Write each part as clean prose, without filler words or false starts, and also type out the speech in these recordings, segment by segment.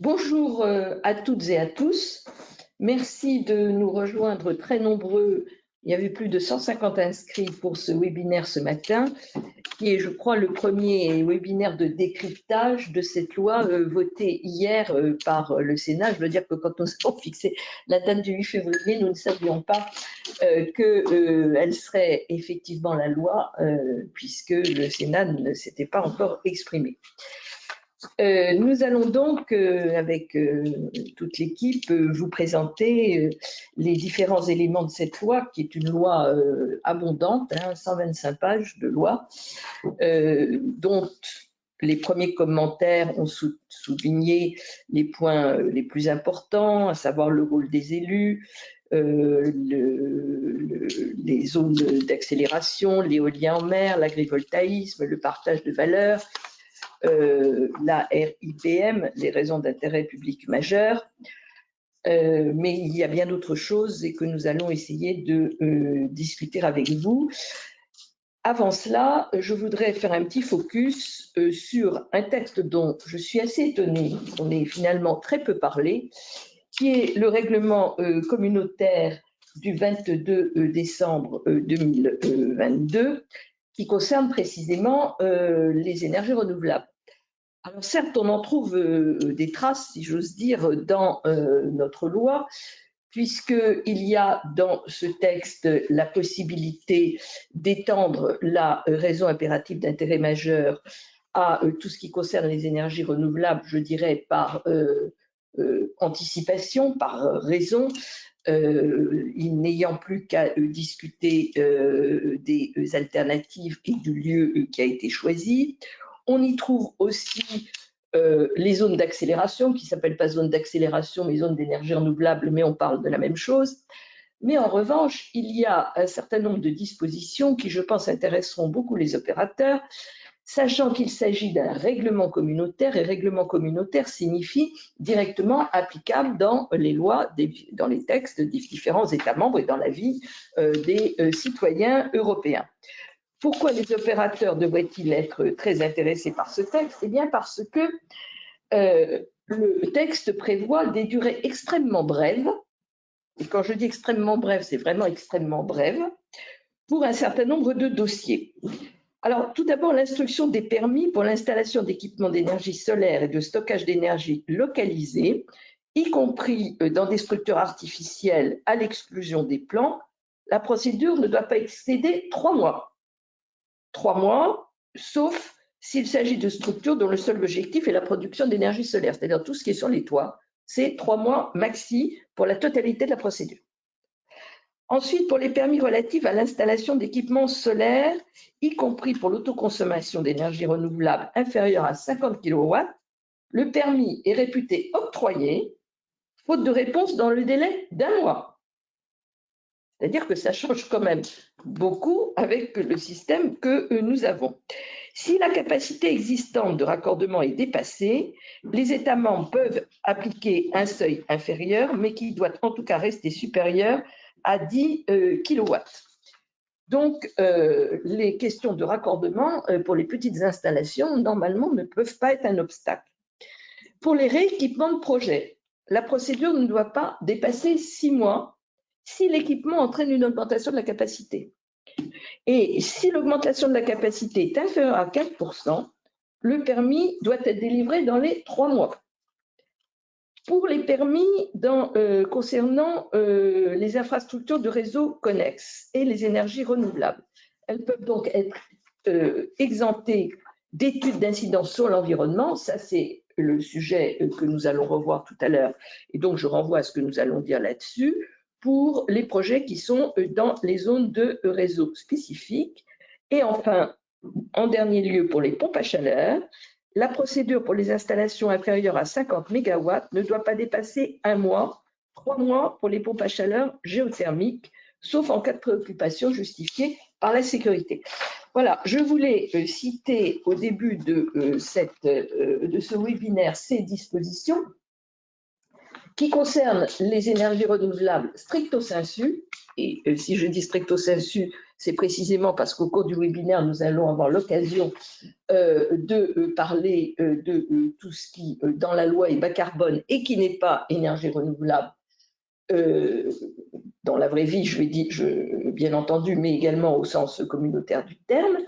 Bonjour à toutes et à tous. Merci de nous rejoindre très nombreux. Il y avait plus de 150 inscrits pour ce webinaire ce matin, qui est, je crois, le premier webinaire de décryptage de cette loi votée hier par le Sénat. Je veux dire que quand nous avons fixé la date du 8 février, nous ne savions pas qu'elle serait effectivement la loi, puisque le Sénat ne s'était pas encore exprimé. Nous allons donc, avec toute l'équipe, vous présenter les différents éléments de cette loi, qui est une loi abondante, 125 pages de loi, dont les premiers commentaires ont souligné les points les plus importants, à savoir le rôle des élus, les zones d'accélération, l'éolien en mer, l'agrivoltaïsme, le partage de valeurs, la RIPM, les raisons d'intérêt public majeur, mais il y a bien d'autres choses et que nous allons essayer de discuter avec vous. Avant cela, je voudrais faire un petit focus sur un texte dont je suis assez étonnée qu'on ait finalement très peu parlé, qui est le règlement communautaire du 22 décembre 2022, qui concerne précisément les énergies renouvelables. Alors certes, on en trouve des traces, si j'ose dire, dans notre loi, puisqu'il y a dans ce texte la possibilité d'étendre la raison impérative d'intérêt majeur à tout ce qui concerne les énergies renouvelables, je dirais par anticipation, par raison, n'ayant plus qu'à discuter des alternatives et du lieu qui a été choisi. On y trouve aussi les zones d'accélération, qui ne s'appellent pas zones d'accélération, mais zones d'énergie renouvelable, mais on parle de la même chose. Mais en revanche, il y a un certain nombre de dispositions qui, je pense, intéresseront beaucoup les opérateurs, sachant qu'il s'agit d'un règlement communautaire, et règlement communautaire signifie directement applicable dans les lois, dans les textes des différents États membres et dans la vie des citoyens européens. Pourquoi les opérateurs devraient-ils être très intéressés par ce texte? Eh bien parce que le texte prévoit des durées extrêmement brèves, et quand je dis extrêmement brèves, c'est vraiment extrêmement brève, pour un certain nombre de dossiers. Alors, tout d'abord, l'instruction des permis pour l'installation d'équipements d'énergie solaire et de stockage d'énergie localisés, y compris dans des structures artificielles à l'exclusion des plans. La procédure ne doit pas excéder 3 mois. 3 mois, sauf s'il s'agit de structures dont le seul objectif est la production d'énergie solaire, c'est-à-dire tout ce qui est sur les toits. C'est 3 mois maxi pour la totalité de la procédure. Ensuite, pour les permis relatifs à l'installation d'équipements solaires, y compris pour l'autoconsommation d'énergie renouvelable inférieure à 50 kW, le permis est réputé octroyé, faute de réponse dans le délai d'1 mois. C'est-à-dire que ça change quand même beaucoup avec le système que nous avons. Si la capacité existante de raccordement est dépassée, les États membres peuvent appliquer un seuil inférieur, mais qui doit en tout cas rester supérieur à 10 kW. Donc, les questions de raccordement pour les petites installations, normalement, ne peuvent pas être un obstacle. Pour les rééquipements de projet, la procédure ne doit pas dépasser 6 mois si l'équipement entraîne une augmentation de la capacité. Et si l'augmentation de la capacité est inférieure à 4%, le permis doit être délivré dans les 3 mois. Pour les permis concernant les infrastructures de réseau connexes et les énergies renouvelables, elles peuvent donc être exemptées d'études d'incidence sur l'environnement. Ça, c'est le sujet que nous allons revoir tout à l'heure. Et donc, je renvoie à ce que nous allons dire là-dessus. Pour les projets qui sont dans les zones de réseau spécifiques. Et enfin, en dernier lieu, pour les pompes à chaleur, la procédure pour les installations inférieures à 50 MW ne doit pas dépasser 1 mois, 3 mois pour les pompes à chaleur géothermiques, sauf en cas de préoccupation justifiée par la sécurité. Voilà, je voulais citer au début de ce webinaire ces dispositions qui concernent les énergies renouvelables stricto sensu, et si je dis stricto sensu, c'est précisément parce qu'au cours du webinaire, nous allons avoir l'occasion de parler de tout ce qui, dans la loi, est bas carbone et qui n'est pas énergie renouvelable. Dans la vraie vie, bien entendu, mais également au sens communautaire du terme,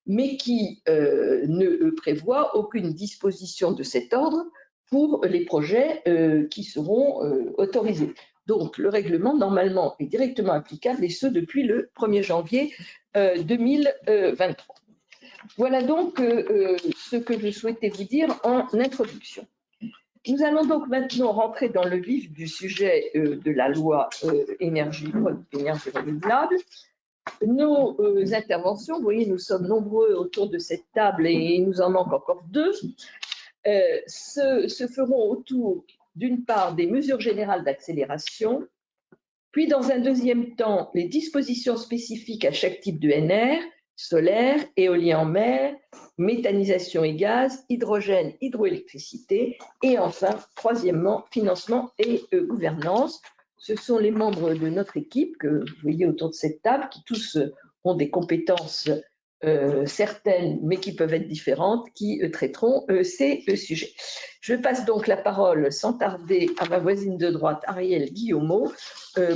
mais qui ne prévoit aucune disposition de cet ordre pour les projets qui seront autorisés. Donc, le règlement, normalement, est directement applicable, et ce, depuis le 1er janvier 2023. Voilà donc ce que je souhaitais vous dire en introduction. Nous allons donc maintenant rentrer dans le vif du sujet de la loi énergie renouvelable. Nos interventions, vous voyez, nous sommes nombreux autour de cette table et il nous en manque encore deux, se feront autour d'une part des mesures générales d'accélération, puis dans un deuxième temps les dispositions spécifiques à chaque type de NR, solaire, éolien en mer, méthanisation et gaz, hydrogène, hydroélectricité, et enfin, troisièmement, financement et gouvernance. Ce sont les membres de notre équipe que vous voyez autour de cette table qui tous ont des compétences certaines, mais qui peuvent être différentes, qui traiteront ces sujets. Je passe donc la parole sans tarder à ma voisine de droite, Ariel Guillaumeau,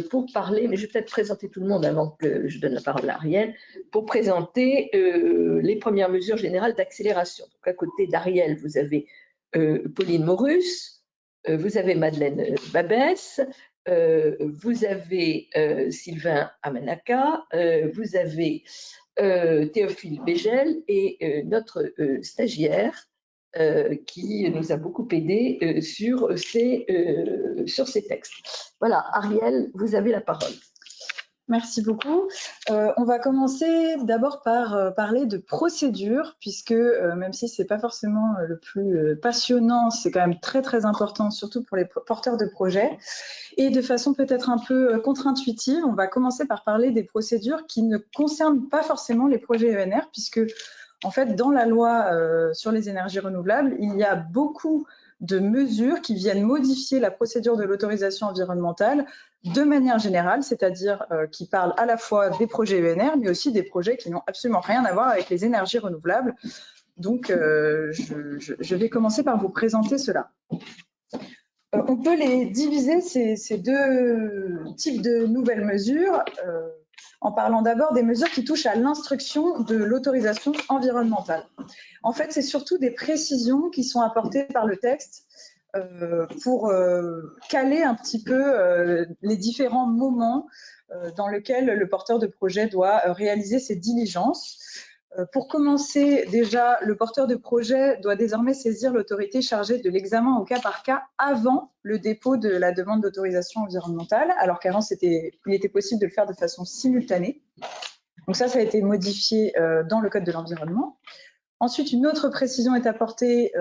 pour parler, mais je vais peut-être présenter tout le monde avant que je donne la parole à Ariel, pour présenter les premières mesures générales d'accélération. Donc à côté d'Ariel, vous avez Pauline Morus, vous avez Madeleine Babès, vous avez Sylvain Amanaka, vous avez Théophile Bégel et notre stagiaire qui nous a beaucoup aidé sur ces textes. Voilà, Ariel, vous avez la parole. Merci beaucoup. On va commencer d'abord par parler de procédure, puisque même si ce n'est pas forcément le plus passionnant, c'est quand même très très important, surtout pour les porteurs de projets. Et de façon peut-être un peu contre-intuitive, on va commencer par parler des procédures qui ne concernent pas forcément les projets ENR, puisque en fait, dans la loi sur les énergies renouvelables, il y a beaucoup de mesures qui viennent modifier la procédure de l'autorisation environnementale de manière générale, c'est-à-dire qui parlent à la fois des projets ENR, mais aussi des projets qui n'ont absolument rien à voir avec les énergies renouvelables. Donc, je vais commencer par vous présenter cela. On peut les diviser, ces deux types de nouvelles mesures, en parlant d'abord des mesures qui touchent à l'instruction de l'autorisation environnementale. En fait, c'est surtout des précisions qui sont apportées par le texte pour caler un petit peu les différents moments dans lesquels le porteur de projet doit réaliser ses diligences. Pour commencer, déjà, le porteur de projet doit désormais saisir l'autorité chargée de l'examen au cas par cas avant le dépôt de la demande d'autorisation environnementale, alors qu'avant, il était possible de le faire de façon simultanée. Donc ça a été modifié dans le Code de l'environnement. Ensuite, une autre précision est apportée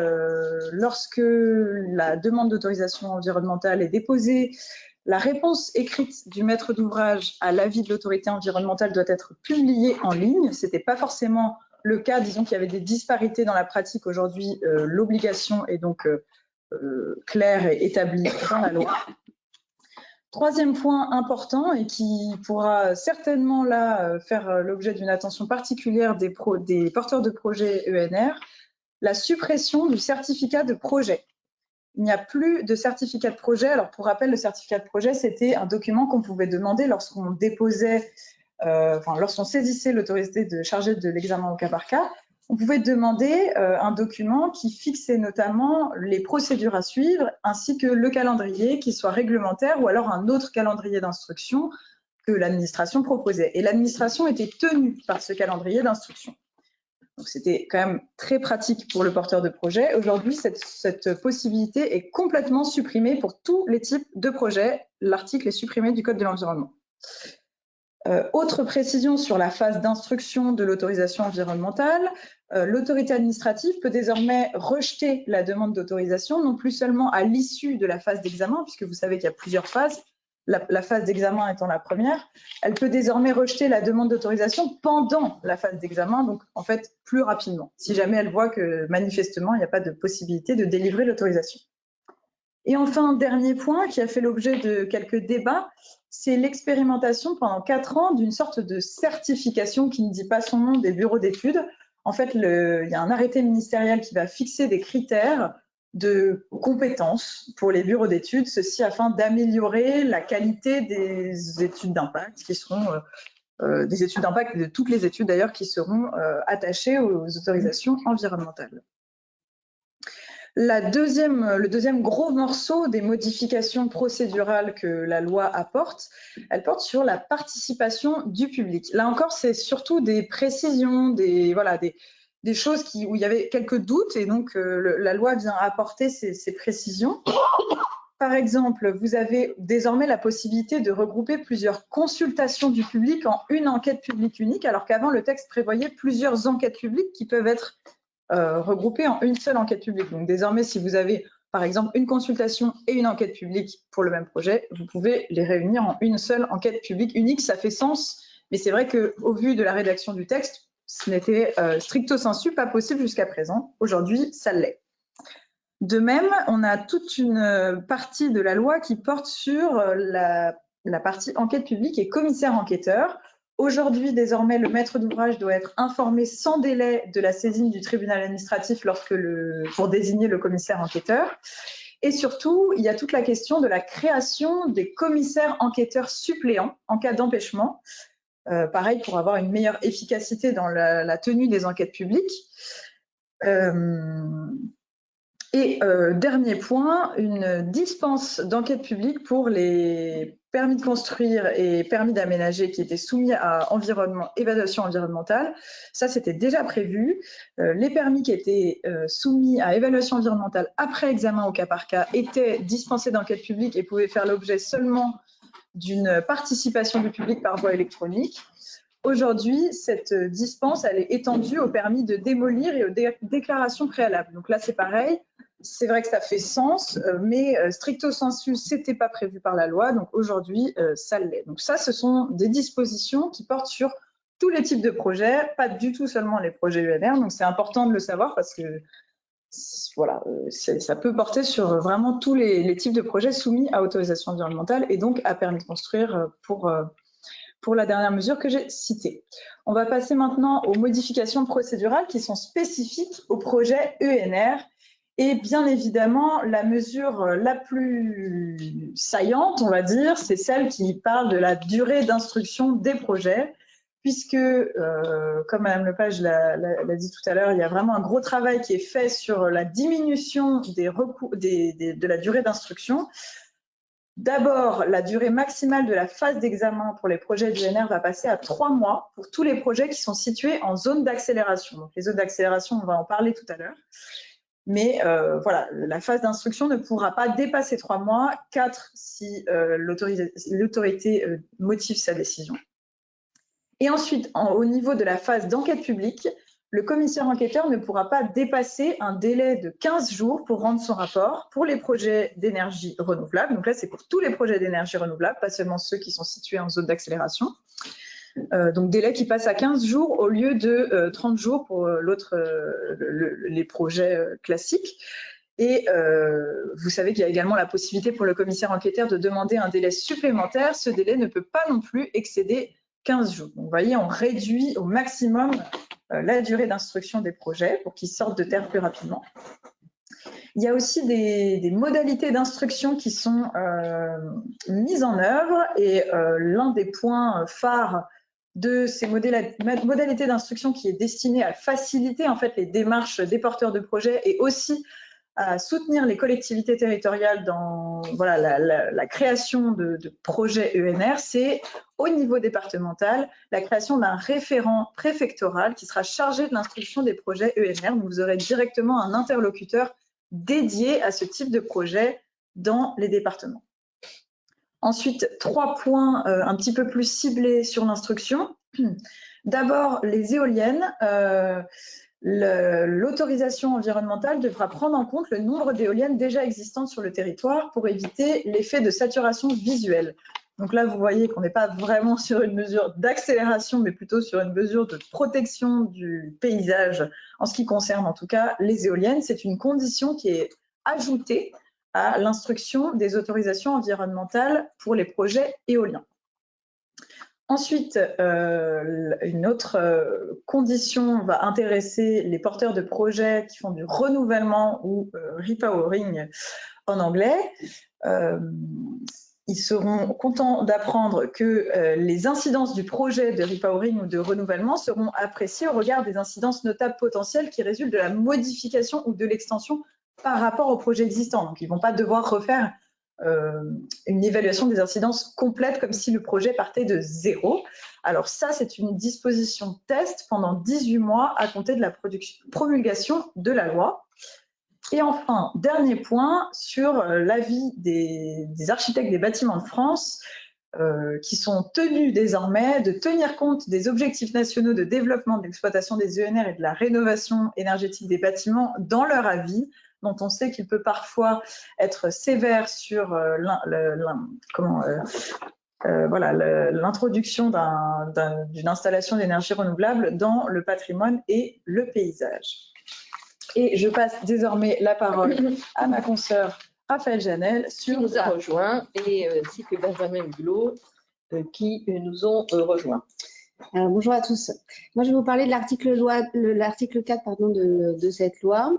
lorsque la demande d'autorisation environnementale est déposée. La réponse écrite du maître d'ouvrage à l'avis de l'autorité environnementale doit être publiée en ligne. Ce n'était pas forcément le cas, disons qu'il y avait des disparités dans la pratique. Aujourd'hui, l'obligation est donc claire et établie dans la loi. Troisième point important et qui pourra certainement là faire l'objet d'une attention particulière des porteurs de projets ENR, la suppression du certificat de projet. Il n'y a plus de certificat de projet. Alors, pour rappel, le certificat de projet, c'était un document qu'on pouvait demander lorsqu'on déposait, lorsqu'on saisissait l'autorité chargée de l'examen au cas par cas. On pouvait demander un document qui fixait notamment les procédures à suivre, ainsi que le calendrier, qui soit réglementaire, ou alors un autre calendrier d'instruction que l'administration proposait. Et l'administration était tenue par ce calendrier d'instruction. Donc, c'était quand même très pratique pour le porteur de projet. Aujourd'hui, cette possibilité est complètement supprimée pour tous les types de projets. L'article est supprimé du Code de l'environnement. Autre précision sur la phase d'instruction de l'autorisation environnementale, l'autorité administrative peut désormais rejeter la demande d'autorisation, non plus seulement à l'issue de la phase d'examen, puisque vous savez qu'il y a plusieurs phases, la phase d'examen étant la première, elle peut désormais rejeter la demande d'autorisation pendant la phase d'examen, donc en fait plus rapidement, si jamais elle voit que manifestement il n'y a pas de possibilité de délivrer l'autorisation. Et enfin, dernier point qui a fait l'objet de quelques débats, c'est l'expérimentation pendant 4 ans d'une sorte de certification qui ne dit pas son nom des bureaux d'études. En fait, il y a un arrêté ministériel qui va fixer des critères de compétences pour les bureaux d'études, ceci afin d'améliorer la qualité des études d'impact qui seront des études d'impact, de toutes les études d'ailleurs, qui seront attachées aux autorisations environnementales. Le deuxième gros morceau des modifications procédurales que la loi apporte, elle porte sur la participation du public. Là encore, c'est surtout des précisions, des choses où il y avait quelques doutes, et donc la loi vient apporter ces précisions. Par exemple, vous avez désormais la possibilité de regrouper plusieurs consultations du public en une enquête publique unique, alors qu'avant, le texte prévoyait plusieurs enquêtes publiques qui peuvent être regroupées en une seule enquête publique. Donc désormais, si vous avez par exemple une consultation et une enquête publique pour le même projet, vous pouvez les réunir en une seule enquête publique unique. Ça fait sens, mais c'est vrai qu'au vu de la rédaction du texte, ce n'était stricto sensu pas possible jusqu'à présent. Aujourd'hui, ça l'est. De même, on a toute une partie de la loi qui porte sur la partie enquête publique et commissaire enquêteur. Aujourd'hui, désormais, le maître d'ouvrage doit être informé sans délai de la saisine du tribunal administratif pour désigner le commissaire enquêteur. Et surtout, il y a toute la question de la création des commissaires enquêteurs suppléants en cas d'empêchement. Pareil, pour avoir une meilleure efficacité dans la tenue des enquêtes publiques. Et dernier point, une dispense d'enquête publique pour les permis de construire et permis d'aménager qui étaient soumis à évaluation environnementale. Ça, c'était déjà prévu. Les permis qui étaient soumis à évaluation environnementale après examen au cas par cas étaient dispensés d'enquête publique et pouvaient faire l'objet seulement d'une participation du public par voie électronique. Aujourd'hui, cette dispense, elle est étendue aux permis de démolir et aux déclarations préalables. Donc là, c'est pareil. C'est vrai que ça fait sens, mais stricto sensu, c'était pas prévu par la loi. Donc aujourd'hui, ça l'est. Donc ça, ce sont des dispositions qui portent sur tous les types de projets, pas du tout seulement les projets UNR. Donc c'est important de le savoir parce que voilà, ça peut porter sur vraiment tous les types de projets soumis à autorisation environnementale et donc à permis de construire pour la dernière mesure que j'ai citée. On va passer maintenant aux modifications procédurales qui sont spécifiques au projet ENR. Et bien évidemment, la mesure la plus saillante, on va dire, c'est celle qui parle de la durée d'instruction des projets, puisque, comme Madame Lepage l'a dit tout à l'heure, il y a vraiment un gros travail qui est fait sur la diminution de la durée d'instruction. D'abord, la durée maximale de la phase d'examen pour les projets d'UNR va passer à 3 mois pour tous les projets qui sont situés en zone d'accélération. Donc, les zones d'accélération, on va en parler tout à l'heure. Mais voilà, la phase d'instruction ne pourra pas dépasser 3 mois, 4 si l'autorité motive sa décision. Et ensuite, au niveau de la phase d'enquête publique, le commissaire enquêteur ne pourra pas dépasser un délai de 15 jours pour rendre son rapport pour les projets d'énergie renouvelable. Donc là, c'est pour tous les projets d'énergie renouvelable, pas seulement ceux qui sont situés en zone d'accélération. Donc délai qui passe à 15 jours au lieu de 30 jours pour les projets classiques. Et vous savez qu'il y a également la possibilité pour le commissaire enquêteur de demander un délai supplémentaire. Ce délai ne peut pas non plus excéder 15 jours. Donc vous voyez, on réduit au maximum la durée d'instruction des projets pour qu'ils sortent de terre plus rapidement. Il y a aussi des modalités d'instruction qui sont mises en œuvre et l'un des points phares de ces modalités d'instruction qui est destiné à faciliter en fait les démarches des porteurs de projets et aussi à soutenir les collectivités territoriales dans voilà, la création de projets ENR, c'est au niveau départemental la création d'un référent préfectoral qui sera chargé de l'instruction des projets ENR. Donc vous aurez directement un interlocuteur dédié à ce type de projet dans les départements. Ensuite, 3 points un petit peu plus ciblés sur l'instruction. D'abord, les éoliennes. L'autorisation environnementale devra prendre en compte le nombre d'éoliennes déjà existantes sur le territoire pour éviter l'effet de saturation visuelle. Donc là, vous voyez qu'on n'est pas vraiment sur une mesure d'accélération, mais plutôt sur une mesure de protection du paysage en ce qui concerne en tout cas les éoliennes. C'est une condition qui est ajoutée à l'instruction des autorisations environnementales pour les projets éoliens. Ensuite, une autre condition va intéresser les porteurs de projets qui font du renouvellement ou repowering en anglais. Ils seront contents d'apprendre que les incidences du projet de repowering ou de renouvellement seront appréciées au regard des incidences notables potentielles qui résultent de la modification ou de l'extension par rapport au projet existant. Donc, ils ne vont pas devoir refaire une évaluation des incidences complète comme si le projet partait de zéro. Alors ça, c'est une disposition test pendant 18 mois à compter de la promulgation de la loi. Et enfin, dernier point sur l'avis des architectes des bâtiments de France qui sont tenus désormais de tenir compte des objectifs nationaux de développement de l'exploitation des ENR et de la rénovation énergétique des bâtiments dans leur avis, dont on sait qu'il peut parfois être sévère sur l'introduction d'une installation d'énergie renouvelable dans le patrimoine et le paysage. Et je passe désormais la parole à ma consoeur Raphaëlle Janel qui nous a rejoint et ainsi que Benjamin Hulot qui nous ont rejoints. Bonjour à tous. Moi, je vais vous parler de l'article 4 de cette loi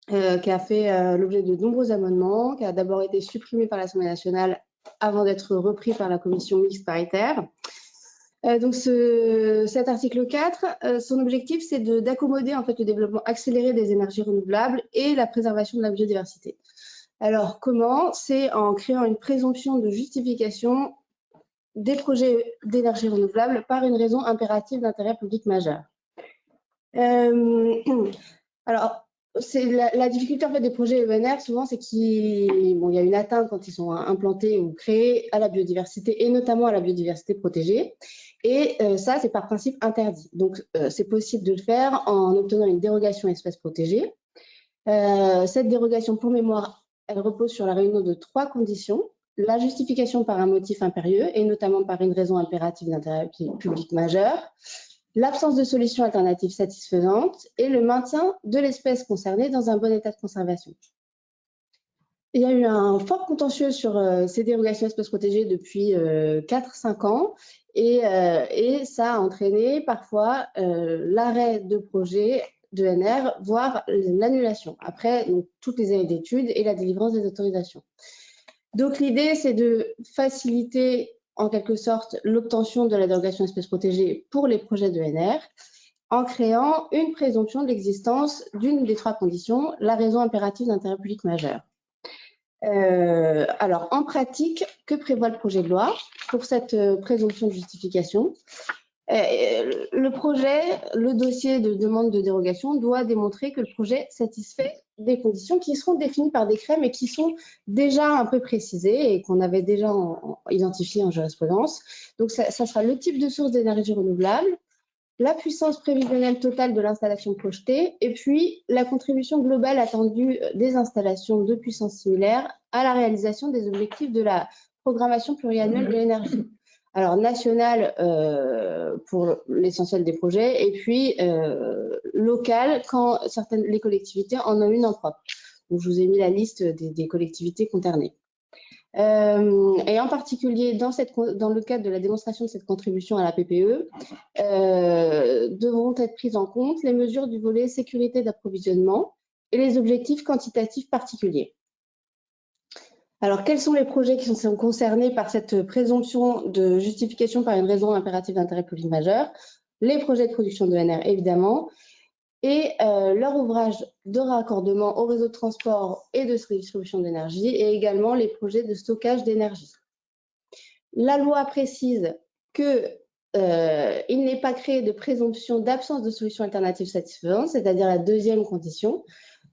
qui a fait l'objet de nombreux amendements, qui a d'abord été supprimé par l'Assemblée nationale avant d'être repris par la commission mixte paritaire. Donc cet article 4, son objectif, c'est d'accommoder en fait le développement accéléré des énergies renouvelables et la préservation de la biodiversité. Alors comment? C'est en créant une présomption de justification des projets d'énergie renouvelable par une raison impérative d'intérêt public majeur. Alors, la difficulté en fait des projets ENR, souvent, c'est qu'il y a une atteinte quand ils sont implantés ou créés à la biodiversité et notamment à la biodiversité protégée. Et ça, c'est par principe interdit. Donc, c'est possible de le faire en obtenant une dérogation espèce protégée. Cette dérogation, pour mémoire, elle repose sur la réunion de 3 conditions. La justification par un motif impérieux et notamment par une raison impérative d'intérêt public majeur, l'absence de solution alternative satisfaisante et le maintien de l'espèce concernée dans un bon état de conservation. Il y a eu un fort contentieux sur ces dérogations espèces protégées depuis 4-5 ans et ça a entraîné parfois l'arrêt de projets d'ENR, voire l'annulation, après donc, toutes les années d'études et la délivrance des autorisations. Donc l'idée, c'est de faciliter en quelque sorte l'obtention de la dérogation espèces protégées pour les projets d'ENR en créant une présomption de l'existence d'une des 3 conditions, la raison impérative d'intérêt public majeur. Alors, en pratique, que prévoit le projet de loi pour cette présomption de justification? Le dossier de demande de dérogation doit démontrer que le projet satisfait des conditions qui seront définies par décret, mais qui sont déjà un peu précisées et qu'on avait déjà identifiées en jurisprudence. Donc, ça sera le type de source d'énergie renouvelable, la puissance prévisionnelle totale de l'installation projetée et puis la contribution globale attendue des installations de puissance similaire à la réalisation des objectifs de la programmation pluriannuelle de l'énergie. Alors, nationale pour l'essentiel des projets et puis locale quand les collectivités en ont une en propre. Donc, je vous ai mis la liste des collectivités concernées. Et en particulier, dans le cadre de la démonstration de cette contribution à la PPE, devront être prises en compte les mesures du volet sécurité d'approvisionnement et les objectifs quantitatifs particuliers. Alors, quels sont les projets qui sont concernés par cette présomption de justification par une raison impérative d'intérêt public majeur? Les projets de production d'ENR, évidemment, et leur ouvrage de raccordement au réseau de transport et de distribution d'énergie, et également les projets de stockage d'énergie. La loi précise qu'il n'est pas créé de présomption d'absence de solution alternative satisfaisante, c'est-à-dire la 2e condition,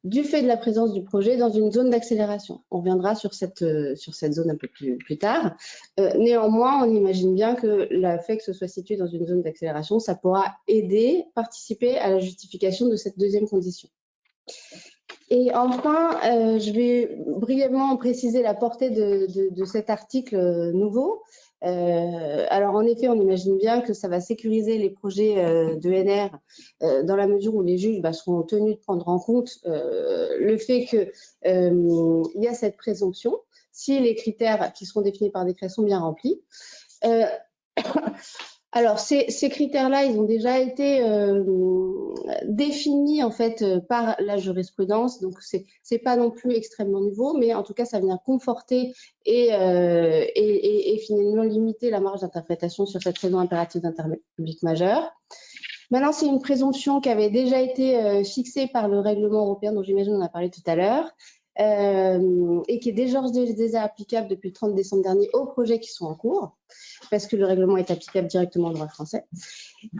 du fait de la présence du projet dans une zone d'accélération. On reviendra sur cette zone un peu plus tard. Néanmoins, on imagine bien que le fait que ce soit situé dans une zone d'accélération, ça pourra participer à la justification de cette 2e condition. Et enfin, je vais brièvement préciser la portée de cet article nouveau. Alors en effet, on imagine bien que ça va sécuriser les projets d'ENR dans la mesure où les juges seront tenus de prendre en compte le fait qu'il y a cette présomption si les critères qui seront définis par décret sont bien remplis. Alors, ces critères-là, ils ont déjà été définis en fait par la jurisprudence, donc c'est pas non plus extrêmement nouveau, mais en tout cas, ça vient conforter et finalement limiter la marge d'interprétation sur cette raison impérative d'intérêt public majeur. Maintenant, c'est une présomption qui avait déjà été fixée par le règlement européen, dont j'imagine on a parlé tout à l'heure, et qui est déjà applicable depuis le 30 décembre dernier aux projets qui sont en cours, parce que le règlement est applicable directement au droit français.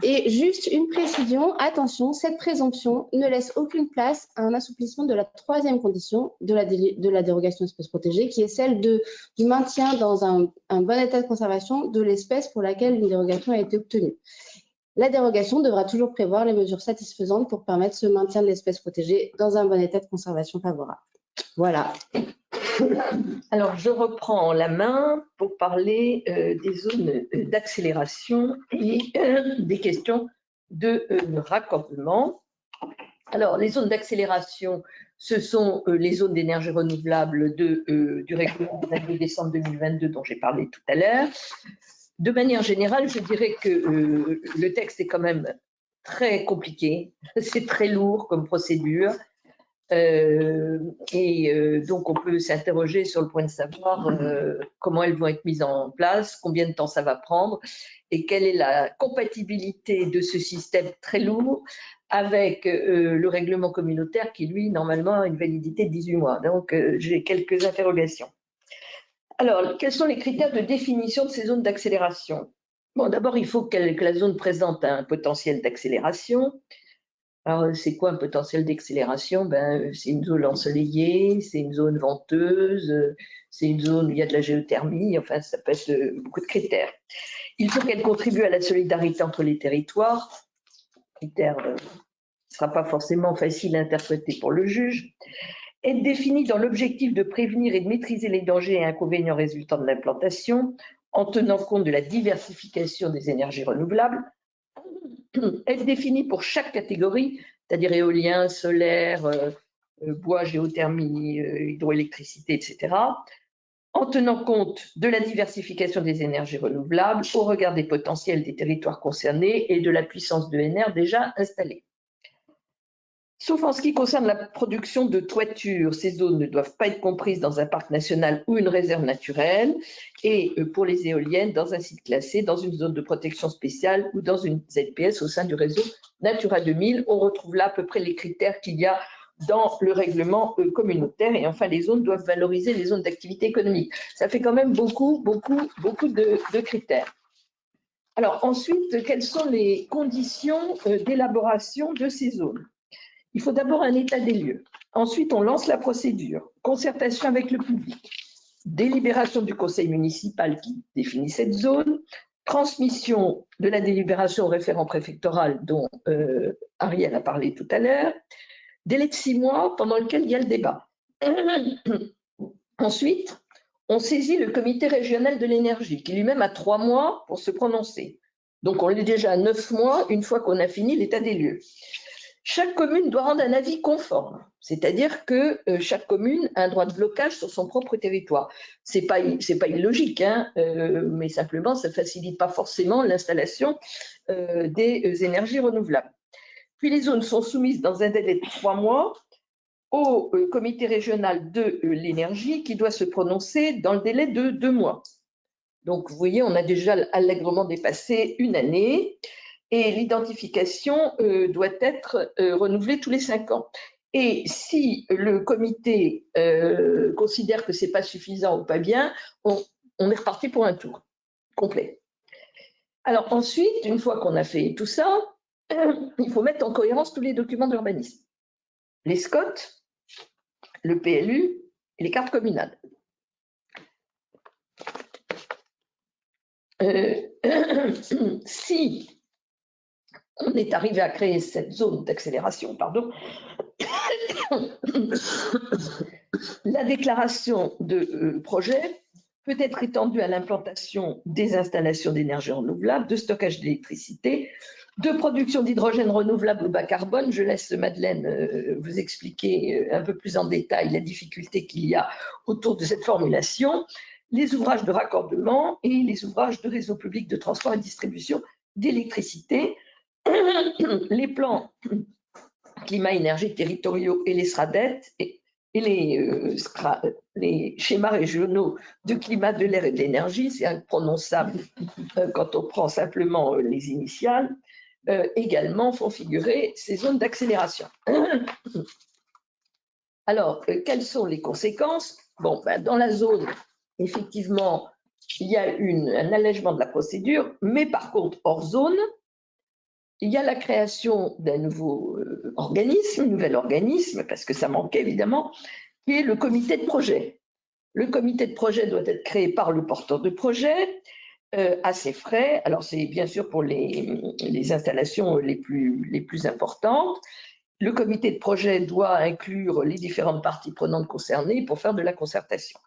Et juste une précision, attention, cette présomption ne laisse aucune place à un assouplissement de la troisième condition de la dérogation espèce protégée, qui est celle du maintien dans un bon état de conservation de l'espèce pour laquelle une dérogation a été obtenue. La dérogation devra toujours prévoir les mesures satisfaisantes pour permettre ce maintien de l'espèce protégée dans un bon état de conservation favorable. Voilà. Alors, je reprends la main pour parler des zones d'accélération et des questions de raccordement. Alors, les zones d'accélération, ce sont les zones d'énergie renouvelable du règlement du 22 décembre 2022 dont j'ai parlé tout à l'heure. De manière générale, je dirais que le texte est quand même très compliqué, c'est très lourd comme procédure. Donc, on peut s'interroger sur le point de savoir comment elles vont être mises en place, combien de temps ça va prendre et quelle est la compatibilité de ce système très lourd avec le règlement communautaire qui, lui, normalement, a une validité de 18 mois. Donc, j'ai quelques interrogations. Alors, quels sont les critères de définition de ces zones d'accélération? Bon, d'abord, il faut que la zone présente un potentiel d'accélération. Alors, c'est quoi un potentiel d'accélération? C'est une zone ensoleillée, c'est une zone venteuse, c'est une zone où il y a de la géothermie, enfin, ça peut être beaucoup de critères. Il faut qu'elle contribue à la solidarité entre les territoires. Critère ne sera pas forcément facile à interpréter pour le juge. Être définie dans l'objectif de prévenir et de maîtriser les dangers et inconvénients résultant de l'implantation, en tenant compte de la diversification des énergies renouvelables. Être définie pour chaque catégorie, c'est-à-dire éolien, solaire, bois, géothermie, hydroélectricité, etc., en tenant compte de la diversification des énergies renouvelables au regard des potentiels des territoires concernés et de la puissance d'ENR déjà installée. Sauf en ce qui concerne la production de toitures, ces zones ne doivent pas être comprises dans un parc national ou une réserve naturelle, et pour les éoliennes, dans un site classé, dans une zone de protection spéciale ou dans une ZPS au sein du réseau Natura 2000. On retrouve là à peu près les critères qu'il y a dans le règlement communautaire. Et enfin, les zones doivent valoriser les zones d'activité économique. Ça fait quand même beaucoup de critères. Alors ensuite, quelles sont les conditions d'élaboration de ces zones? Il faut d'abord un état des lieux. Ensuite, on lance la procédure. Concertation avec le public. Délibération du conseil municipal qui définit cette zone. Transmission de la délibération au référent préfectoral dont Ariel a parlé tout à l'heure. Délai de 6 mois pendant lequel il y a le débat. Ensuite, on saisit le comité régional de l'énergie qui lui-même a 3 mois pour se prononcer. Donc, on est déjà à 9 mois une fois qu'on a fini l'état des lieux. Chaque commune doit rendre un avis conforme, c'est-à-dire que chaque commune a un droit de blocage sur son propre territoire. C'est pas illogique, hein, mais simplement ça ne facilite pas forcément l'installation des énergies renouvelables. Puis les zones sont soumises dans un délai de 3 mois au comité régional de l'énergie qui doit se prononcer dans le délai de 2 mois. Donc vous voyez, on a déjà allègrement dépassé une année. Et l'identification doit être renouvelée tous les 5 ans. Et si le comité considère que ce n'est pas suffisant ou pas bien, on est reparti pour un tour complet. Alors ensuite, une fois qu'on a fait tout ça, il faut mettre en cohérence tous les documents d'urbanisme. Les SCOT, le PLU et les cartes communales. Si on est arrivé à créer cette zone d'accélération, la déclaration de projet peut être étendu à l'implantation des installations d'énergie renouvelable, de stockage d'électricité, de production d'hydrogène renouvelable ou bas carbone. Je laisse Madeleine vous expliquer un peu plus en détail la difficulté qu'il y a autour de cette formulation, les ouvrages de raccordement et les ouvrages de réseau public de transport et distribution d'électricité, les plans climat-énergie territoriaux et les SRADET et les schémas régionaux de climat, de l'air et de l'énergie, c'est imprononçable quand on prend simplement les initiales, également font figurer ces zones d'accélération. Alors, quelles sont les conséquences? Bon, dans la zone, effectivement, il y a un allègement de la procédure, mais par contre, hors zone, il y a la création d'un nouveau organisme, un nouvel organisme, parce que ça manquait évidemment, qui est le comité de projet. Le comité de projet doit être créé par le porteur de projet, à ses frais. Alors, c'est bien sûr pour les installations les plus importantes. Le comité de projet doit inclure les différentes parties prenantes concernées pour faire de la concertation.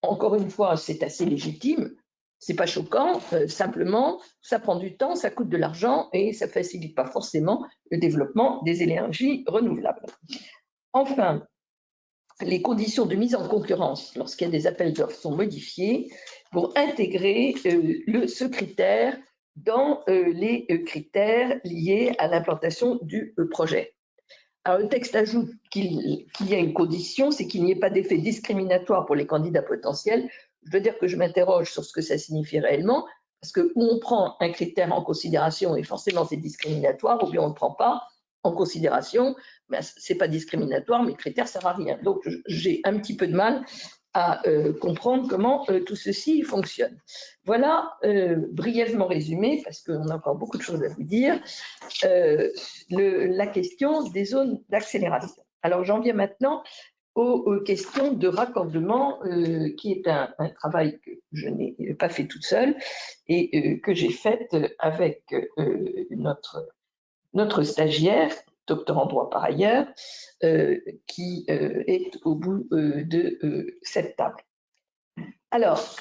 Encore une fois, c'est assez légitime. C'est pas choquant, simplement, ça prend du temps, ça coûte de l'argent et ça facilite pas forcément le développement des énergies renouvelables. Enfin, les conditions de mise en concurrence lorsqu'il y a des appels d'offres sont modifiées pour intégrer ce critère dans les critères liés à l'implantation du projet. Alors, le texte ajoute qu'il y a une condition, c'est qu'il n'y ait pas d'effet discriminatoire pour les candidats potentiels. Je veux dire que je m'interroge sur ce que ça signifie réellement, parce que où on prend un critère en considération et forcément c'est discriminatoire, ou bien on ne le prend pas en considération, mais ce n'est pas discriminatoire, mais le critère ne sert à rien. Donc j'ai un petit peu de mal à comprendre comment tout ceci fonctionne. Voilà, brièvement résumé, parce qu'on a encore beaucoup de choses à vous dire, la question des zones d'accélération. Alors j'en viens maintenant aux questions de raccordement, qui est un travail que je n'ai pas fait toute seule et que j'ai fait avec notre stagiaire, docteur en droit par ailleurs, qui est au bout de cette table. Alors,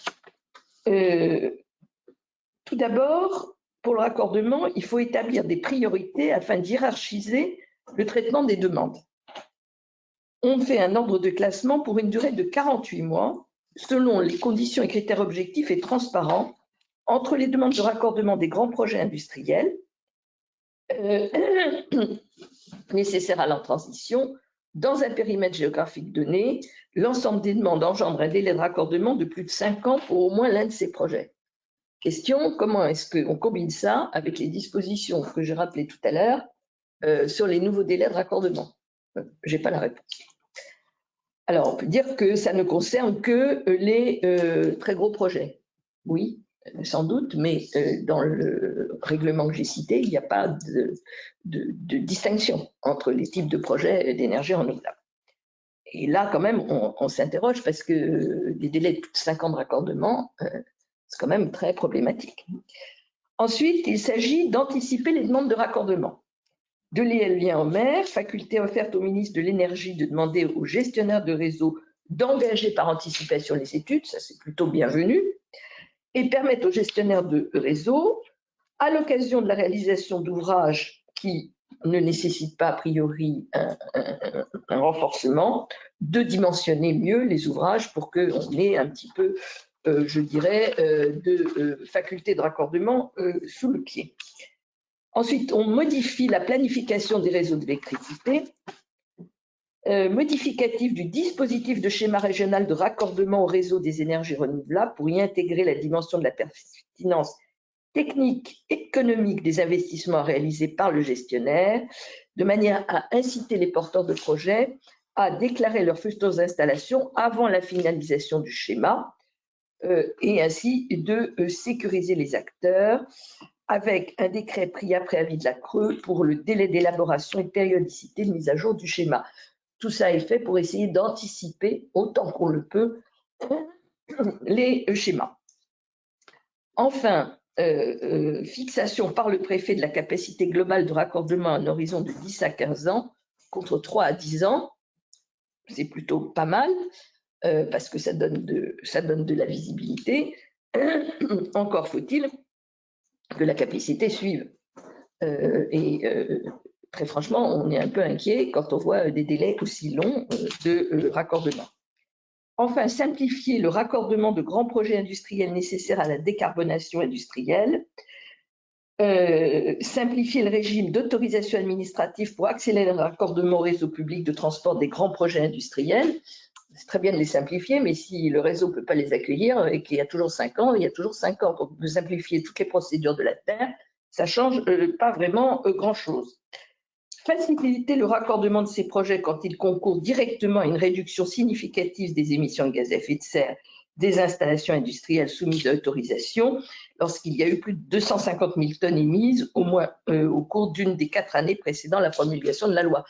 tout d'abord, pour le raccordement, il faut établir des priorités afin d'hiérarchiser le traitement des demandes. On fait un ordre de classement pour une durée de 48 mois, selon les conditions et critères objectifs et transparents entre les demandes de raccordement des grands projets industriels nécessaires à leur transition, dans un périmètre géographique donné, l'ensemble des demandes engendre un délai de raccordement de plus de 5 ans pour au moins l'un de ces projets. Question, comment est-ce qu'on combine ça avec les dispositions que j'ai rappelées tout à l'heure sur les nouveaux délais de raccordement? Je n'ai pas la réponse. Alors, on peut dire que ça ne concerne que les très gros projets. Oui, sans doute, mais dans le règlement que j'ai cité, il n'y a pas de distinction entre les types de projets d'énergie renouvelable. Et là, quand même, on s'interroge parce que des délais de 5 ans de raccordement, c'est quand même très problématique. Ensuite, il s'agit d'anticiper les demandes de raccordement. De l'éolien en mer, faculté offerte au ministre de l'Énergie de demander aux gestionnaires de réseau d'engager par anticipation les études, ça c'est plutôt bienvenu, et permettre aux gestionnaires de réseau, à l'occasion de la réalisation d'ouvrages qui ne nécessitent pas a priori un renforcement, de dimensionner mieux les ouvrages pour qu'on ait un petit peu, je dirais, de faculté de raccordement sous le pied. Ensuite, on modifie la planification des réseaux d'électricité, modificatif du dispositif de schéma régional de raccordement au réseau des énergies renouvelables pour y intégrer la dimension de la pertinence technique et économique des investissements réalisés par le gestionnaire, de manière à inciter les porteurs de projets à déclarer leurs futures installations avant la finalisation du schéma et ainsi de sécuriser les acteurs avec un décret pris après avis de la CRE pour le délai d'élaboration et de périodicité de mise à jour du schéma. Tout ça est fait pour essayer d'anticiper autant qu'on le peut les schémas. Enfin, fixation par le préfet de la capacité globale de raccordement à un horizon de 10 à 15 ans contre 3 à 10 ans. C'est plutôt pas mal. parce que ça donne de la visibilité. Encore faut-il que la capacité suive. Très franchement, on est un peu inquiet quand on voit des délais aussi longs de raccordement. Enfin, simplifier le raccordement de grands projets industriels nécessaires à la décarbonation industrielle. Simplifier le régime d'autorisation administrative pour accélérer le raccordement au réseau public de transport des grands projets industriels. C'est très bien de les simplifier, mais si le réseau ne peut pas les accueillir et qu'il y a toujours 5 ans, il y a toujours 5 ans. Donc, de simplifier toutes les procédures de la terre, ça ne change pas vraiment grand-chose. Faciliter le raccordement de ces projets quand ils concourent directement à une réduction significative des émissions de gaz à effet de serre des installations industrielles soumises à autorisation, lorsqu'il y a eu plus de 250 000 tonnes émises au moins au cours d'une des 4 années précédant la promulgation de la loi.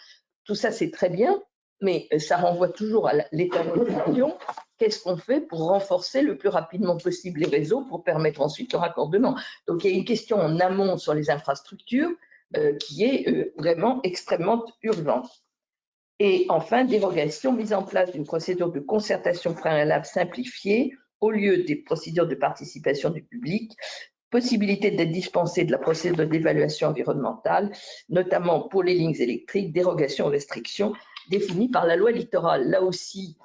Tout ça, c'est très bien, mais ça renvoie toujours à l'état de question. Qu'est-ce qu'on fait pour renforcer le plus rapidement possible les réseaux pour permettre ensuite le raccordement? Donc, il y a une question en amont sur les infrastructures qui est vraiment extrêmement urgente. Et enfin, dérogation, mise en place d'une procédure de concertation préalable simplifiée au lieu des procédures de participation du public, possibilité d'être dispensé de la procédure d'évaluation environnementale, notamment pour les lignes électriques, dérogation aux restrictions définies par la loi littorale. Là aussi,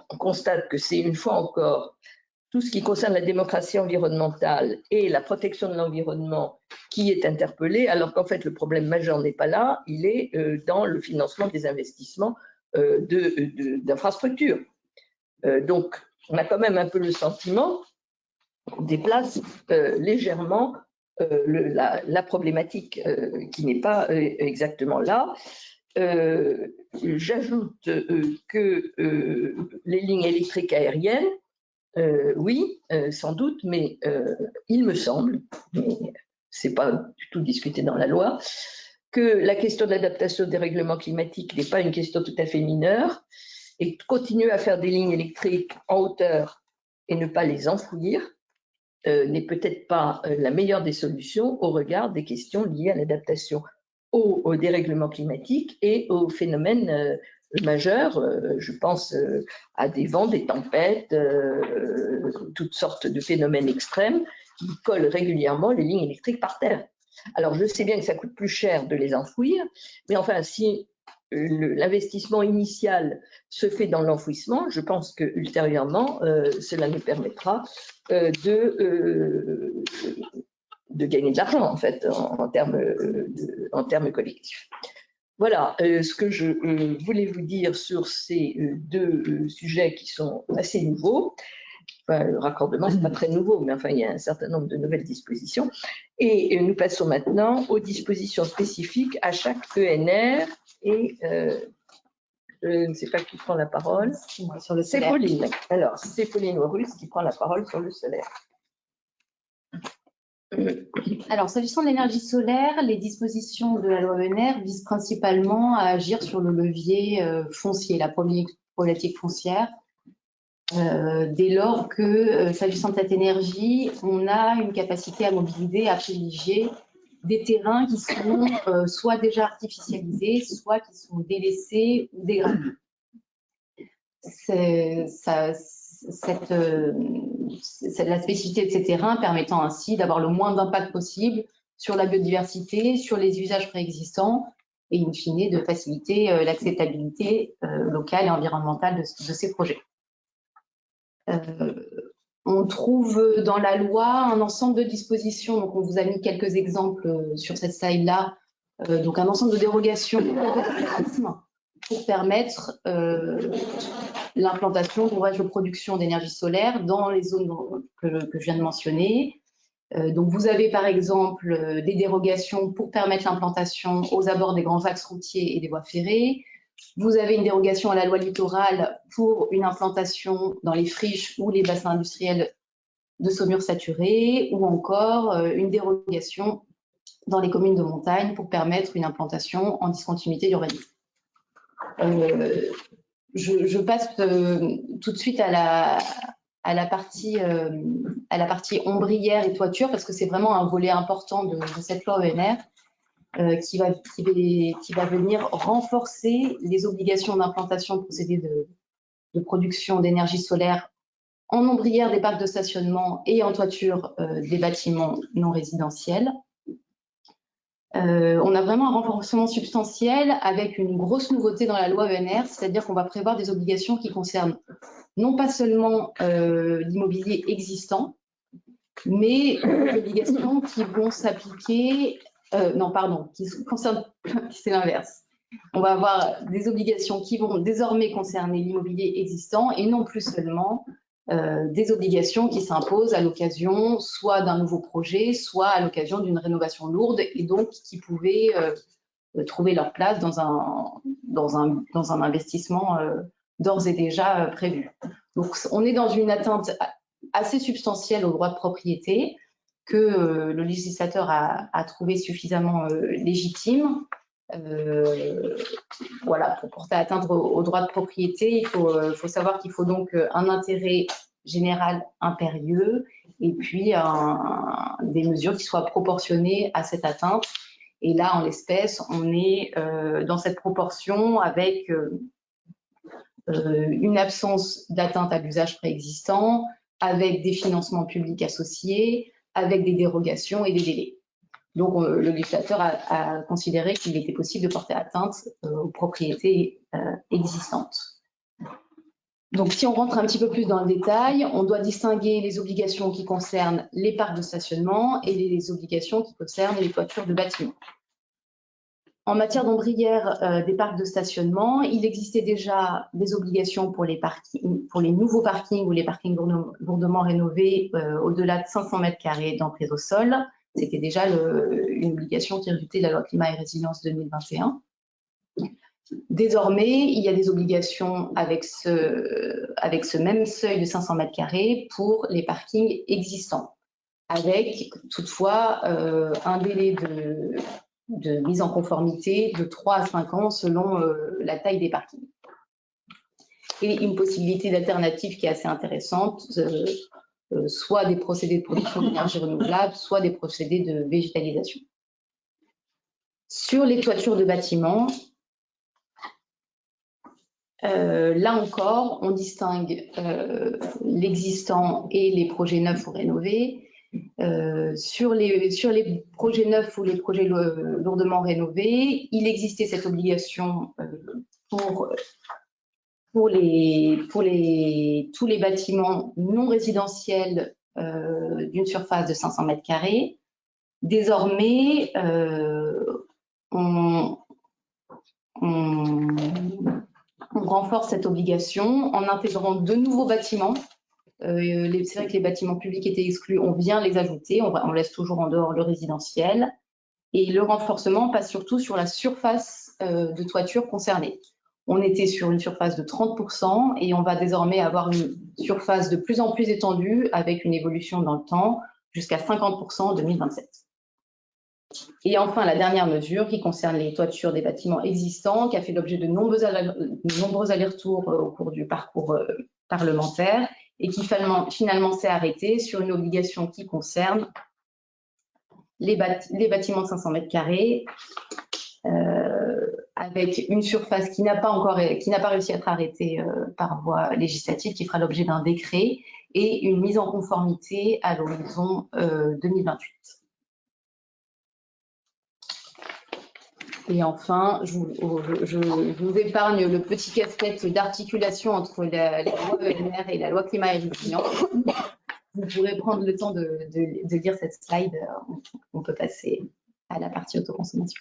on constate que c'est une fois encore tout ce qui concerne la démocratie environnementale et la protection de l'environnement qui est interpellé, alors qu'en fait, le problème majeur n'est pas là, il est dans le financement des investissements d'infrastructures. Donc, on a quand même un peu le sentiment qu'on déplace légèrement la problématique qui n'est pas exactement là. J'ajoute que les lignes électriques aériennes, oui, sans doute, mais il me semble, mais c'est pas du tout discuté dans la loi, que la question de l'adaptation au dérèglement climatique n'est pas une question tout à fait mineure, et continuer à faire des lignes électriques en hauteur et ne pas les enfouir n'est peut-être pas la meilleure des solutions au regard des questions liées à l'adaptation au dérèglement climatique et aux phénomènes majeurs. Je pense à des vents, des tempêtes, toutes sortes de phénomènes extrêmes qui collent régulièrement les lignes électriques par terre. Alors, je sais bien que ça coûte plus cher de les enfouir, mais enfin, si l'investissement initial se fait dans l'enfouissement, je pense que ultérieurement, cela nous permettra de gagner de l'argent, en fait, en termes collectifs. Voilà ce que je voulais vous dire sur ces deux sujets qui sont assez nouveaux. Enfin, le raccordement, ce n'est pas très nouveau, mais enfin, il y a un certain nombre de nouvelles dispositions. Et nous passons maintenant aux dispositions spécifiques à chaque ENR. Et je ne sais pas qui prend la parole. C'est Pauline. Alors, c'est Pauline Horus qui prend la parole sur le solaire. Alors, s'agissant de l'énergie solaire, les dispositions de la loi ENR visent principalement à agir sur le levier foncier, la problématique foncière. Dès lors que, s'agissant de cette énergie, on a une capacité à mobiliser, à privilégier des terrains qui sont soit déjà artificialisés, soit qui sont délaissés ou dégradés. C'est la spécificité de ces terrains permettant ainsi d'avoir le moins d'impact possible sur la biodiversité, sur les usages préexistants et in fine de faciliter l'acceptabilité locale et environnementale de ces projets. On trouve dans la loi un ensemble de dispositions, donc on vous a mis quelques exemples sur cette slide-là, donc un ensemble de dérogations pour permettre l'implantation d'ouvrages de production d'énergie solaire dans les zones que je viens de mentionner. Donc vous avez par exemple des dérogations pour permettre l'implantation aux abords des grands axes routiers et des voies ferrées. Vous avez une dérogation à la loi littorale pour une implantation dans les friches ou les bassins industriels de saumure saturée, ou encore une dérogation dans les communes de montagne pour permettre une implantation en discontinuité d'urbanisme. Je passe tout de suite à la partie ombrière et toiture, parce que c'est vraiment un volet important de cette loi ENR. Qui va venir renforcer les obligations d'implantation de procédés de production d'énergie solaire en ombrière des parcs de stationnement et en toiture des bâtiments non résidentiels. On a vraiment un renforcement substantiel avec une grosse nouveauté dans la loi ENR, c'est-à-dire qu'on va prévoir des obligations qui concernent non pas seulement l'immobilier existant, mais des obligations qui vont s'appliquer, qui concernent, c'est l'inverse. On va avoir des obligations qui vont désormais concerner l'immobilier existant et non plus seulement des obligations qui s'imposent à l'occasion soit d'un nouveau projet, soit à l'occasion d'une rénovation lourde et donc qui pouvaient trouver leur place dans un investissement d'ores et déjà prévu. Donc on est dans une atteinte assez substantielle au droit de propriété que le législateur a trouvé suffisamment légitime. Voilà, pour porter atteinte au droit de propriété, il faut savoir qu'il faut donc un intérêt général impérieux et puis des mesures qui soient proportionnées à cette atteinte. Et là, en l'espèce, on est dans cette proportion avec une absence d'atteinte à l'usage préexistant, avec des financements publics associés, avec des dérogations et des délais. Donc, le législateur a considéré qu'il était possible de porter atteinte aux propriétés existantes. Donc, si on rentre un petit peu plus dans le détail, on doit distinguer les obligations qui concernent les parcs de stationnement et les obligations qui concernent les toitures de bâtiments. En matière d'ombrière des parcs de stationnement, il existait déjà des obligations pour les nouveaux parkings ou les parkings lourdement rénovés au-delà de 500 m² d'emprise au sol. C'était déjà une obligation qui résultait de la loi climat et résilience 2021. Désormais, il y a des obligations avec ce même seuil de 500 m² pour les parkings existants, avec toutefois un délai de mise en conformité de 3 à 5 ans selon la taille des parkings. Et une possibilité d'alternative qui est assez intéressante, soit des procédés de production d'énergie renouvelable, soit des procédés de végétalisation. Sur les toitures de bâtiments, là encore, on distingue l'existant et les projets neufs ou rénovés. Sur les projets neufs ou les projets lourdement rénovés, il existait cette obligation pour tous les bâtiments non résidentiels d'une surface de 500 m². Désormais, on renforce cette obligation en intégrant de nouveaux bâtiments. C'est vrai que les bâtiments publics étaient exclus, on vient les ajouter, on laisse toujours en dehors le résidentiel. Et le renforcement passe surtout sur la surface de toiture concernée. On était sur une surface de 30% et on va désormais avoir une surface de plus en plus étendue avec une évolution dans le temps jusqu'à 50% en 2027. Et enfin, la dernière mesure qui concerne les toitures des bâtiments existants, qui a fait l'objet de nombreux allers-retours au cours du parcours parlementaire et qui finalement s'est arrêtée sur une obligation qui concerne les bâtiments de 500 m², avec une surface qui n'a pas réussi à être arrêtée par voie législative, qui fera l'objet d'un décret et une mise en conformité à l'horizon 2028. Et enfin, je vous épargne le petit casse-tête d'articulation entre la loi ENR et la loi climat et résilience. Vous pourrez prendre le temps de lire cette slide. On peut passer à la partie autoconsommation.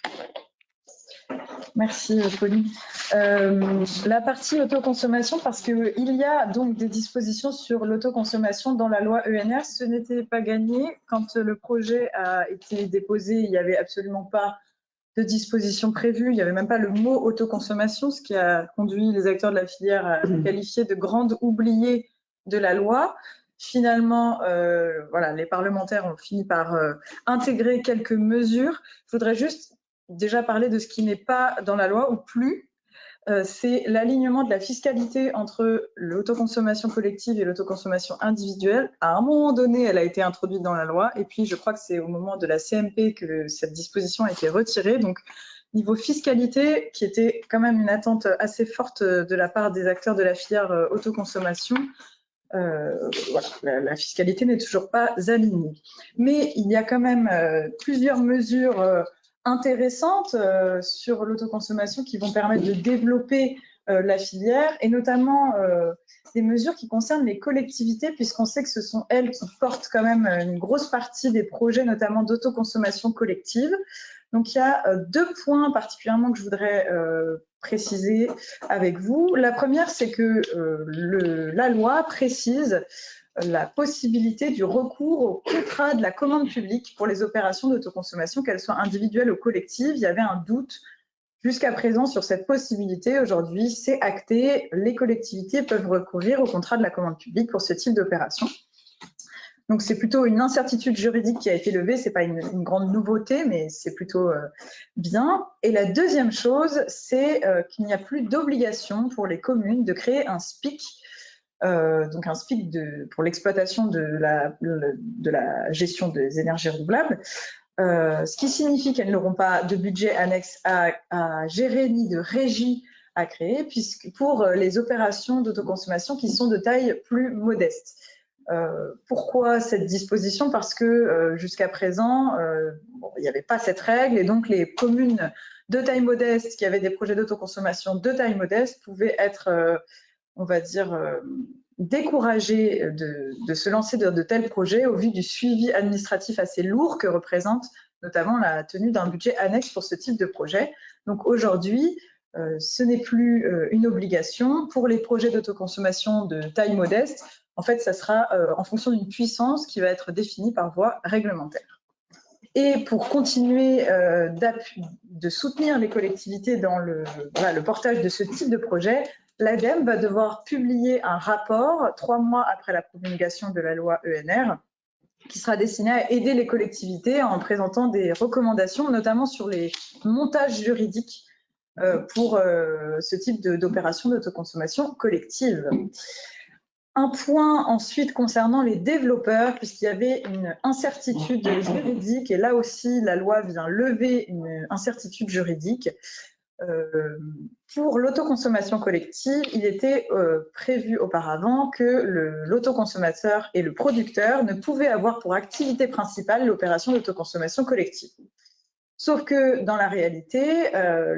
Merci Pauline. La partie autoconsommation, parce qu'il y a donc des dispositions sur l'autoconsommation dans la loi ENR, ce n'était pas gagné. Quand le projet a été déposé, il n'y avait absolument pas de dispositions prévues, il n'y avait même pas le mot autoconsommation, ce qui a conduit les acteurs de la filière à qualifier de grandes oubliées de la loi. Finalement, voilà, les parlementaires ont fini par intégrer quelques mesures. Je voudrais juste déjà parler de ce qui n'est pas dans la loi ou plus. C'est l'alignement de la fiscalité entre l'autoconsommation collective et l'autoconsommation individuelle. À un moment donné, elle a été introduite dans la loi et puis je crois que c'est au moment de la CMP que cette disposition a été retirée. Donc, Niveau fiscalité, qui était quand même une attente assez forte de la part des acteurs de la filière autoconsommation, voilà, la fiscalité n'est toujours pas alignée. Mais il y a quand même plusieurs mesures intéressantes sur l'autoconsommation qui vont permettre de développer la filière, et notamment des mesures qui concernent les collectivités, puisqu'on sait que ce sont elles qui portent quand même une grosse partie des projets, notamment d'autoconsommation collective. Donc il y a deux points particulièrement que je voudrais préciser avec vous. La première, c'est que la loi précise la possibilité du recours au contrat de la commande publique pour les opérations d'autoconsommation, qu'elles soient individuelles ou collectives. Il y avait un doute jusqu'à présent sur cette possibilité. Aujourd'hui, c'est acté. Les collectivités peuvent recourir au contrat de la commande publique pour ce type d'opération. Donc, c'est plutôt une incertitude juridique qui a été levée. Ce n'est pas une grande nouveauté, mais c'est plutôt bien. Et la deuxième chose, c'est qu'il n'y a plus d'obligation pour les communes de créer un SPIC, donc un SPIC pour l'exploitation de la gestion des énergies renouvelables, ce qui signifie qu'elles n'auront pas de budget annexe à gérer ni de régie à créer, puisque pour les opérations d'autoconsommation qui sont de taille plus modeste. Pourquoi cette disposition? Parce que jusqu'à présent, il n'y avait pas cette règle, et donc les communes de taille modeste qui avaient des projets d'autoconsommation de taille modeste pouvaient être, on va dire, découragées de se lancer dans de tels projets au vu du suivi administratif assez lourd que représente notamment la tenue d'un budget annexe pour ce type de projet. Donc aujourd'hui, ce n'est plus une obligation. Pour les projets d'autoconsommation de taille modeste, en fait, ça sera en fonction d'une puissance qui va être définie par voie réglementaire. Et pour continuer de soutenir les collectivités dans le portage de ce type de projet, l'ADEME va devoir publier un rapport 3 mois après la promulgation de la loi ENR, qui sera destiné à aider les collectivités en présentant des recommandations, notamment sur les montages juridiques pour ce type d'opération d'autoconsommation collective. Un point ensuite concernant les développeurs, puisqu'il y avait une incertitude juridique, et là aussi la loi vient lever une incertitude juridique. Pour l'autoconsommation collective, il était prévu auparavant que l'autoconsommateur et le producteur ne pouvaient avoir pour activité principale l'opération d'autoconsommation collective. Sauf que dans la réalité,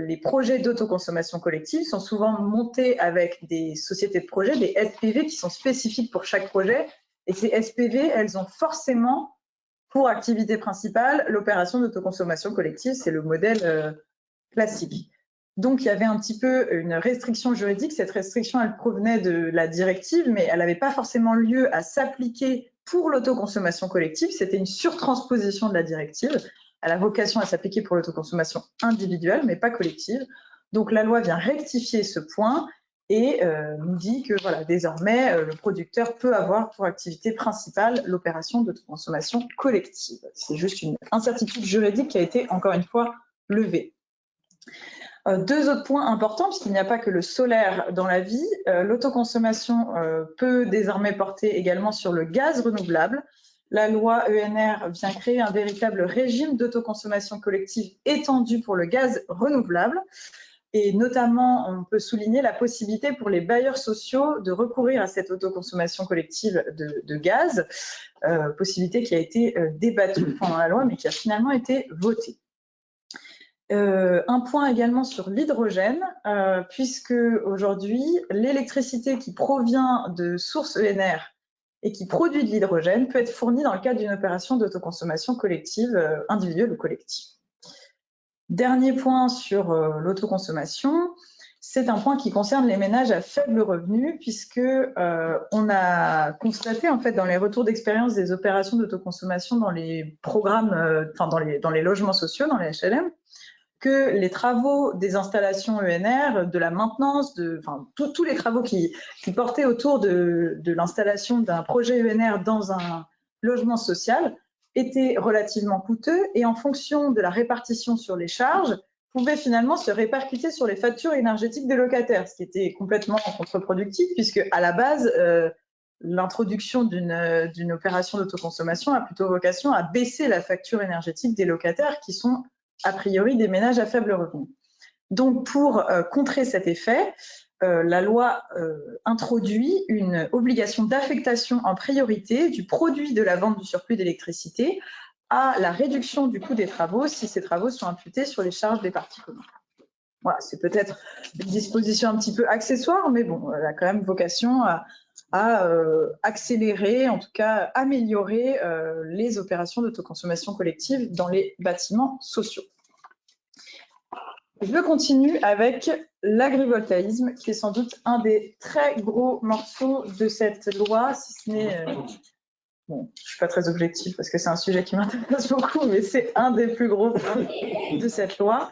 les projets d'autoconsommation collective sont souvent montés avec des sociétés de projets, des SPV qui sont spécifiques pour chaque projet. Et ces SPV, elles ont forcément pour activité principale l'opération d'autoconsommation collective. C'est le modèle classique. Donc, il y avait un petit peu une restriction juridique. Cette restriction, elle provenait de la directive, mais elle n'avait pas forcément lieu à s'appliquer pour l'autoconsommation collective. C'était une surtransposition de la directive. Elle a vocation à s'appliquer pour l'autoconsommation individuelle, mais pas collective. Donc, la loi vient rectifier ce point et nous dit que voilà, désormais, le producteur peut avoir pour activité principale l'opération d'autoconsommation collective. C'est juste une incertitude juridique qui a été, encore une fois, levée. Deux autres points importants, puisqu'il n'y a pas que le solaire dans la vie. L'autoconsommation peut désormais porter également sur le gaz renouvelable. La loi ENR vient créer un véritable régime d'autoconsommation collective étendu pour le gaz renouvelable. Et notamment, on peut souligner la possibilité pour les bailleurs sociaux de recourir à cette autoconsommation collective de gaz, possibilité qui a été débattue pendant la loi, mais qui a finalement été votée. Un point également sur l'hydrogène, puisque aujourd'hui, l'électricité qui provient de sources ENR et qui produit de l'hydrogène peut être fournie dans le cadre d'une opération d'autoconsommation collective, individuelle ou collective. Dernier point sur l'autoconsommation, c'est un point qui concerne les ménages à faible revenu, puisque on a constaté en fait dans les retours d'expérience des opérations d'autoconsommation dans les programmes, dans les logements sociaux, dans les HLM, que les travaux des installations ENR, de la maintenance, tous les travaux qui portaient autour de l'installation d'un projet ENR dans un logement social étaient relativement coûteux et en fonction de la répartition sur les charges, pouvaient finalement se répercuter sur les factures énergétiques des locataires, ce qui était complètement contre-productif puisque à la base, l'introduction d'une opération d'autoconsommation a plutôt vocation à baisser la facture énergétique des locataires qui sont a priori des ménages à faible revenu. Donc, pour contrer cet effet, la loi introduit une obligation d'affectation en priorité du produit de la vente du surplus d'électricité à la réduction du coût des travaux si ces travaux sont imputés sur les charges des parties communes. Voilà, c'est peut-être une disposition un petit peu accessoire, mais bon, elle a quand même vocation à accélérer, en tout cas améliorer les opérations d'autoconsommation collective dans les bâtiments sociaux. Je continue avec l'agrivoltaïsme, qui est sans doute un des très gros morceaux de cette loi, si ce n'est... bon, je ne suis pas très objective parce que c'est un sujet qui m'intéresse beaucoup, mais c'est un des plus gros de cette loi.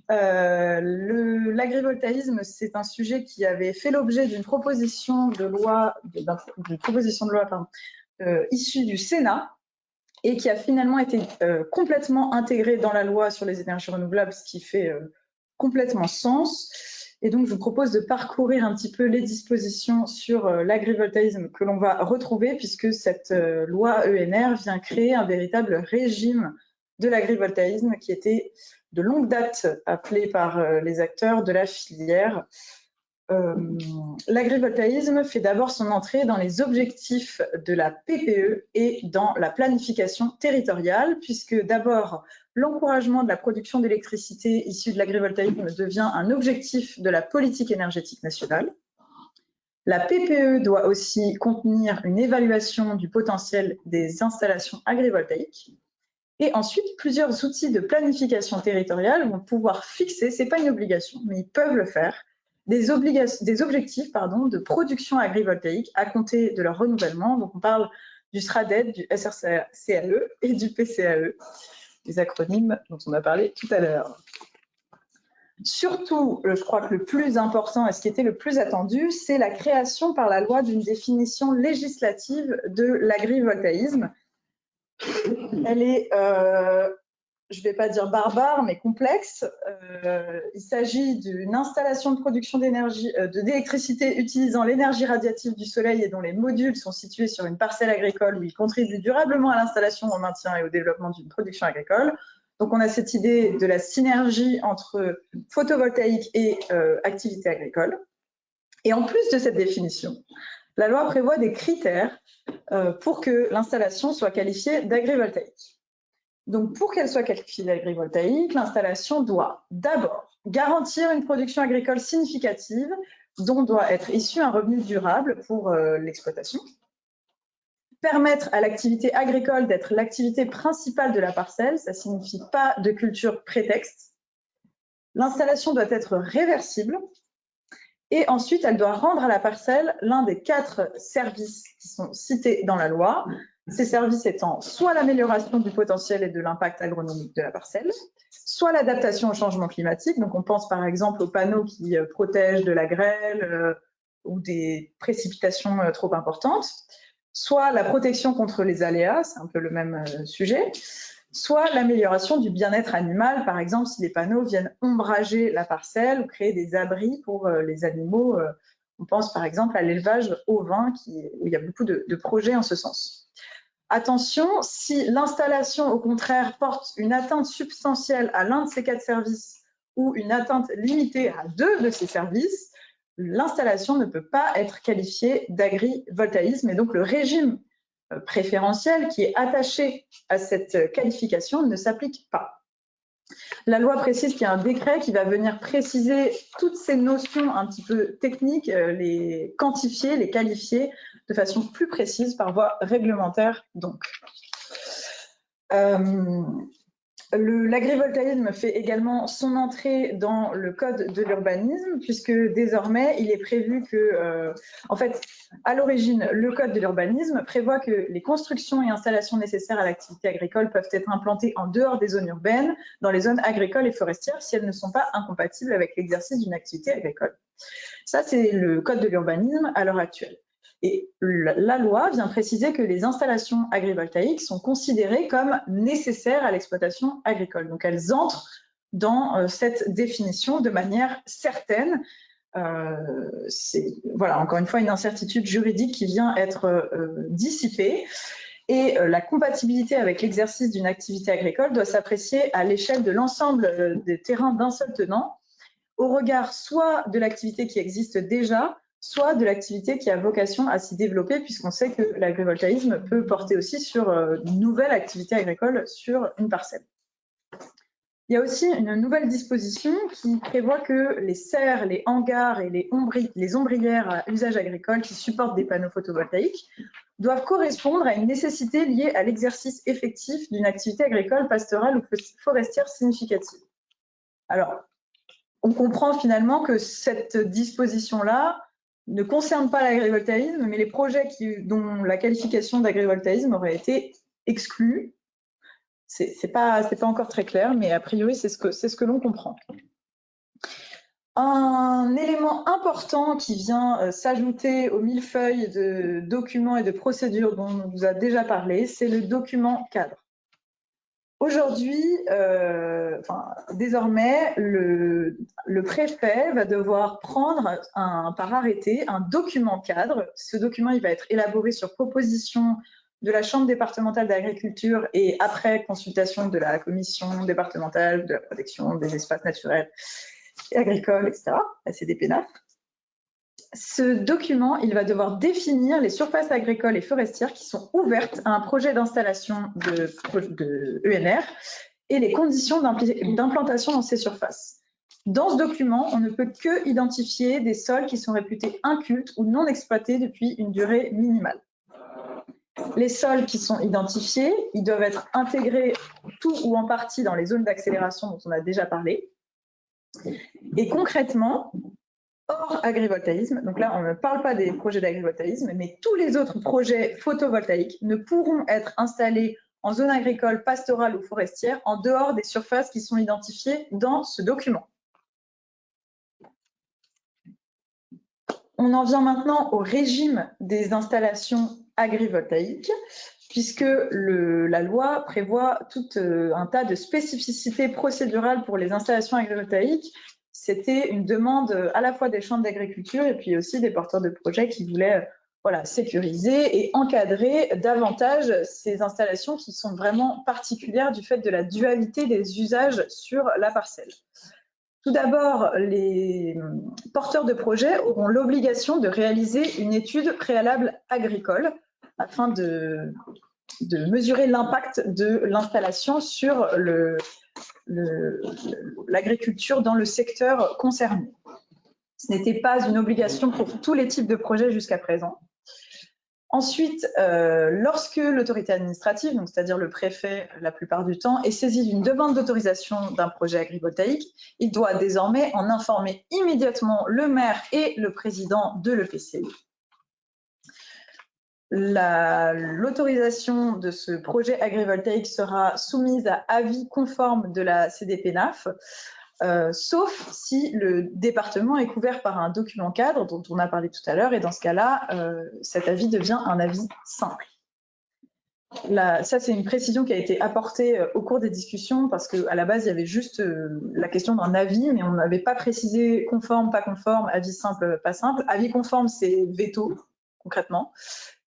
L'agrivoltaïsme, c'est un sujet qui avait fait l'objet d'une proposition de loi, issue du Sénat, et qui a finalement été complètement intégrée dans la loi sur les énergies renouvelables, ce qui fait complètement sens. Et donc, je vous propose de parcourir un petit peu les dispositions sur l'agrivoltaïsme que l'on va retrouver, puisque cette loi ENR vient créer un véritable régime de l'agrivoltaïsme qui était de longue date appelé par les acteurs de la filière. L'agrivoltaïsme fait d'abord son entrée dans les objectifs de la PPE et dans la planification territoriale, puisque d'abord, l'encouragement de la production d'électricité issue de l'agrivoltaïsme devient un objectif de la politique énergétique nationale. La PPE doit aussi contenir une évaluation du potentiel des installations agrivoltaïques. Et ensuite, plusieurs outils de planification territoriale vont pouvoir fixer, ce n'est pas une obligation, mais ils peuvent le faire, des objectifs de production agrivoltaïque à compter de leur renouvellement. Donc, on parle du SRADET, du SRCAE et du PCAE, les acronymes dont on a parlé tout à l'heure. Surtout, je crois que le plus important et ce qui était le plus attendu, c'est la création par la loi d'une définition législative de l'agrivoltaïsme. Elle est, je ne vais pas dire barbare, mais complexe. Il s'agit d'une installation de production d'électricité utilisant l'énergie radiative du soleil et dont les modules sont situés sur une parcelle agricole où ils contribuent durablement à l'installation, au maintien et au développement d'une production agricole. Donc, on a cette idée de la synergie entre photovoltaïque et activité agricole. Et en plus de cette définition, la loi prévoit des critères pour que l'installation soit qualifiée d'agrivoltaïque. Donc, pour qu'elle soit qualifiée d'agrivoltaïque, l'installation doit d'abord garantir une production agricole significative dont doit être issu un revenu durable pour l'exploitation, permettre à l'activité agricole d'être l'activité principale de la parcelle, ça ne signifie pas de culture prétexte. L'installation doit être réversible et ensuite, elle doit rendre à la parcelle l'un des 4 services qui sont cités dans la loi. Ces services étant soit l'amélioration du potentiel et de l'impact agronomique de la parcelle, soit l'adaptation au changement climatique. Donc, on pense par exemple aux panneaux qui protègent de la grêle ou des précipitations trop importantes, soit la protection contre les aléas, c'est un peu le même sujet, soit l'amélioration du bien-être animal, par exemple si les panneaux viennent ombrager la parcelle ou créer des abris pour les animaux. On pense par exemple à l'élevage ovin où il y a beaucoup de projets en ce sens. Attention, si l'installation, au contraire, porte une atteinte substantielle à l'un de ces 4 services ou une atteinte limitée à 2 de ces services, l'installation ne peut pas être qualifiée d'agrivoltaïsme et donc le régime préférentiel qui est attaché à cette qualification ne s'applique pas. La loi précise qu'il y a un décret qui va venir préciser toutes ces notions un petit peu techniques, les quantifier, les qualifier de façon plus précise par voie réglementaire donc. L'agrivoltaïsme fait également son entrée dans le code de l'urbanisme puisque désormais il est prévu que, en fait, à l'origine, le code de l'urbanisme prévoit que les constructions et installations nécessaires à l'activité agricole peuvent être implantées en dehors des zones urbaines, dans les zones agricoles et forestières si elles ne sont pas incompatibles avec l'exercice d'une activité agricole. Ça, c'est le code de l'urbanisme à l'heure actuelle. Et la loi vient préciser que les installations agrivoltaïques sont considérées comme nécessaires à l'exploitation agricole. Donc, elles entrent dans cette définition de manière certaine. C'est, voilà, encore une fois, une incertitude juridique qui vient être dissipée. Et la compatibilité avec l'exercice d'une activité agricole doit s'apprécier à l'échelle de l'ensemble des terrains d'un seul tenant, au regard soit de l'activité qui existe déjà, soit de l'activité qui a vocation à s'y développer, puisqu'on sait que l'agrivoltaïsme peut porter aussi sur une nouvelle activité agricole sur une parcelle. Il y a aussi une nouvelle disposition qui prévoit que les serres, les hangars et les ombrières à usage agricole qui supportent des panneaux photovoltaïques doivent correspondre à une nécessité liée à l'exercice effectif d'une activité agricole, pastorale ou forestière significative. Alors, on comprend finalement que cette disposition-là ne concerne pas l'agrivoltaïsme, mais les projets dont la qualification d'agrivoltaïsme aurait été exclue. C'est pas encore très clair, mais a priori, c'est ce que l'on comprend. Un élément important qui vient s'ajouter au millefeuille de documents et de procédures dont on vous a déjà parlé, c'est le document cadre. Aujourd'hui, désormais, le préfet va devoir prendre par arrêté un document cadre. Ce document, il va être élaboré sur proposition de la Chambre départementale d'agriculture et après consultation de la Commission départementale de la protection des espaces naturels et agricoles, etc., la CDPENAF. Ce document, il va devoir définir les surfaces agricoles et forestières qui sont ouvertes à un projet d'installation de ENR et les conditions d'implantation dans ces surfaces. Dans ce document, on ne peut que identifier des sols qui sont réputés incultes ou non exploités depuis une durée minimale. Les sols qui sont identifiés, ils doivent être intégrés tout ou en partie dans les zones d'accélération dont on a déjà parlé. Et concrètement, hors agrivoltaïsme, donc là on ne parle pas des projets d'agrivoltaïsme, mais tous les autres projets photovoltaïques ne pourront être installés en zone agricole, pastorale ou forestière en dehors des surfaces qui sont identifiées dans ce document. On en vient maintenant au régime des installations agrivoltaïques, puisque la loi prévoit tout un tas de spécificités procédurales pour les installations agrivoltaïques. C'était une demande à la fois des chambres d'agriculture et puis aussi des porteurs de projets qui voulaient sécuriser et encadrer davantage ces installations qui sont vraiment particulières du fait de la dualité des usages sur la parcelle. Tout d'abord, les porteurs de projets auront l'obligation de réaliser une étude préalable agricole afin de mesurer l'impact de l'installation sur l'agriculture dans le secteur concerné. Ce n'était pas une obligation pour tous les types de projets jusqu'à présent. Ensuite, lorsque l'autorité administrative, donc c'est-à-dire le préfet la plupart du temps, est saisi d'une demande d'autorisation d'un projet agrivoltaïque, il doit désormais en informer immédiatement le maire et le président de l'EPCI. L'autorisation de ce projet agrivoltaïque sera soumise à avis conforme de la CDPENAF, sauf si le département est couvert par un document cadre dont on a parlé tout à l'heure, et dans ce cas-là, cet avis devient un avis simple. Ça, c'est une précision qui a été apportée au cours des discussions parce qu'à la base, il y avait juste la question d'un avis, mais on n'avait pas précisé conforme, pas conforme, avis simple, pas simple. Avis conforme, c'est veto, concrètement.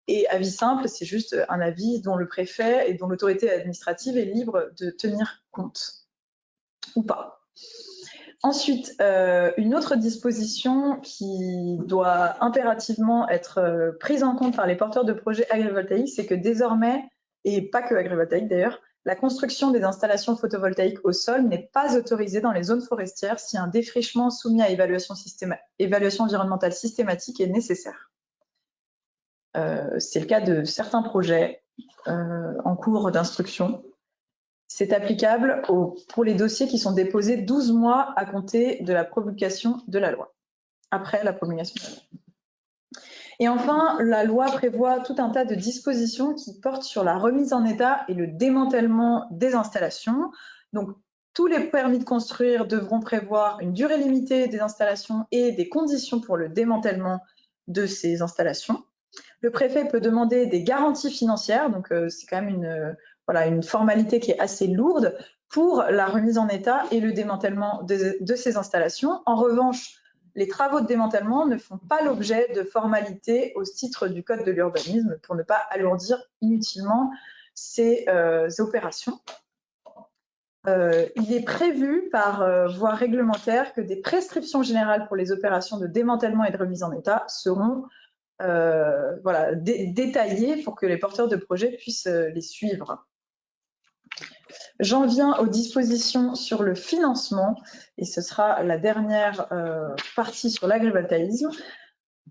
Et avis simple, c'est juste un avis dont le préfet et dont l'autorité administrative est libre de tenir compte, ou pas. Ensuite, une autre disposition qui doit impérativement être prise en compte par les porteurs de projets agrivoltaïques, c'est que désormais, et pas que agrivoltaïques d'ailleurs, la construction des installations photovoltaïques au sol n'est pas autorisée dans les zones forestières si un défrichement soumis à évaluation environnementale systématique est nécessaire. C'est le cas de certains projets en cours d'instruction. C'est applicable pour les dossiers qui sont déposés 12 mois à compter de la promulgation de la loi, après la promulgation de la loi. Et enfin, la loi prévoit tout un tas de dispositions qui portent sur la remise en état et le démantèlement des installations. Donc, tous les permis de construire devront prévoir une durée limitée des installations et des conditions pour le démantèlement de ces installations. Le préfet peut demander des garanties financières, donc c'est quand même une formalité qui est assez lourde pour la remise en état et le démantèlement de ces installations. En revanche, les travaux de démantèlement ne font pas l'objet de formalités au titre du Code de l'urbanisme pour ne pas alourdir inutilement ces opérations. Il est prévu par voie réglementaire que des prescriptions générales pour les opérations de démantèlement et de remise en état seront détaillées pour que les porteurs de projets puissent les suivre. J'en viens aux dispositions sur le financement, et ce sera la dernière partie sur l'agrivoltaïsme.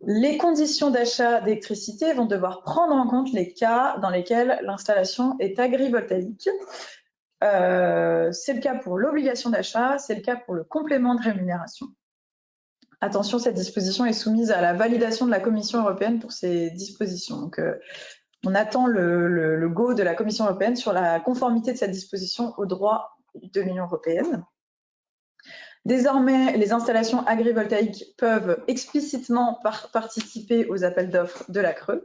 Les conditions d'achat d'électricité vont devoir prendre en compte les cas dans lesquels l'installation est agrivoltaïque. C'est le cas pour l'obligation d'achat, c'est le cas pour le complément de rémunération. Attention, cette disposition est soumise à la validation de la Commission européenne pour ces dispositions. Donc, on attend le go de la Commission européenne sur la conformité de cette disposition au droit de l'Union européenne. Désormais, les installations agrivoltaïques peuvent explicitement participer aux appels d'offres de la CRE.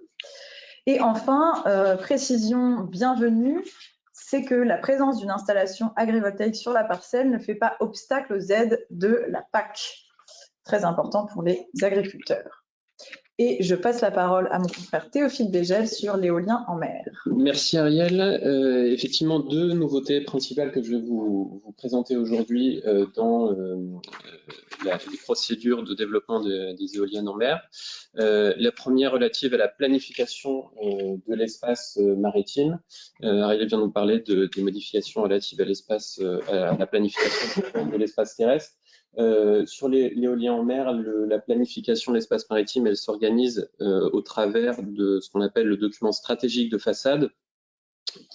Et enfin, précision bienvenue, c'est que la présence d'une installation agrivoltaïque sur la parcelle ne fait pas obstacle aux aides de la PAC. Très important pour les agriculteurs. Et je passe la parole à mon confrère Théophile Bégel sur l'éolien en mer. Merci Ariel. Effectivement, deux nouveautés principales que je vais vous présenter aujourd'hui dans les procédures de développement des éoliennes en mer. La première relative à la planification de l'espace maritime. Ariel vient de nous parler des modifications relatives à l'espace, à la planification de l'espace terrestre. Sur l'éolien en mer, la planification de l'espace maritime, elle s'organise au travers de ce qu'on appelle le document stratégique de façade,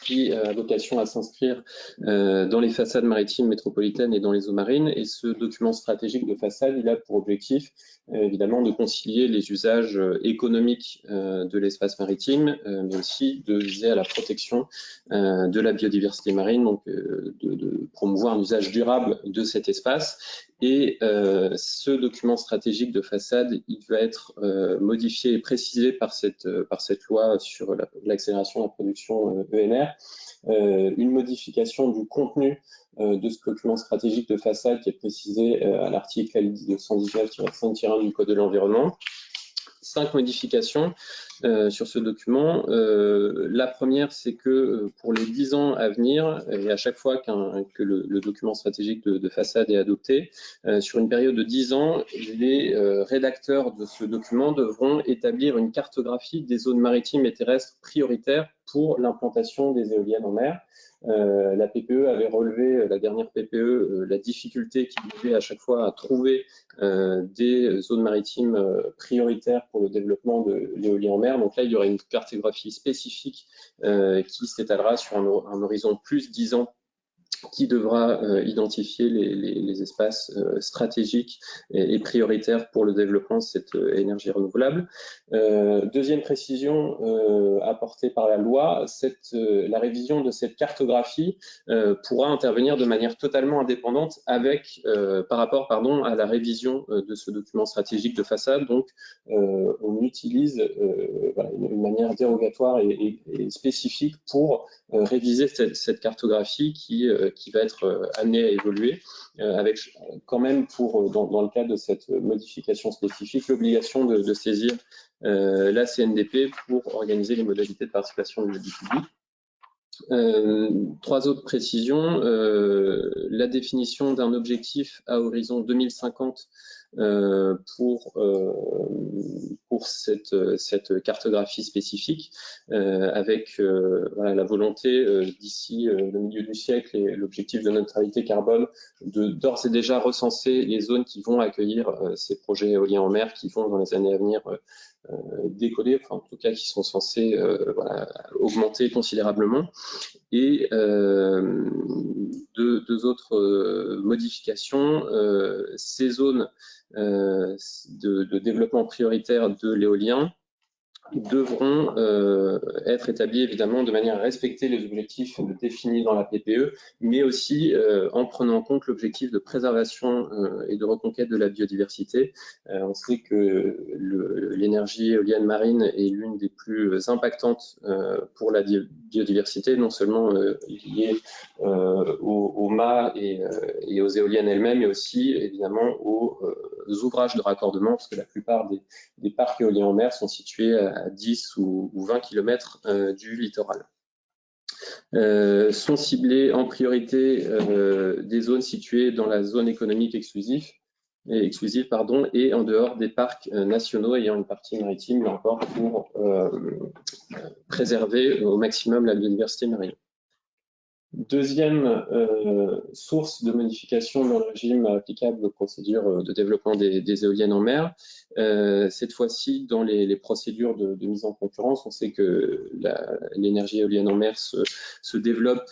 qui a vocation à s'inscrire dans les façades maritimes métropolitaines et dans les eaux marines. Et ce document stratégique de façade, il a pour objectif, évidemment, de concilier les usages économiques de l'espace maritime, mais aussi de viser à la protection de la biodiversité marine, donc de promouvoir un usage durable de cet espace. Et ce document stratégique de façade, il va être modifié et précisé par cette loi sur l'accélération de la production ENR. Une modification du contenu de ce document stratégique de façade qui est précisé à l'article L219-5-1 du Code de l'environnement. 5 modifications sur ce document. La première, c'est que pour les 10 ans à venir, et à chaque fois que le document stratégique de façade est adopté, sur une période de 10 ans, les rédacteurs de ce document devront établir une cartographie des zones maritimes et terrestres prioritaires pour l'implantation des éoliennes en mer. La PPE avait relevé, la dernière PPE, la difficulté qu'il y avait à chaque fois à trouver des zones maritimes prioritaires pour le développement de l'éolien en mer. Donc là, il y aura une cartographie spécifique qui s'étalera sur un horizon plus 10 ans, qui devra identifier les espaces stratégiques et prioritaires pour le développement de cette énergie renouvelable. Deuxième précision apportée par la loi, la révision de cette cartographie pourra intervenir de manière totalement indépendante par rapport à la révision de ce document stratégique de façade. Donc, on utilise une manière dérogatoire et spécifique pour réviser cette cartographie qui va être amenée à évoluer, avec quand même dans le cadre de cette modification spécifique, l'obligation de saisir la CNDP pour organiser les modalités de participation du public. 3 autres précisions. La définition d'un objectif à horizon 2050 pour cette cartographie spécifique, avec la volonté d'ici le milieu du siècle et l'objectif de neutralité carbone de d'ores et déjà recenser les zones qui vont accueillir ces projets éoliens en mer qui vont dans les années à venir décoller, enfin en tout cas qui sont censés augmenter considérablement. Et deux autres modifications, ces zones de développement prioritaire de l'éolien devront être établis évidemment de manière à respecter les objectifs définis dans la PPE, mais aussi en prenant en compte l'objectif de préservation et de reconquête de la biodiversité. On sait que l'énergie éolienne marine est l'une des plus impactantes pour la biodiversité, non seulement liée aux mâts et aux éoliennes elles-mêmes, mais aussi évidemment aux ouvrages de raccordement, parce que la plupart des parcs éoliens en mer sont situés à 10 ou 20 km du littoral. Sont ciblées en priorité des zones situées dans la zone économique exclusive, et en dehors des parcs nationaux ayant une partie maritime, là encore, pour préserver au maximum la biodiversité marine. Deuxième source de modification dans le régime applicable aux procédures de développement des éoliennes en mer, cette fois-ci dans les procédures de mise en concurrence. On sait que l'énergie éolienne en mer se développe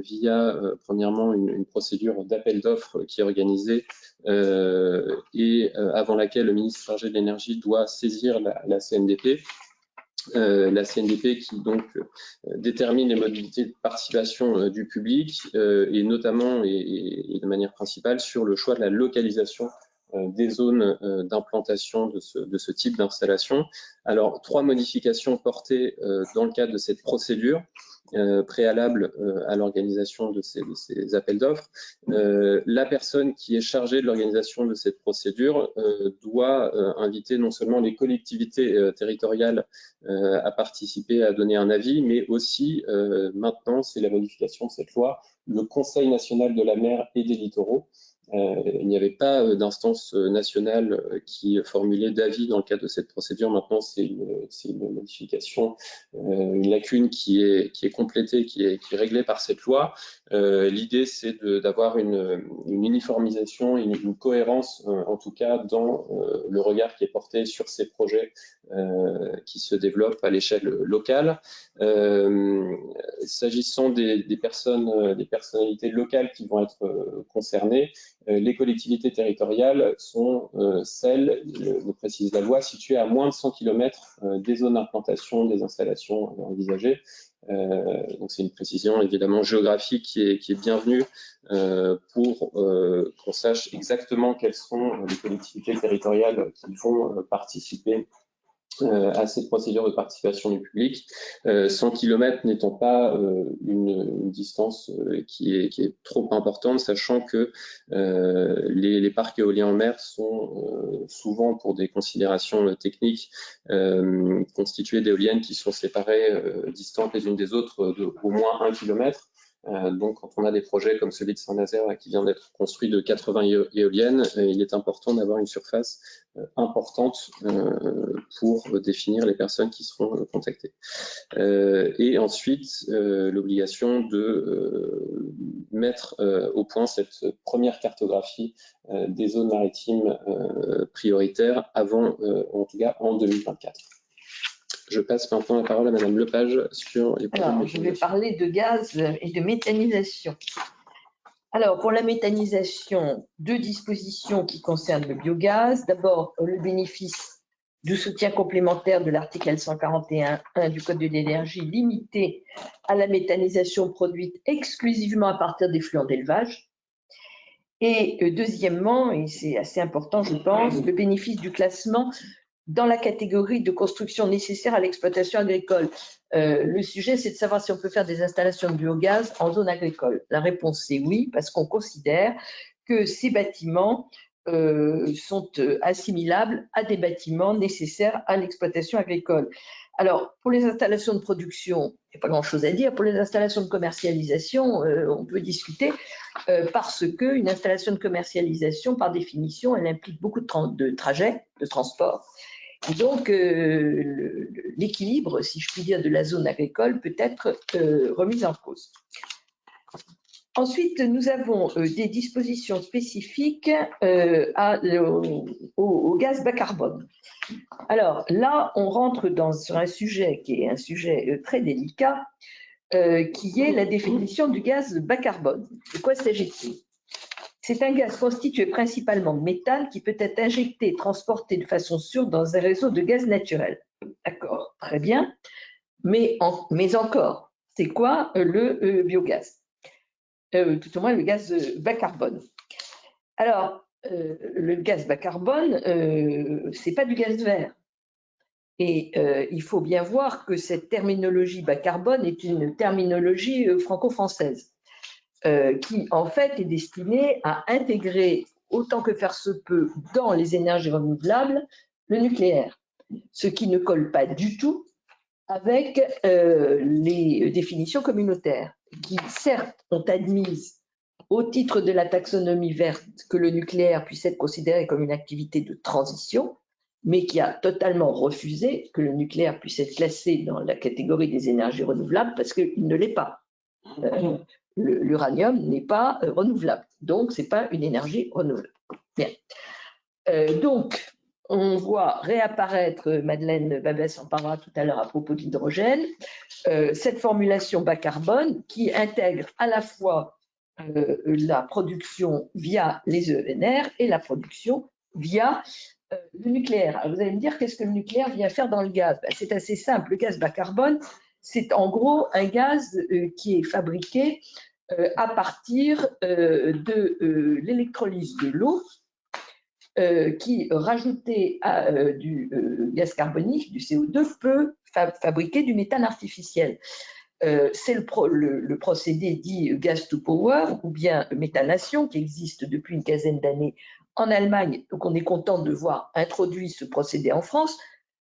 via premièrement une procédure d'appel d'offres qui est organisée et avant laquelle le ministre chargé de l'énergie doit saisir la CNDP. La CNDP qui donc détermine les modalités de participation du public et notamment et de manière principale sur le choix de la localisation des zones d'implantation de ce type d'installation. Alors, 3 modifications portées dans le cadre de cette procédure préalable à l'organisation de ces appels d'offres. La personne qui est chargée de l'organisation de cette procédure doit inviter non seulement les collectivités territoriales à participer, à donner un avis, mais aussi, maintenant, c'est la modification de cette loi, le Conseil national de la mer et des littoraux. Il n'y avait pas d'instance nationale qui formulait d'avis dans le cadre de cette procédure. Maintenant, c'est une modification, une lacune qui est complétée, qui est réglée par cette loi. L'idée, c'est d'avoir une uniformisation, une cohérence, en tout cas, dans le regard qui est porté sur ces projets qui se développent à l'échelle locale. S'agissant des personnalités locales qui vont être concernées, les collectivités territoriales sont celles, le précise la loi, situées à moins de 100 km des zones d'implantation des installations envisagées. Donc c'est une précision évidemment géographique qui est bienvenue pour qu'on sache exactement quelles sont les collectivités territoriales qui vont participer à cette procédure de participation du public, 100 km n'étant pas une distance qui est trop importante, sachant que les parcs éoliens en mer sont souvent, pour des considérations techniques, constitués d'éoliennes qui sont séparées, distantes les unes des autres d'au moins 1 km. Donc, quand on a des projets comme celui de Saint-Nazaire qui vient d'être construit de 80 éoliennes, il est important d'avoir une surface importante pour définir les personnes qui seront contactées. Et ensuite, l'obligation de mettre au point cette première cartographie des zones maritimes prioritaires avant, en tout cas, en 2024. Je passe maintenant la parole à Madame Lepage sur les projets de méthanisation. Je vais parler de gaz et de méthanisation. Alors, pour la méthanisation, 2 dispositions qui concernent le biogaz. D'abord, le bénéfice du soutien complémentaire de l'article L141.1 du Code de l'énergie limité à la méthanisation produite exclusivement à partir des fluents d'élevage. Et deuxièmement, et c'est assez important je pense, le bénéfice du classement dans la catégorie de construction nécessaire à l'exploitation agricole. Le sujet, c'est de savoir si on peut faire des installations de biogaz en zone agricole. La réponse, c'est oui, parce qu'on considère que ces bâtiments sont assimilables à des bâtiments nécessaires à l'exploitation agricole. Alors, pour les installations de production, il n'y a pas grand-chose à dire. Pour les installations de commercialisation, on peut discuter parce qu'une installation de commercialisation, par définition, elle implique beaucoup de trajets, de transport. Et donc, l'équilibre, si je puis dire, de la zone agricole peut être remis en cause. Ensuite, nous avons des dispositions spécifiques au gaz bas carbone. Alors là, on rentre sur un sujet qui est un sujet très délicat, qui est la définition du gaz bas carbone. De quoi s'agit-il ? C'est un gaz constitué principalement de méthane qui peut être injecté et transporté de façon sûre dans un réseau de gaz naturel. D'accord, très bien. Mais encore, c'est quoi le biogaz? Tout au moins le gaz bas carbone. Alors, le gaz bas carbone, c'est pas du gaz vert. Et il faut bien voir que cette terminologie bas carbone est une terminologie franco-française qui, en fait, est destinée à intégrer, autant que faire se peut, dans les énergies renouvelables, le nucléaire, ce qui ne colle pas du tout avec les définitions communautaires, qui certes ont admis au titre de la taxonomie verte que le nucléaire puisse être considéré comme une activité de transition, mais qui a totalement refusé que le nucléaire puisse être classé dans la catégorie des énergies renouvelables parce qu'il ne l'est pas. L'uranium n'est pas renouvelable, donc ce n'est pas une énergie renouvelable. Bien. Donc, on voit réapparaître, Madeleine Babès en parlera tout à l'heure à propos de l'hydrogène, cette formulation bas carbone qui intègre à la fois la production via les ENR et la production via le nucléaire. Alors vous allez me dire, qu'est-ce que le nucléaire vient faire dans le gaz? C'est assez simple, le gaz bas carbone, c'est en gros un gaz qui est fabriqué à partir de l'électrolyse de l'eau qui, rajouté à du gaz carbonique, du CO2, peut fabriquer du méthane artificiel. C'est le procédé dit gas to power ou bien méthanation qui existe depuis une quinzaine d'années en Allemagne. Donc on est content de voir introduit ce procédé en France.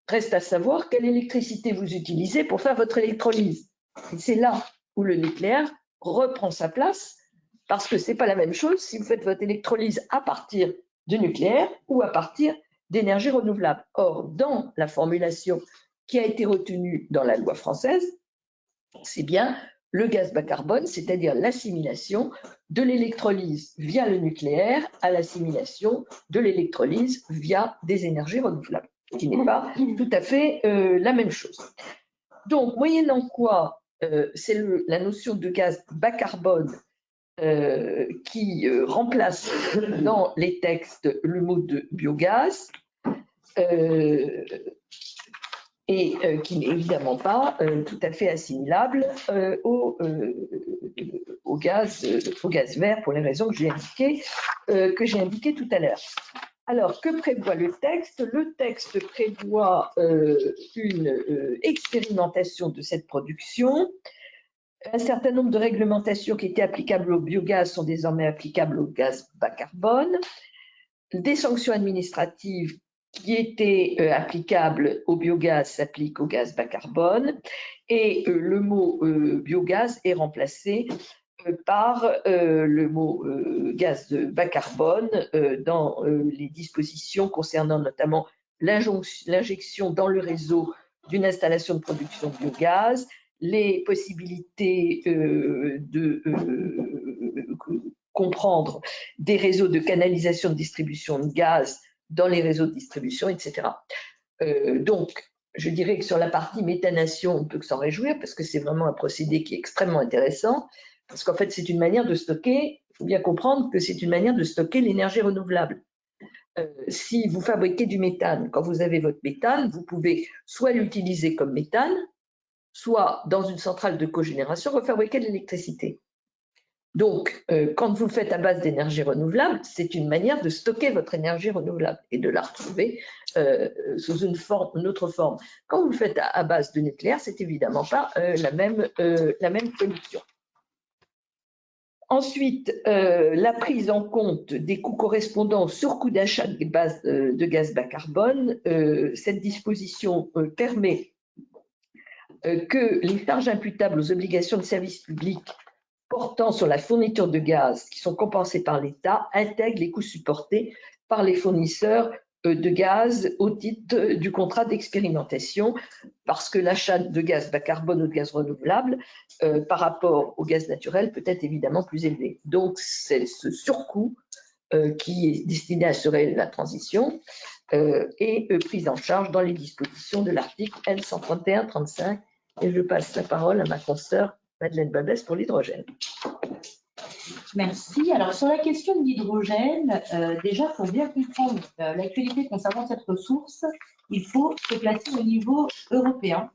Reste à savoir quelle électricité vous utilisez pour faire votre électrolyse. C'est là où le nucléaire reprend sa place parce que ce n'est pas la même chose si vous faites votre électrolyse à partir de nucléaire ou à partir d'énergie renouvelable. Or, dans la formulation qui a été retenue dans la loi française, c'est bien le gaz bas carbone, c'est-à-dire l'assimilation de l'électrolyse via le nucléaire à l'assimilation de l'électrolyse via des énergies renouvelables, ce qui n'est pas tout à fait la même chose. Donc, moyennant quoi, c'est la notion de gaz bas carbone qui remplace dans les textes le mot de biogaz et qui n'est évidemment pas tout à fait assimilable au gaz vert pour les raisons que j'ai indiquées tout à l'heure. Alors, que prévoit le texte? Le texte prévoit une expérimentation de cette production. Un certain nombre de réglementations qui étaient applicables au biogaz sont désormais applicables au gaz bas carbone. Des sanctions administratives qui étaient applicables au biogaz s'appliquent au gaz bas carbone. Et le mot biogaz est remplacé par le mot gaz de bas carbone dans les dispositions concernant notamment l'injection dans le réseau d'une installation de production de biogaz, les possibilités de comprendre des réseaux de canalisation de distribution de gaz dans les réseaux de distribution, etc. Donc, je dirais que sur la partie méthanation, on peut que s'en réjouir parce que c'est vraiment un procédé qui est extrêmement intéressant parce qu'en fait, c'est une manière de stocker, il faut bien comprendre que c'est une manière de stocker l'énergie renouvelable. Si vous fabriquez du méthane, quand vous avez votre méthane, vous pouvez soit l'utiliser comme méthane, soit dans une centrale de cogénération, refabriquer de l'électricité. Donc, quand vous le faites à base d'énergie renouvelable, c'est une manière de stocker votre énergie renouvelable et de la retrouver sous une autre forme. Quand vous le faites à base de nucléaire, c'est évidemment pas la même solution. Ensuite, la prise en compte des coûts correspondants au surcoût d'achat de gaz bas carbone. Cette disposition permet que les charges imputables aux obligations de service public portant sur la fourniture de gaz qui sont compensées par l'État intègrent les coûts supportés par les fournisseurs de gaz au titre du contrat d'expérimentation, parce que l'achat de gaz bas carbone ou de gaz renouvelable par rapport au gaz naturel peut être évidemment plus élevé. Donc, c'est ce surcoût qui est destiné à assurer la transition est pris en charge dans les dispositions de l'article L131-35. Et je passe la parole à ma consoeur Madeleine Babès pour l'hydrogène. Merci. Alors, sur la question de l'hydrogène, déjà, pour bien comprendre l'actualité concernant cette ressource, il faut se placer au niveau européen,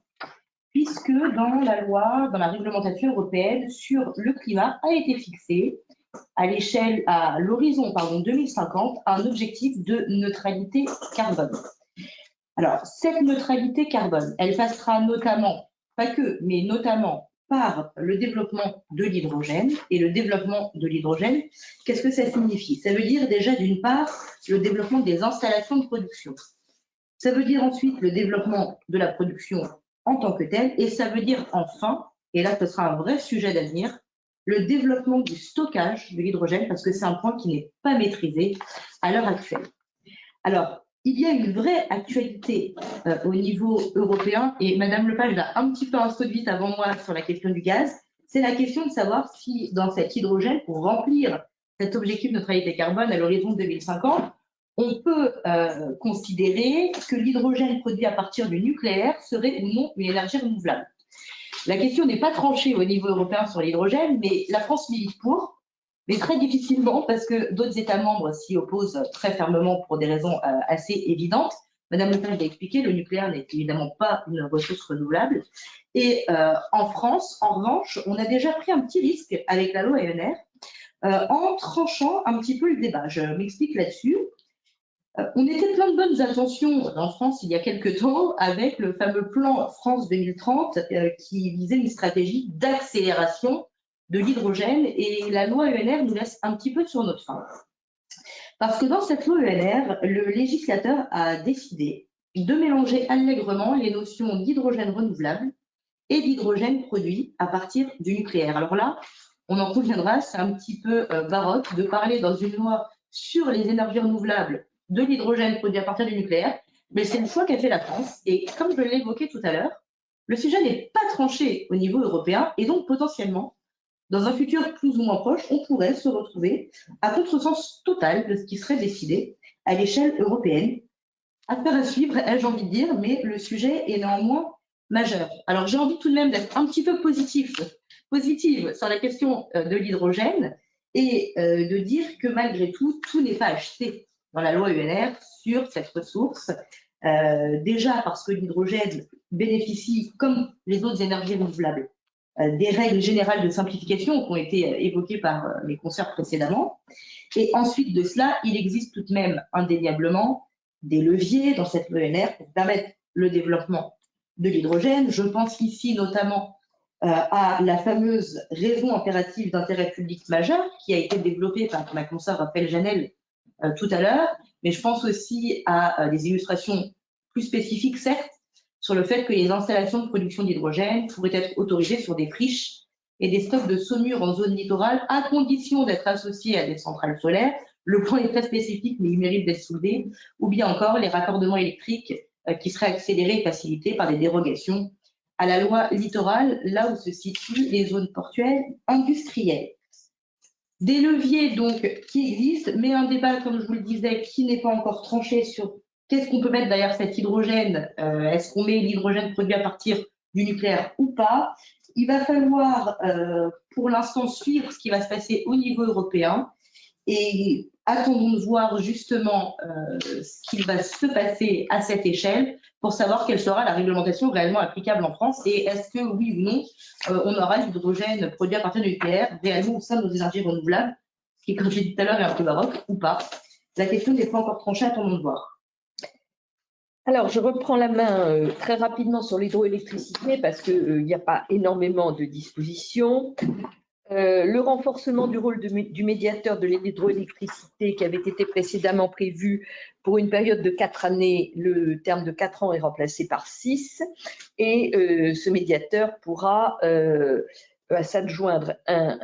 puisque dans la loi, dans la réglementation européenne sur le climat, a été fixé à l'horizon 2050 un objectif de neutralité carbone. Alors, cette neutralité carbone, elle passera notamment, pas que, mais notamment par le développement de l'hydrogène. Et le développement de l'hydrogène, qu'est-ce que ça signifie? Ça veut dire déjà, d'une part, le développement des installations de production. Ça veut dire ensuite le développement de la production en tant que telle. Et ça veut dire enfin, et là, ce sera un vrai sujet d'avenir, le développement du stockage de l'hydrogène, parce que c'est un point qui n'est pas maîtrisé à l'heure actuelle. Alors, il y a une vraie actualité au niveau européen, et Madame Lepage a un petit peu introduite avant moi sur la question du gaz. C'est la question de savoir si dans cet hydrogène, pour remplir cet objectif de neutralité carbone à l'horizon 2050, on peut considérer que l'hydrogène produit à partir du nucléaire serait ou non une énergie renouvelable. La question n'est pas tranchée au niveau européen sur l'hydrogène, mais la France milite pour, mais très difficilement parce que d'autres États membres s'y opposent très fermement pour des raisons assez évidentes. Madame Lepage l'a expliqué, le nucléaire n'est évidemment pas une ressource renouvelable. Et en France, en revanche, on a déjà pris un petit risque avec la loi ENR en tranchant un petit peu le débat. Je m'explique là-dessus. On était plein de bonnes intentions en France il y a quelques temps avec le fameux plan France 2030 qui visait une stratégie d'accélération de l'hydrogène, et la loi ENR nous laisse un petit peu sur notre faim. Parce que dans cette loi ENR, le législateur a décidé de mélanger allègrement les notions d'hydrogène renouvelable et d'hydrogène produit à partir du nucléaire. Alors là, on en conviendra, c'est un petit peu baroque de parler dans une loi sur les énergies renouvelables de l'hydrogène produit à partir du nucléaire, mais c'est le choix qu'a fait la France. Et comme je l'ai évoqué tout à l'heure, le sujet n'est pas tranché au niveau européen, et donc potentiellement, dans un futur plus ou moins proche, on pourrait se retrouver à contresens total de ce qui serait décidé à l'échelle européenne. Affaire à suivre, ai-je envie de dire, mais le sujet est néanmoins majeur. Alors j'ai envie tout de même d'être un petit peu positive sur la question de l'hydrogène et de dire que malgré tout, tout n'est pas acheté dans la loi ENR sur cette ressource. Déjà parce que l'hydrogène bénéficie, comme les autres énergies renouvelables, des règles générales de simplification qui ont été évoquées par mes consoeurs précédemment. Et ensuite de cela, il existe tout de même indéniablement des leviers dans cette ENR pour permettre le développement de l'hydrogène. Je pense ici notamment à la fameuse raison impérative d'intérêt public majeur qui a été développée par ma consoeur Raphaël Janel tout à l'heure, mais je pense aussi à des illustrations plus spécifiques, certes, sur le fait que les installations de production d'hydrogène pourraient être autorisées sur des friches et des stocks de saumure en zone littorale, à condition d'être associés à des centrales solaires. Le point est très spécifique, mais il mérite d'être soulevé. Ou bien encore les raccordements électriques qui seraient accélérés et facilités par des dérogations à la loi littorale, là où se situent les zones portuaires industrielles. Des leviers donc qui existent, mais un débat, comme je vous le disais, qui n'est pas encore tranché sur qu'est-ce qu'on peut mettre derrière cet hydrogène. Est-ce qu'on met l'hydrogène produit à partir du nucléaire ou pas? Il va falloir pour l'instant suivre ce qui va se passer au niveau européen et attendons de voir justement ce qui va se passer à cette échelle pour savoir quelle sera la réglementation réellement applicable en France et est-ce que oui ou non on aura l'hydrogène produit à partir du nucléaire réellement au sein de nos énergies renouvelables, ce qui, comme j'ai dit tout à l'heure, est un peu baroque ou pas. La question n'est pas encore tranchée, attendons de voir. Alors, je reprends la main très rapidement sur l'hydroélectricité parce qu'il n'y a pas énormément de dispositions. Le renforcement du rôle du médiateur de l'hydroélectricité qui avait été précédemment prévu pour une période de 4 années, le terme de 4 ans est remplacé par 6 et ce médiateur pourra s'adjoindre un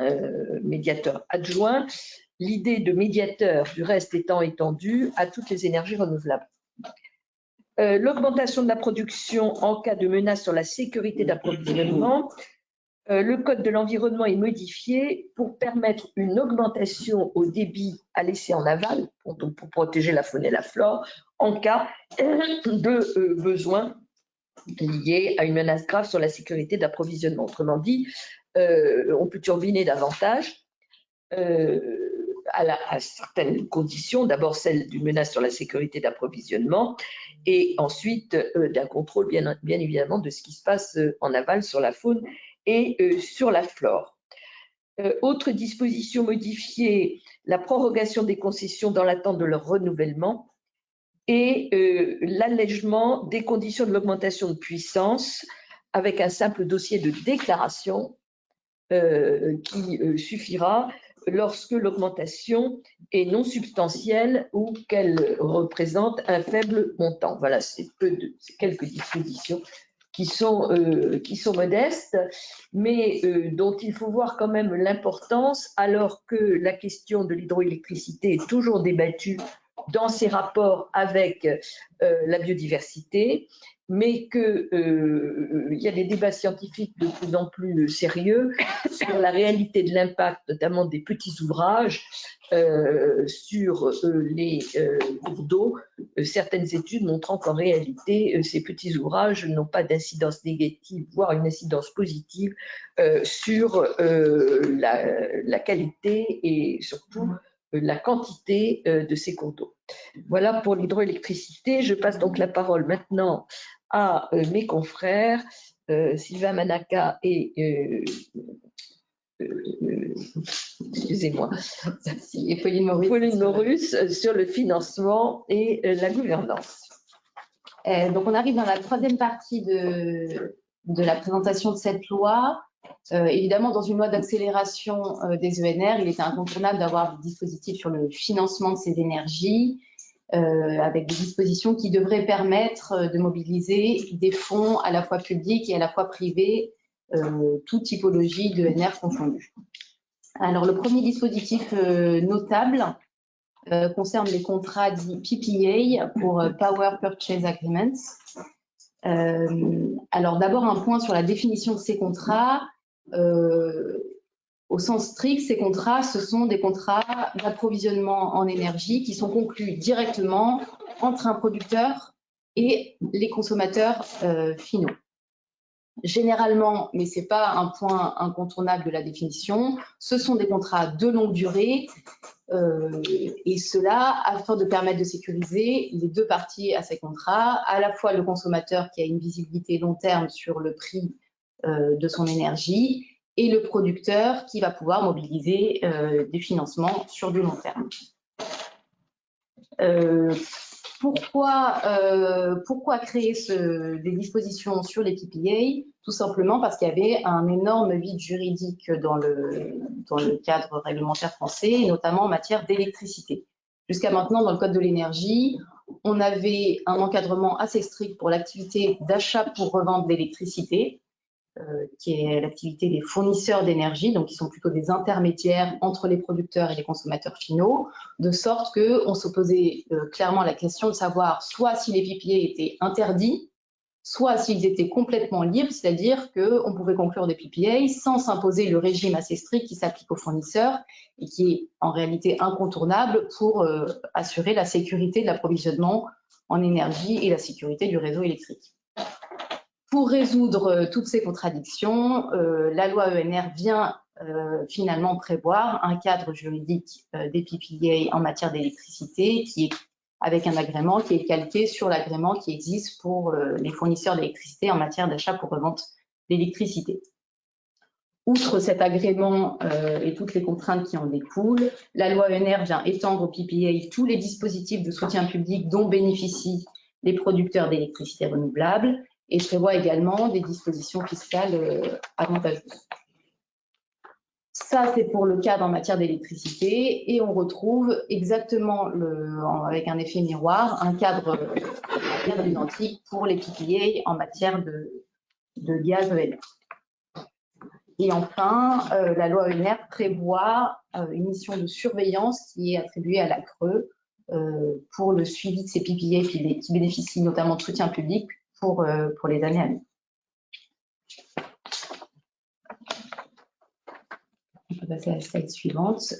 médiateur adjoint, l'idée de médiateur du reste étant étendue à toutes les énergies renouvelables. L'augmentation de la production en cas de menace sur la sécurité d'approvisionnement. Le code de l'environnement est modifié pour permettre une augmentation au débit à laisser en aval, pour protéger la faune et la flore, en cas de besoin lié à une menace grave sur la sécurité d'approvisionnement. Autrement dit, on peut turbiner davantage. à certaines conditions, d'abord celle d'une menace sur la sécurité d'approvisionnement et ensuite d'un contrôle bien évidemment de ce qui se passe en aval sur la faune et sur la flore. Autre disposition modifiée, la prorogation des concessions dans l'attente de leur renouvellement et l'allègement des conditions de l'augmentation de puissance avec un simple dossier de déclaration qui suffira lorsque l'augmentation est non substantielle ou qu'elle représente un faible montant. Voilà, c'est quelques dispositions qui sont modestes, mais dont il faut voir quand même l'importance, alors que la question de l'hydroélectricité est toujours débattue dans ses rapports avec la biodiversité, mais qu'il y a des débats scientifiques de plus en plus sérieux sur la réalité de l'impact, notamment des petits ouvrages, sur les cours d'eau. Certaines études montrant qu'en réalité, ces petits ouvrages n'ont pas d'incidence négative, voire une incidence positive sur la qualité et surtout la quantité de ces cours d'eau. Voilà pour l'hydroélectricité. Je passe donc la parole maintenant à mes confrères, Sylvain Manaka et excusez-moi, et Pauline Morus sur le financement et la gouvernance. Donc on arrive dans la troisième partie de la présentation de cette loi. Évidemment, dans une loi d'accélération des ENR, il était incontournable d'avoir des dispositifs sur le financement de ces énergies, avec des dispositions qui devraient permettre de mobiliser des fonds à la fois publics et à la fois privés, toute typologie d'ENR confondue. Alors, le premier dispositif notable concerne les contrats dits PPA pour Power Purchase Agreements. Alors, d'abord, un point sur la définition de ces contrats. Au sens strict, ces contrats, ce sont des contrats d'approvisionnement en énergie qui sont conclus directement entre un producteur et les consommateurs finaux. Généralement, mais ce n'est pas un point incontournable de la définition, ce sont des contrats de longue durée et cela afin de permettre de sécuriser les deux parties à ces contrats, à la fois le consommateur qui a une visibilité long terme sur le prix de son énergie et le producteur qui va pouvoir mobiliser des financements sur du long terme. Pourquoi créer des dispositions sur les PPA? Tout simplement parce qu'il y avait un énorme vide juridique dans le cadre réglementaire français, notamment en matière d'électricité. Jusqu'à maintenant, dans le Code de l'énergie, on avait un encadrement assez strict pour l'activité d'achat pour revente d'électricité, qui est l'activité des fournisseurs d'énergie, donc qui sont plutôt des intermédiaires entre les producteurs et les consommateurs finaux, de sorte qu'on se posait clairement la question de savoir soit si les PPA étaient interdits, soit s'ils étaient complètement libres, c'est-à-dire qu'on pouvait conclure des PPA sans s'imposer le régime assez strict qui s'applique aux fournisseurs et qui est en réalité incontournable pour assurer la sécurité de l'approvisionnement en énergie et la sécurité du réseau électrique. Pour résoudre toutes ces contradictions, la loi ENR vient finalement prévoir un cadre juridique des PPA en matière d'électricité qui est avec un agrément qui est calqué sur l'agrément qui existe pour les fournisseurs d'électricité en matière d'achat pour revente d'électricité. Outre cet agrément et toutes les contraintes qui en découlent, la loi ENR vient étendre au PPA tous les dispositifs de soutien public dont bénéficient les producteurs d'électricité renouvelable et prévoit également des dispositions fiscales avantageuses. Ça, c'est pour le cadre en matière d'électricité et on retrouve exactement, avec un effet miroir, un cadre identique pour les PPA en matière de gaz ENR. Et enfin, la loi ENR prévoit une mission de surveillance qui est attribuée à la CRE pour le suivi de ces PPA qui bénéficient notamment de soutien public pour les années à venir. On peut passer à la slide suivante.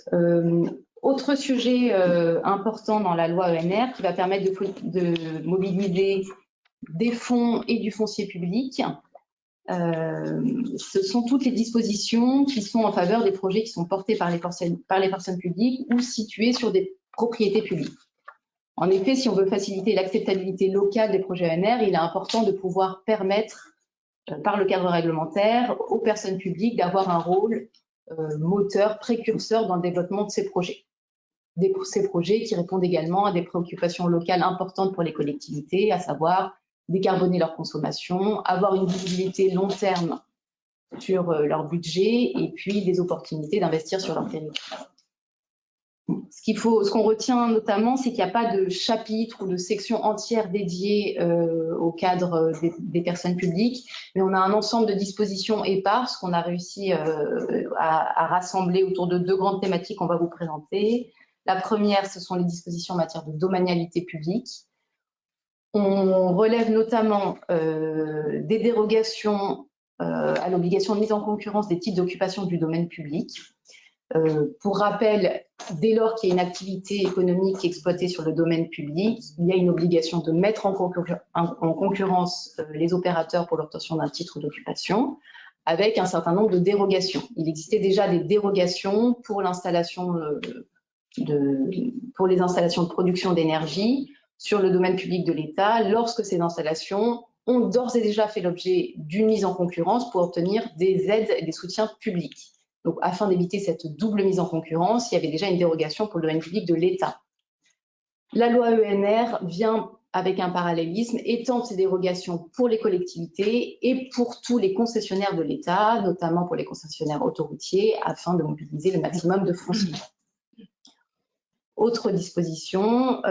Autre sujet important dans la loi ENR qui va permettre de mobiliser des fonds et du foncier public. Ce sont toutes les dispositions qui sont en faveur des projets qui sont portés par les personnes publiques ou situés sur des propriétés publiques. En effet, si on veut faciliter l'acceptabilité locale des projets ENR, il est important de pouvoir permettre, par le cadre réglementaire, aux personnes publiques d'avoir un rôle moteur, précurseur dans le développement de ces projets. Ces projets qui répondent également à des préoccupations locales importantes pour les collectivités, à savoir décarboner leur consommation, avoir une visibilité long terme sur leur budget et puis des opportunités d'investir sur leur territoire. Ce qu'on retient notamment, c'est qu'il n'y a pas de chapitre ou de section entière dédiée au cadre des personnes publiques, mais on a un ensemble de dispositions éparses qu'on a réussi à rassembler autour de 2 grandes thématiques qu'on va vous présenter. La première, ce sont les dispositions en matière de domanialité publique. On relève notamment des dérogations à l'obligation de mise en concurrence des titres d'occupation du domaine public. Pour rappel, dès lors qu'il y a une activité économique exploitée sur le domaine public, il y a une obligation de mettre en concurrence les opérateurs pour l'obtention d'un titre d'occupation, avec un certain nombre de dérogations. Il existait déjà des dérogations pour l'installation pour les installations de production d'énergie sur le domaine public de l'État, lorsque ces installations ont d'ores et déjà fait l'objet d'une mise en concurrence pour obtenir des aides et des soutiens publics. Donc, afin d'éviter cette double mise en concurrence, il y avait déjà une dérogation pour le domaine public de l'État. La loi ENR vient avec un parallélisme, étendre ces dérogations pour les collectivités et pour tous les concessionnaires de l'État, notamment pour les concessionnaires autoroutiers, afin de mobiliser le maximum de foncier. Autre disposition,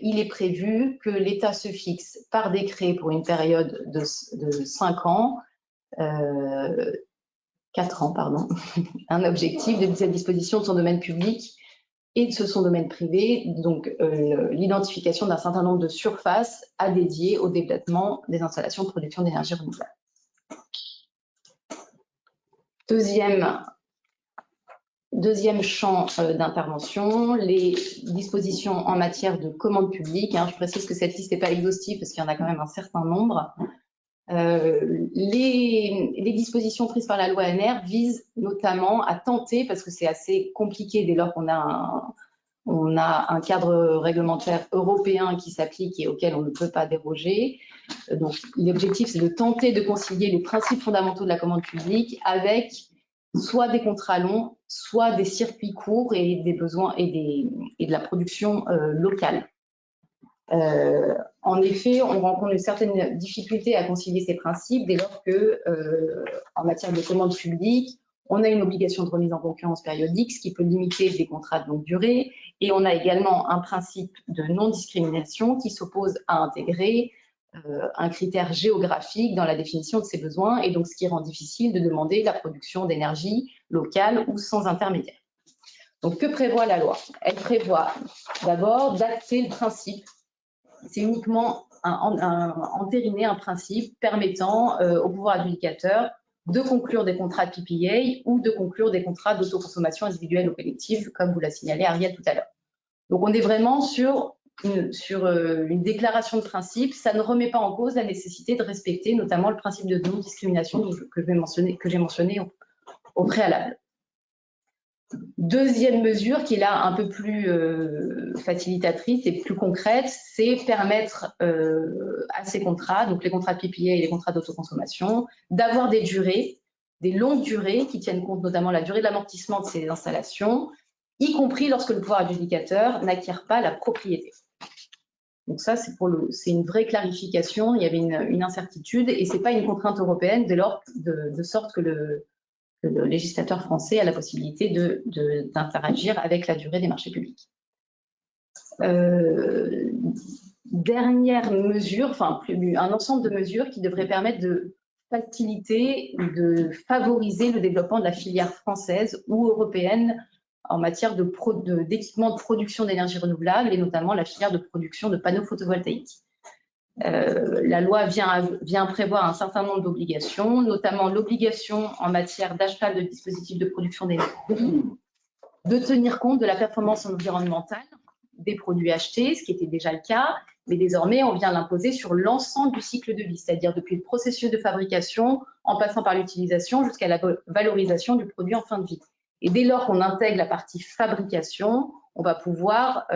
il est prévu que l'État se fixe par décret pour une période de 5 ans, 4 ans, pardon, un objectif de mise à disposition de son domaine public et de son domaine privé, donc l'identification d'un certain nombre de surfaces à dédier au développement des installations de production d'énergie renouvelable. Deuxième champ d'intervention, les dispositions en matière de commande publique. Je précise que cette liste n'est pas exhaustive parce qu'il y en a quand même un certain nombre. Les dispositions prises par la loi ENR visent notamment à tenter, parce que c'est assez compliqué dès lors qu'on a un cadre réglementaire européen qui s'applique et auquel on ne peut pas déroger. Donc, l'objectif, c'est de tenter de concilier les principes fondamentaux de la commande publique avec soit des contrats longs, soit des circuits courts et des besoins et de la production locale. En effet, on rencontre une certaine difficulté à concilier ces principes dès lors que, en matière de commande publique, on a une obligation de remise en concurrence périodique, ce qui peut limiter des contrats de longue durée, et on a également un principe de non-discrimination qui s'oppose à intégrer un critère géographique dans la définition de ces besoins, et donc ce qui rend difficile de demander la production d'énergie locale ou sans intermédiaire. Donc, que prévoit la loi? Elle prévoit d'abord d'acter le principe. C'est uniquement entériner un principe permettant au pouvoir adjudicateur de conclure des contrats de PPA ou de conclure des contrats d'autoconsommation individuelle ou collective, comme vous l'a signalé Ariel tout à l'heure. Donc, on est vraiment sur une déclaration de principe. Ça ne remet pas en cause la nécessité de respecter notamment le principe de non-discrimination que j'ai mentionné au préalable. Deuxième mesure qui est là un peu plus facilitatrice et plus concrète, c'est permettre à ces contrats, donc les contrats de PPA et les contrats d'autoconsommation, d'avoir des durées, des longues durées qui tiennent compte notamment de la durée de l'amortissement de ces installations, y compris lorsque le pouvoir adjudicateur n'acquiert pas la propriété. Donc ça, c'est une vraie clarification. Il y avait une incertitude et c'est pas une contrainte européenne de sorte que le législateur français a la possibilité d'interagir avec la durée des marchés publics. Dernière mesure, un ensemble de mesures qui devraient permettre de faciliter, de favoriser le développement de la filière française ou européenne en matière d'équipement de production d'énergie renouvelable et notamment la filière de production de panneaux photovoltaïques. La loi vient prévoir un certain nombre d'obligations, notamment l'obligation en matière d'achat de dispositifs de production d'énergie, de tenir compte de la performance environnementale des produits achetés, ce qui était déjà le cas, mais désormais, on vient l'imposer sur l'ensemble du cycle de vie, c'est-à-dire depuis le processus de fabrication, en passant par l'utilisation jusqu'à la valorisation du produit en fin de vie. Et dès lors qu'on intègre la partie fabrication, on va pouvoir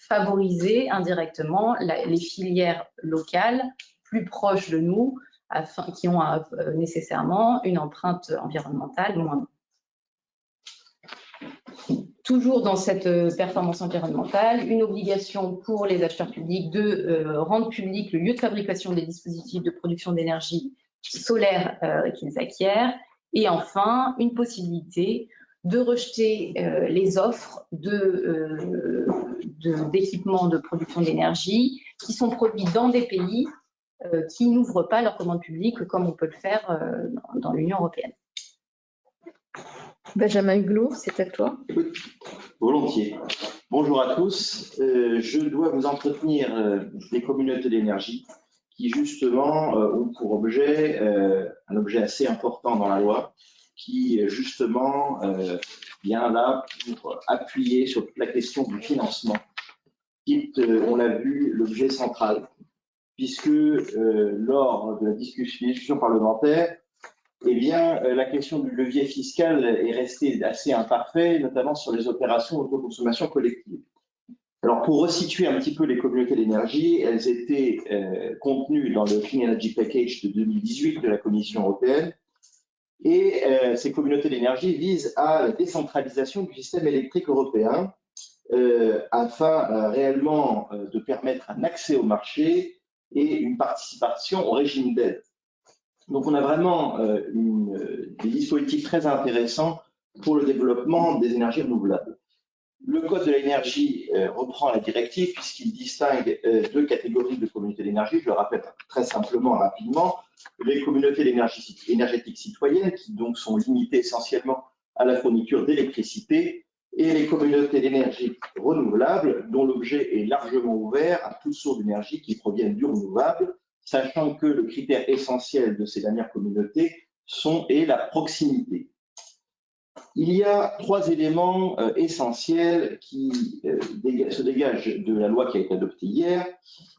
favoriser indirectement les filières locales plus proches de nous, qui ont nécessairement une empreinte environnementale moindre. Toujours dans cette performance environnementale, une obligation pour les acheteurs publics de rendre public le lieu de fabrication des dispositifs de production d'énergie solaire qu'ils acquièrent. Et enfin, une possibilité de rejeter les offres d'équipements de production d'énergie qui sont produits dans des pays qui n'ouvrent pas leur commande publique comme on peut le faire dans l'Union européenne. Benjamin Huglot, c'est à toi. Volontiers. Bonjour à tous. Je dois vous entretenir des communautés d'énergie qui justement ont pour objet un objet assez important dans la loi qui justement vient là pour appuyer sur toute la question du financement, qui est, on l'a vu, l'objet central, puisque lors de la discussion parlementaire, eh bien, la question du levier fiscal est restée assez imparfaite, notamment sur les opérations d'autoconsommation collective. Alors, pour resituer un petit peu les communautés d'énergie, elles étaient contenues dans le Clean Energy Package de 2018 de la Commission européenne. Et ces communautés d'énergie visent à la décentralisation du système électrique européen afin réellement de permettre un accès au marché et une participation au régime d'aide. Donc, on a vraiment des dispositifs très intéressants pour le développement des énergies renouvelables. Le Code de l'énergie reprend la directive puisqu'il distingue deux catégories de communautés d'énergie. Je le rappelle très simplement, rapidement. Les communautés énergétiques citoyennes qui donc sont limitées essentiellement à la fourniture d'électricité et les communautés d'énergie renouvelables dont l'objet est largement ouvert à toutes sources d'énergie qui proviennent du renouvelable, sachant que le critère essentiel de ces dernières communautés est la proximité. Il y a trois éléments essentiels qui se dégagent de la loi qui a été adoptée hier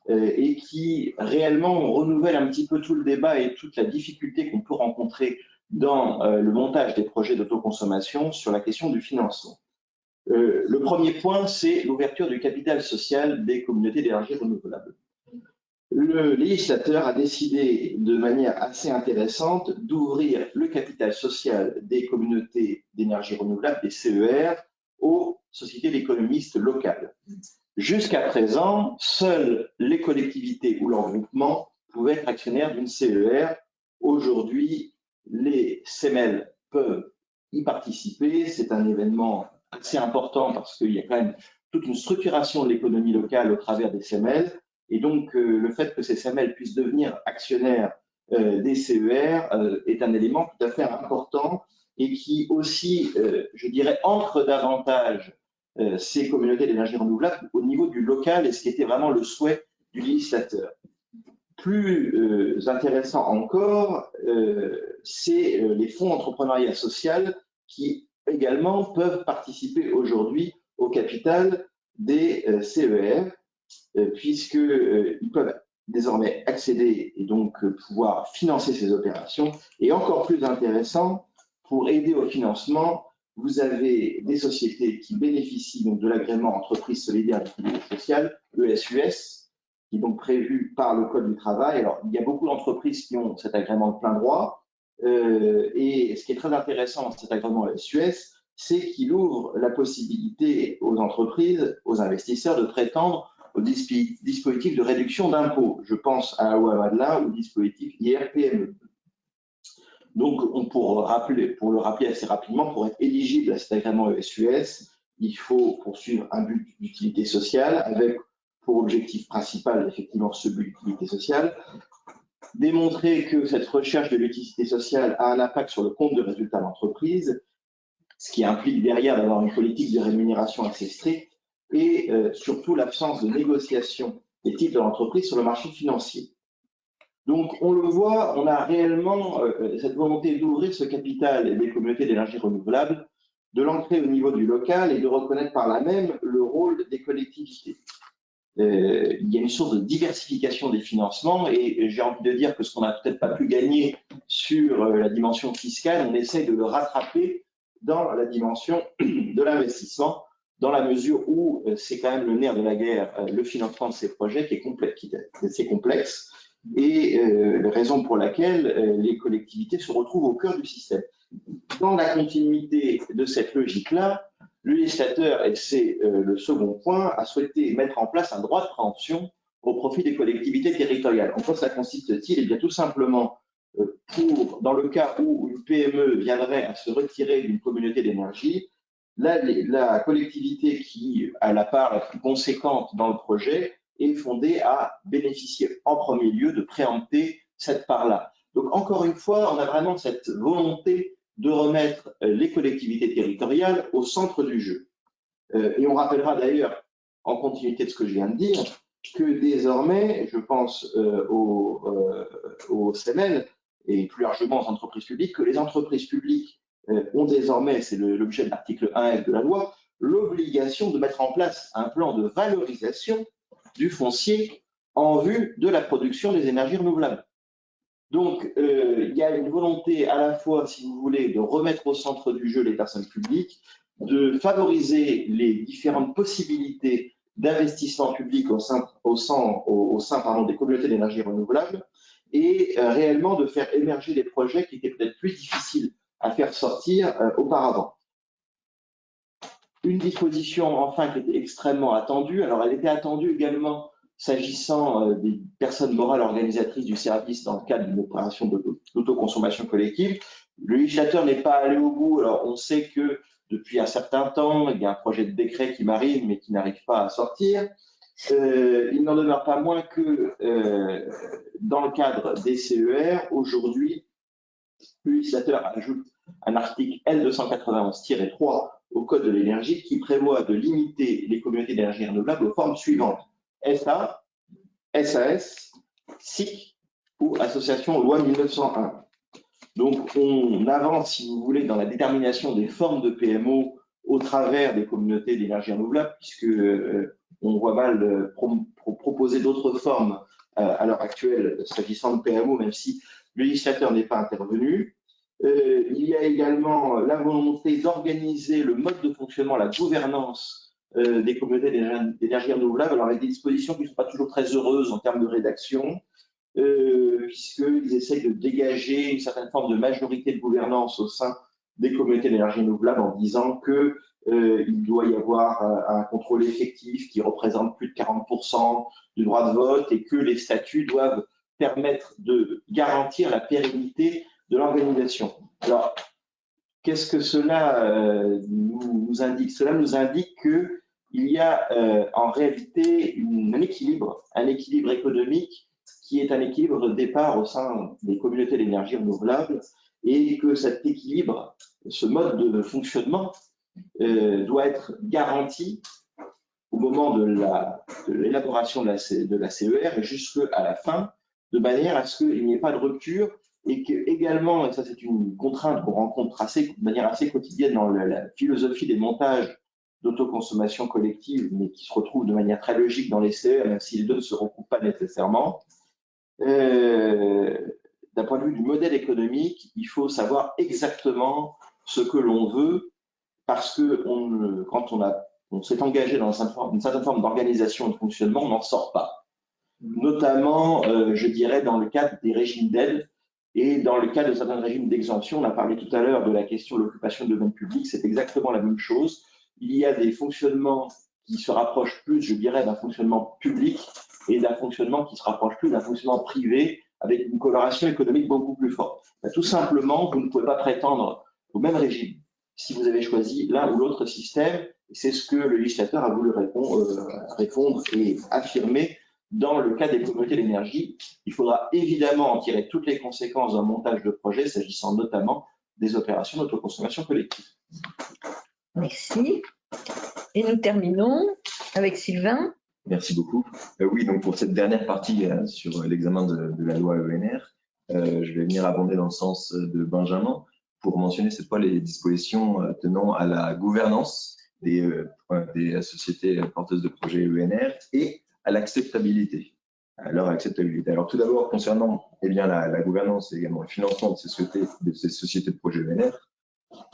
et qui réellement renouvellent un petit peu tout le débat et toute la difficulté qu'on peut rencontrer dans le montage des projets d'autoconsommation sur la question du financement. Le premier point, c'est l'ouverture du capital social des communautés d'énergie renouvelable. Le législateur a décidé de manière assez intéressante d'ouvrir le capital social des communautés d'énergie renouvelable, des CER, aux sociétés d'économistes locales. Jusqu'à présent, seules les collectivités ou leurs groupements pouvaient être actionnaires d'une CER. Aujourd'hui, les CEMEL peuvent y participer. C'est un événement assez important parce qu'il y a quand même toute une structuration de l'économie locale au travers des CEMEL. Et donc, le fait que ces CEMEL puissent devenir actionnaires des CER est un élément tout à fait important et qui aussi, je dirais, ancre davantage ces communautés d'énergie renouvelable au niveau du local et ce qui était vraiment le souhait du législateur. Plus intéressant encore, c'est les fonds entrepreneuriat social qui également peuvent participer aujourd'hui au capital des CER. Puisqu'ils peuvent désormais accéder et donc pouvoir financer ces opérations. Et encore plus intéressant, pour aider au financement, vous avez des sociétés qui bénéficient donc de l'agrément entreprise solidaire d'activité sociale, ESUS, qui est donc prévu par le Code du travail. Alors, il y a beaucoup d'entreprises qui ont cet agrément de plein droit. Et ce qui est très intéressant dans cet agrément ESUS, c'est qu'il ouvre la possibilité aux entreprises, aux investisseurs de prétendre au dispositif de réduction d'impôts. Je pense à la loi Madelin ou au dispositif IR-PME. Donc, pour le rappeler assez rapidement, pour être éligible à cet agrément ESUS, il faut poursuivre un but d'utilité sociale avec pour objectif principal, effectivement, ce but d'utilité sociale, démontrer que cette recherche de l'utilité sociale a un impact sur le compte de résultat d'entreprise, ce qui implique derrière d'avoir une politique de rémunération assez stricte, et surtout l'absence de négociation des titres de l'entreprise sur le marché financier. Donc, on le voit, on a réellement cette volonté d'ouvrir ce capital des communautés d'énergie renouvelable de l'ancrer au niveau du local et de reconnaître par là même le rôle des collectivités. Il y a une source de diversification des financements et j'ai envie de dire que ce qu'on n'a peut-être pas pu gagner sur la dimension fiscale, on essaye de le rattraper dans la dimension de l'investissement, dans la mesure où c'est quand même le nerf de la guerre, le financement de ces projets qui est complexe et raison pour laquelle les collectivités se retrouvent au cœur du système. Dans la continuité de cette logique-là, le législateur, et c'est le second point, a souhaité mettre en place un droit de préemption au profit des collectivités territoriales. En quoi ça consiste-t-il? Eh bien, tout simplement, dans le cas où une PME viendrait à se retirer d'une communauté d'énergie, la collectivité qui a la part la plus conséquente dans le projet est fondée à bénéficier en premier lieu de préempter cette part-là. Donc, encore une fois, on a vraiment cette volonté de remettre les collectivités territoriales au centre du jeu. Et on rappellera d'ailleurs, en continuité de ce que je viens de dire, que désormais, je pense au CNL et plus largement aux entreprises publiques, que les entreprises publiques ont désormais, c'est l'objet de l'article 1F de la loi, l'obligation de mettre en place un plan de valorisation du foncier en vue de la production des énergies renouvelables. Donc, il y a une volonté à la fois, si vous voulez, de remettre au centre du jeu les personnes publiques, de favoriser les différentes possibilités d'investissement public au sein des communautés d'énergie renouvelable et réellement de faire émerger des projets qui étaient peut-être plus difficiles à faire sortir auparavant. Une disposition, enfin, qui était extrêmement attendue, alors elle était attendue également s'agissant des personnes morales organisatrices du service dans le cadre d'une opération d'autoconsommation collective. Le législateur n'est pas allé au bout. Alors, on sait que depuis un certain temps, il y a un projet de décret qui m'arrive, mais qui n'arrive pas à sortir. Il n'en demeure pas moins que dans le cadre des CER, aujourd'hui, le législateur ajoute un article L291-3 au Code de l'énergie qui prévoit de limiter les communautés d'énergie renouvelable aux formes suivantes: SA, SAS, SIC ou association loi 1901. Donc, on avance, si vous voulez, dans la détermination des formes de PMO au travers des communautés d'énergie renouvelable, puisque on voit mal proposer d'autres formes à l'heure actuelle s'agissant de PMO, même si le législateur n'est pas intervenu. Il y a également la volonté d'organiser le mode de fonctionnement, la gouvernance des communautés d'énergie renouvelable, alors avec des dispositions qui ne sont pas toujours très heureuses en termes de rédaction, puisqu'ils essayent de dégager une certaine forme de majorité de gouvernance au sein des communautés d'énergie renouvelable en disant qu'il doit y avoir un contrôle effectif qui représente plus de 40% du droit de vote et que les statuts doivent permettre de garantir la pérennité de l'organisation. Alors, qu'est-ce que cela nous indique? Cela nous indique qu'il y a en réalité un équilibre économique qui est un équilibre de départ au sein des communautés d'énergie renouvelable et que cet équilibre, ce mode de fonctionnement doit être garanti au moment de l'élaboration de la CER et jusqu'à la fin, de manière à ce qu'il n'y ait pas de rupture et que également, et ça c'est une contrainte qu'on rencontre de manière assez quotidienne dans la philosophie des montages d'autoconsommation collective, mais qui se retrouvent de manière très logique dans les CER, même si les deux ne se recoupent pas nécessairement. D'un point de vue du modèle économique, il faut savoir exactement ce que l'on veut, parce que quand on s'est engagé dans une certaine forme d'organisation et de fonctionnement, on n'en sort pas. Notamment, je dirais, dans le cadre des régimes d'aide et dans le cadre de certains régimes d'exemption. On a parlé tout à l'heure de la question de l'occupation de domaine public, c'est exactement la même chose. Il y a des fonctionnements qui se rapprochent plus, je dirais, d'un fonctionnement public et d'un fonctionnement qui se rapproche plus d'un fonctionnement privé avec une coloration économique beaucoup plus forte. Tout simplement, vous ne pouvez pas prétendre au même régime si vous avez choisi l'un ou l'autre système. C'est ce que le législateur a voulu répondre et affirmer dans le cas des communautés d'énergie. Il faudra évidemment en tirer toutes les conséquences d'un montage de projet, s'agissant notamment des opérations d'autoconsommation collective. Merci. Et nous terminons avec Sylvain. Merci beaucoup. Oui, donc pour cette dernière partie sur l'examen de la loi ENR, je vais venir abonder dans le sens de Benjamin pour mentionner cette fois les dispositions tenant à la gouvernance des sociétés porteuses de projets ENR et à l'acceptabilité. Alors, tout d'abord, concernant la gouvernance et également le financement de ces sociétés de projets ENR,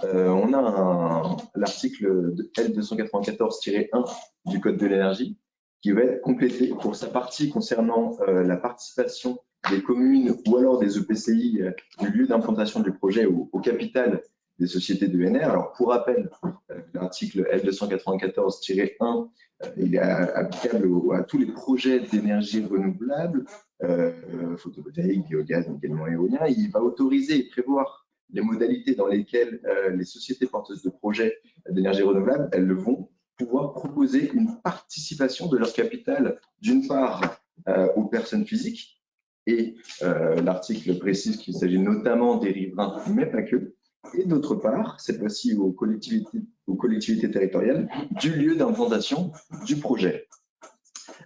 on a l'article L294-1 du Code de l'énergie qui va être complété pour sa partie concernant la participation des communes ou alors des EPCI du lieu d'implantation du projet au capital des sociétés d'ENR. Alors, pour rappel, l'article L294-1, il est applicable à tous les projets d'énergie renouvelable, photovoltaïque, biogaz, également éolien. Il va autoriser et prévoir les modalités dans lesquelles les sociétés porteuses de projets d'énergie renouvelable, elles vont pouvoir proposer une participation de leur capital, d'une part aux personnes physiques, et l'article précise qu'il s'agit notamment des riverains, mais pas que, et d'autre part, cette fois-ci aux collectivités territoriales, du lieu d'implantation du projet.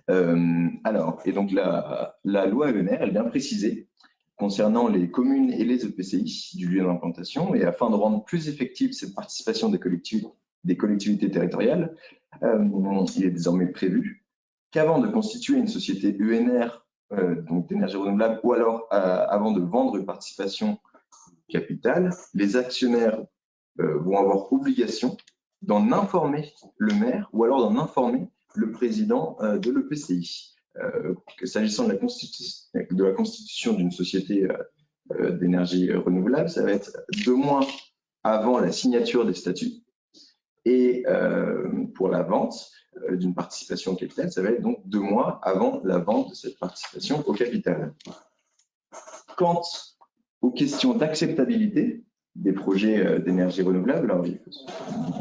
Et donc la loi ENR, elle vient préciser concernant les communes et les EPCI du lieu d'implantation, et afin de rendre plus effective cette participation des collectivités territoriales, il est désormais prévu qu'avant de constituer une société ENR, donc d'énergie renouvelable, ou alors avant de vendre une participation capitale, les actionnaires vont avoir obligation d'en informer le maire ou alors d'en informer le président de l'EPCI. S'agissant de la constitution d'une société d'énergie renouvelable, ça va être 2 mois avant la signature des statuts. Et pour la vente d'une participation au capital, ça va être donc 2 mois avant la vente de cette participation au capital. Quant aux questions d'acceptabilité des projets d'énergie renouvelable, alors,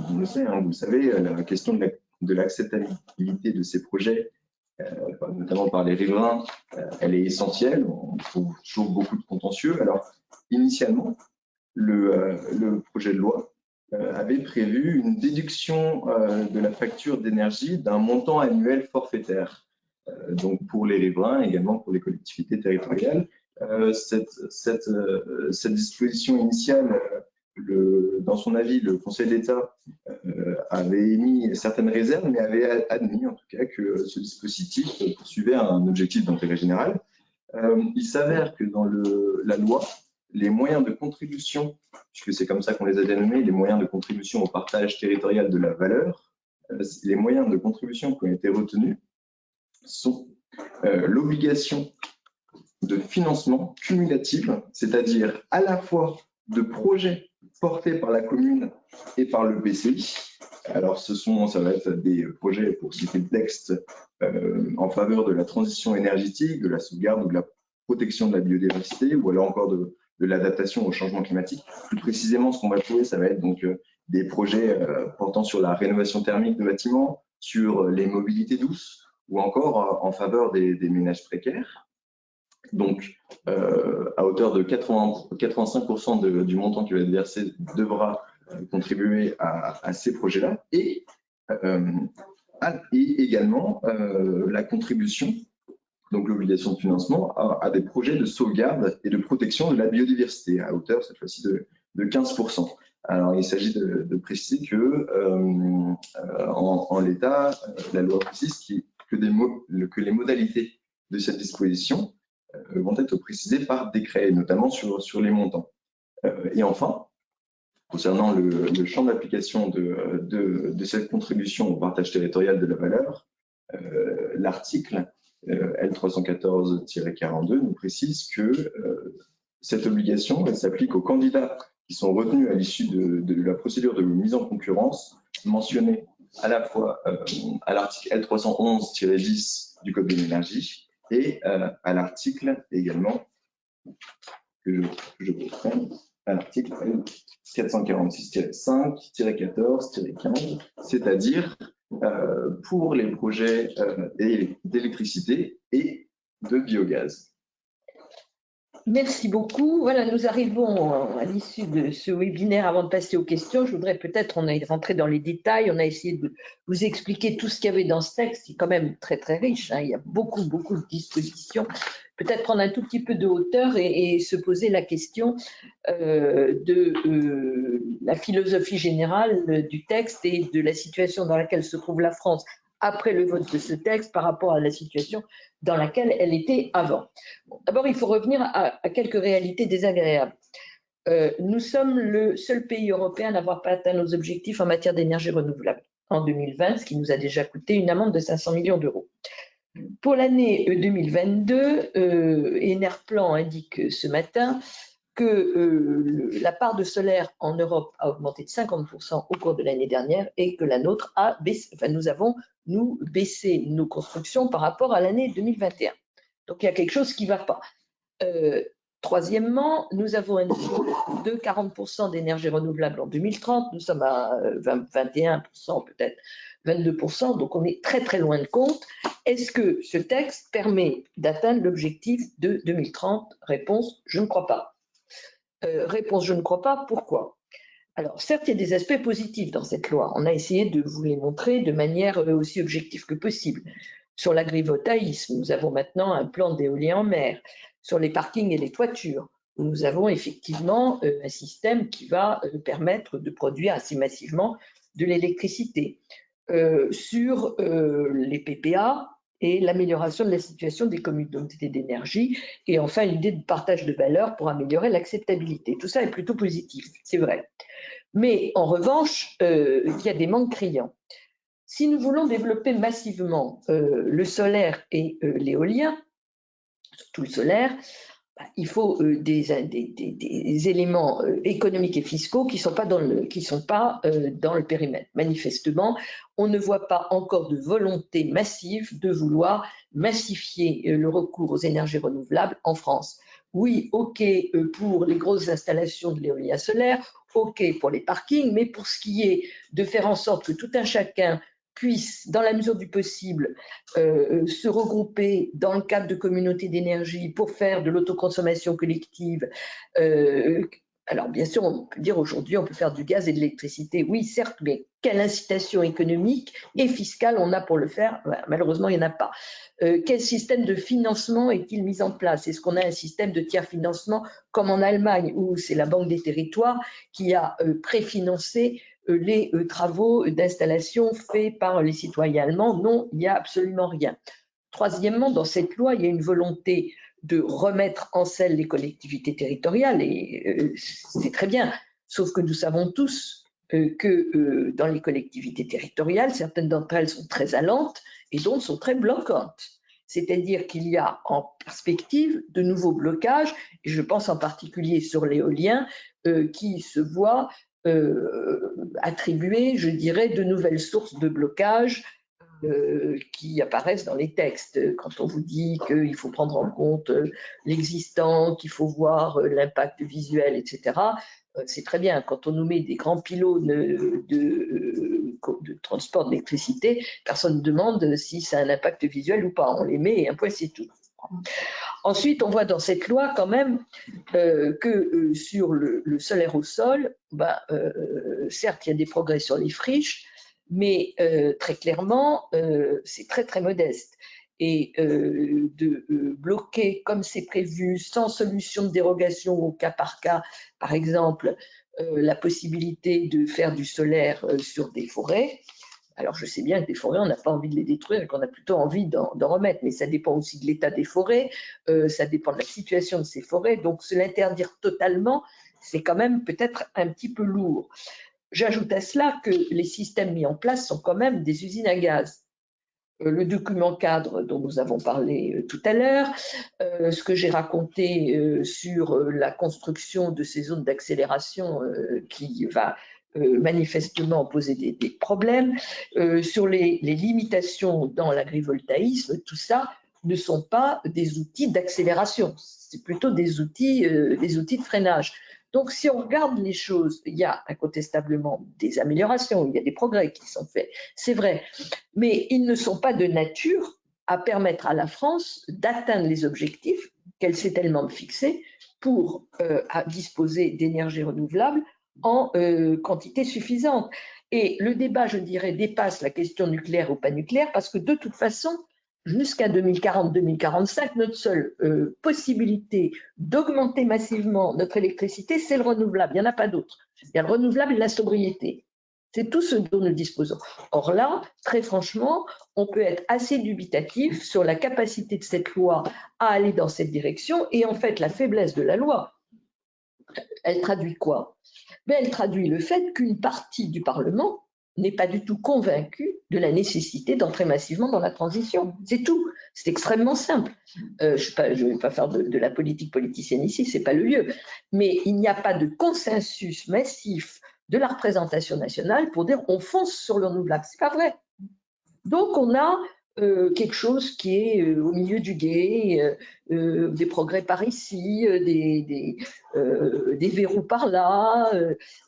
on le sait, vous le savez, la question de l'acceptabilité de ces projets, notamment par les riverains, elle est essentielle. On trouve toujours beaucoup de contentieux. Alors, initialement, le projet de loi avait prévu une déduction de la facture d'énergie d'un montant annuel forfaitaire, donc pour les riverains, également pour les collectivités territoriales. Cette disposition initiale, dans son avis, le Conseil d'État avait émis certaines réserves, mais avait admis en tout cas que ce dispositif poursuivait un objectif d'intérêt général. Il s'avère que dans la loi, les moyens de contribution, puisque c'est comme ça qu'on les a dénommés, les moyens de contribution au partage territorial de la valeur, les moyens de contribution qui ont été retenus sont l'obligation de financement cumulatif, c'est-à-dire à la fois de projets portés par la commune et par le PCI. Alors ça va être des projets, pour citer le texte, en faveur de la transition énergétique, de la sauvegarde ou de la protection de la biodiversité, ou alors encore de l'adaptation au changement climatique. Plus précisément, ce qu'on va trouver, ça va être donc des projets portant sur la rénovation thermique de bâtiments, sur les mobilités douces, ou encore en faveur des ménages précaires. Donc, à hauteur de 85% du montant qui va être versé devra contribuer à ces projets-là, et également la contribution, donc l'obligation de financement, à des projets de sauvegarde et de protection de la biodiversité, à hauteur cette fois-ci de 15%. Alors, il s'agit de préciser que en l'état, la loi précise que les modalités de cette disposition vont être précisées par décret, notamment sur les montants. Et enfin, concernant le champ d'application de cette contribution au partage territorial de la valeur, l'article L314-42 nous précise que cette obligation s'applique aux candidats qui sont retenus à l'issue de la procédure de mise en concurrence mentionnée à la fois à l'article L311-10 du Code de l'énergie et à l'article également que je reprends, à l'article 446-5-14-15, c'est-à-dire pour les projets d'électricité et de biogaz. merci beaucoup. Voilà, nous arrivons à l'issue de ce webinaire. Avant de passer aux questions, je voudrais peut-être, on est rentré dans les détails, on a essayé de vous expliquer tout ce qu'il y avait dans ce texte, qui est quand même très, très riche. Hein. Il y a beaucoup, beaucoup de dispositions. Peut-être prendre un tout petit peu de hauteur et se poser la question de la philosophie générale du texte et de la situation dans laquelle se trouve la France après le vote de ce texte par rapport à la situation dans laquelle elle était avant. Bon, d'abord, il faut revenir à quelques réalités désagréables. Nous sommes le seul pays européen à n'avoir pas atteint nos objectifs en matière d'énergie renouvelable en 2020, ce qui nous a déjà coûté une amende de 500 millions d'euros. Pour l'année 2022, Enerplan indique ce matin que la part de solaire en Europe a augmenté de 50% au cours de l'année dernière et que la nôtre a baissé, enfin nous avons baissé nos constructions par rapport à l'année 2021. Donc il y a quelque chose qui ne va pas. Troisièmement, nous avons un niveau de 40% d'énergie renouvelable en 2030, nous sommes à 21% peut-être, 22%, donc on est très très loin de compte. Est-ce que ce texte permet d'atteindre l'objectif de 2030? Réponse, je ne crois pas. Réponse, je ne crois pas. Pourquoi? Alors, certes, il y a des aspects positifs dans cette loi. On a essayé de vous les montrer de manière aussi objective que possible. Sur l'agrivoltaïsme, nous avons maintenant un plan d'éolien en mer. Sur les parkings et les toitures, nous avons effectivement un système qui va permettre de produire assez massivement de l'électricité. Sur les PPA, et l'amélioration de la situation des communautés d'énergie, et enfin l'idée de partage de valeur pour améliorer l'acceptabilité. Tout ça est plutôt positif, c'est vrai. Mais en revanche, il y a des manques criants. Si nous voulons développer massivement le solaire et l'éolien, surtout le solaire, il faut des éléments économiques et fiscaux qui ne sont pas dans le périmètre. Manifestement, on ne voit pas encore de volonté massive de vouloir massifier le recours aux énergies renouvelables en France. Oui, OK pour les grosses installations de l'éolien solaire, OK pour les parkings, mais pour ce qui est de faire en sorte que tout un chacun puissent, dans la mesure du possible, se regrouper dans le cadre de communautés d'énergie pour faire de l'autoconsommation collective. Alors, bien sûr, on peut dire aujourd'hui, on peut faire du gaz et de l'électricité. Oui, certes, mais quelle incitation économique et fiscale on a pour le faire? Malheureusement, il n'y en a pas. Quel système de financement est-il mis en place? Est-ce qu'on a un système de tiers-financement comme en Allemagne, où c'est la Banque des territoires qui a préfinancé les travaux d'installation faits par les citoyens allemands? Non, il n'y a absolument rien. Troisièmement, dans cette loi, il y a une volonté de remettre en selle les collectivités territoriales, et c'est très bien, sauf que nous savons tous que dans les collectivités territoriales, certaines d'entre elles sont très allantes et d'autres sont très bloquantes. C'est-à-dire qu'il y a en perspective de nouveaux blocages, et je pense en particulier sur l'éolien, qui se voient attribuer, je dirais, de nouvelles sources de blocage qui apparaissent dans les textes. Quand on vous dit qu'il faut prendre en compte l'existant, qu'il faut voir l'impact visuel, etc., c'est très bien. Quand on nous met des grands pylônes de transport d'électricité, personne ne demande si ça a un impact visuel ou pas. On les met et un point, c'est tout. Ensuite, on voit dans cette loi quand même que sur le solaire au sol, certes, il y a des progrès sur les friches, mais très clairement, c'est très, très modeste. Et de bloquer, comme c'est prévu, sans solution de dérogation au cas par cas, par exemple, la possibilité de faire du solaire sur des forêts. Alors, je sais bien que des forêts, on n'a pas envie de les détruire et qu'on a plutôt envie d'en remettre, mais ça dépend aussi de l'état des forêts, ça dépend de la situation de ces forêts. Donc, se l'interdire totalement, c'est quand même peut-être un petit peu lourd. J'ajoute à cela que les systèmes mis en place sont quand même des usines à gaz. Le document cadre dont nous avons parlé tout à l'heure, ce que j'ai raconté sur la construction de ces zones d'accélération qui va manifestement poser des problèmes, sur les limitations dans l'agrivoltaïsme, tout ça ne sont pas des outils d'accélération, c'est plutôt des outils de freinage. Donc, si on regarde les choses, il y a incontestablement des améliorations, il y a des progrès qui sont faits, c'est vrai, mais ils ne sont pas de nature à permettre à la France d'atteindre les objectifs qu'elle s'est elle-même fixés pour disposer d'énergie renouvelable en quantité suffisante. Et le débat, je dirais, dépasse la question nucléaire ou pas nucléaire, parce que de toute façon, jusqu'à 2040-2045, notre seule possibilité d'augmenter massivement notre électricité, c'est le renouvelable. Il n'y en a pas d'autre. Il y a le renouvelable et la sobriété. C'est tout ce dont nous disposons. Or là, très franchement, on peut être assez dubitatif sur la capacité de cette loi à aller dans cette direction. Et en fait, la faiblesse de la loi, elle traduit quoi? Elle traduit le fait qu'une partie du Parlement n'est pas du tout convaincue de la nécessité d'entrer massivement dans la transition. C'est tout. C'est extrêmement simple. Je ne vais pas faire de la politique politicienne ici, ce n'est pas le lieu. Mais il n'y a pas de consensus massif de la représentation nationale pour dire on fonce sur le renouvelable. Ce n'est pas vrai. Donc on a quelque chose qui est au milieu du gué, des progrès par ici, des verrous par là,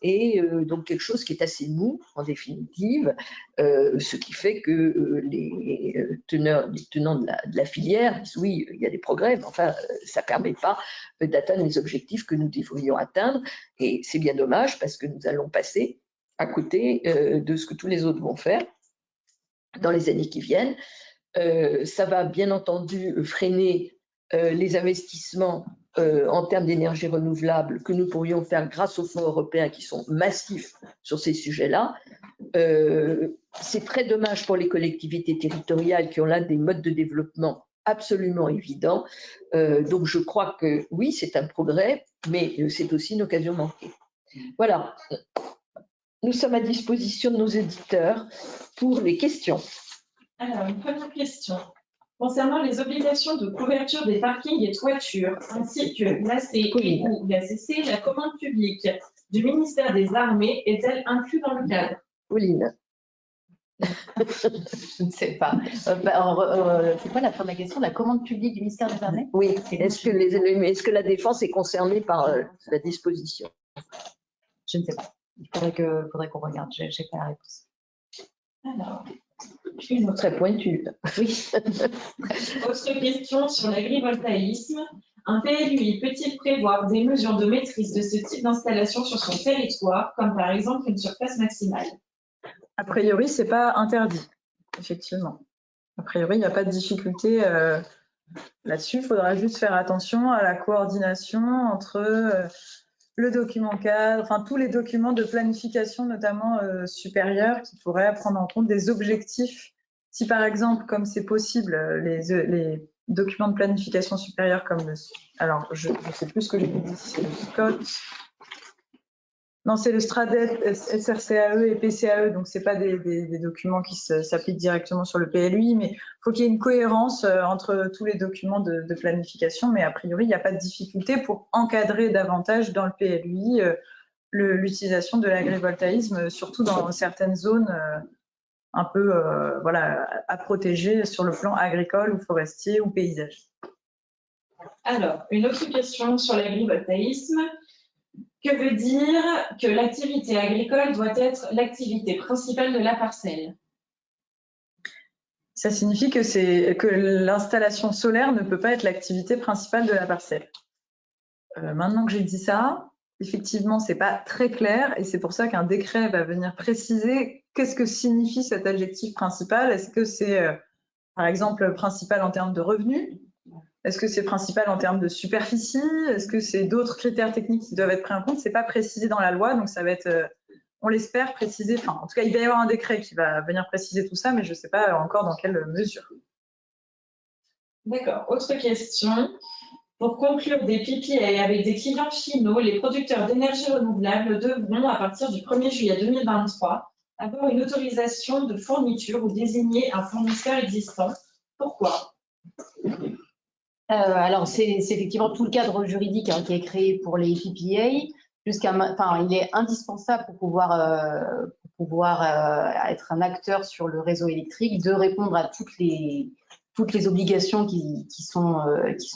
et donc quelque chose qui est assez mou en définitive, ce qui fait que les tenants de la filière disent oui, il y a des progrès, mais enfin, ça ne permet pas d'atteindre les objectifs que nous devrions atteindre, et c'est bien dommage parce que nous allons passer à côté de ce que tous les autres vont faire dans les années qui viennent. Ça va bien entendu freiner les investissements en termes d'énergie renouvelable que nous pourrions faire grâce aux fonds européens qui sont massifs sur ces sujets-là. C'est très dommage pour les collectivités territoriales qui ont là des modes de développement absolument évidents. Donc je crois que oui, c'est un progrès, mais c'est aussi une occasion manquée. Voilà. Nous sommes à disposition de nos éditeurs pour les questions. Alors, une première question. Concernant les obligations de couverture des parkings et toitures, ainsi que l'AC ou l'ACC, la commande publique du ministère des Armées est-elle inclue dans le cadre? Pauline. Je ne sais pas. C'est quoi la première question? La commande publique du ministère des Armées? Oui. Est-ce que la défense est concernée par la disposition? Je ne sais pas. Il faudrait qu'on regarde. Je n'ai pas la réponse. Alors, une autre très pointue. Oui. Autre question sur l'agrivoltaïsme. Un PLUI peut-il prévoir des mesures de maîtrise de ce type d'installation sur son territoire, comme par exemple une surface maximale? A priori, ce n'est pas interdit, effectivement. A priori, il n'y a pas de difficulté là-dessus. Il faudra juste faire attention à la coordination entre le document cadre, enfin tous les documents de planification, notamment supérieurs, qui pourraient prendre en compte des objectifs. Si par exemple, comme c'est possible, les documents de planification supérieure comme alors je ne sais plus ce que j'ai dit, c'est le SCOT. Non, c'est le STRADET, SRCAE et PCAE, donc ce n'est pas des documents qui s'appliquent directement sur le PLUI, mais il faut qu'il y ait une cohérence entre tous les documents de planification, mais a priori, il n'y a pas de difficulté pour encadrer davantage dans le PLUI l'utilisation de l'agrivoltaïsme, surtout dans certaines zones un peu à protéger sur le plan agricole ou forestier ou paysager. Alors, une autre question sur l'agrivoltaïsme. Que veut dire que l'activité agricole doit être l'activité principale de la parcelle? Ça signifie que l'installation solaire ne peut pas être l'activité principale de la parcelle. Maintenant que j'ai dit ça, effectivement, ce n'est pas très clair et c'est pour ça qu'un décret va venir préciser qu'est-ce que signifie cet adjectif principal. Est-ce que c'est, par exemple, principal en termes de revenus? Est-ce que c'est principal en termes de superficie? Est-ce que c'est d'autres critères techniques qui doivent être pris en compte? Ce n'est pas précisé dans la loi, donc ça va être, on l'espère, précisé. Enfin, en tout cas, il va y avoir un décret qui va venir préciser tout ça, mais je ne sais pas encore dans quelle mesure. D'accord. Autre question. Pour conclure des PPA avec des clients finaux, les producteurs d'énergie renouvelable devront, à partir du 1er juillet 2023, avoir une autorisation de fourniture ou désigner un fournisseur existant. Pourquoi? Alors, c'est effectivement tout le cadre juridique qui est créé pour les PPA. Il est indispensable pour pouvoir être un acteur sur le réseau électrique, de répondre à toutes les obligations qui sont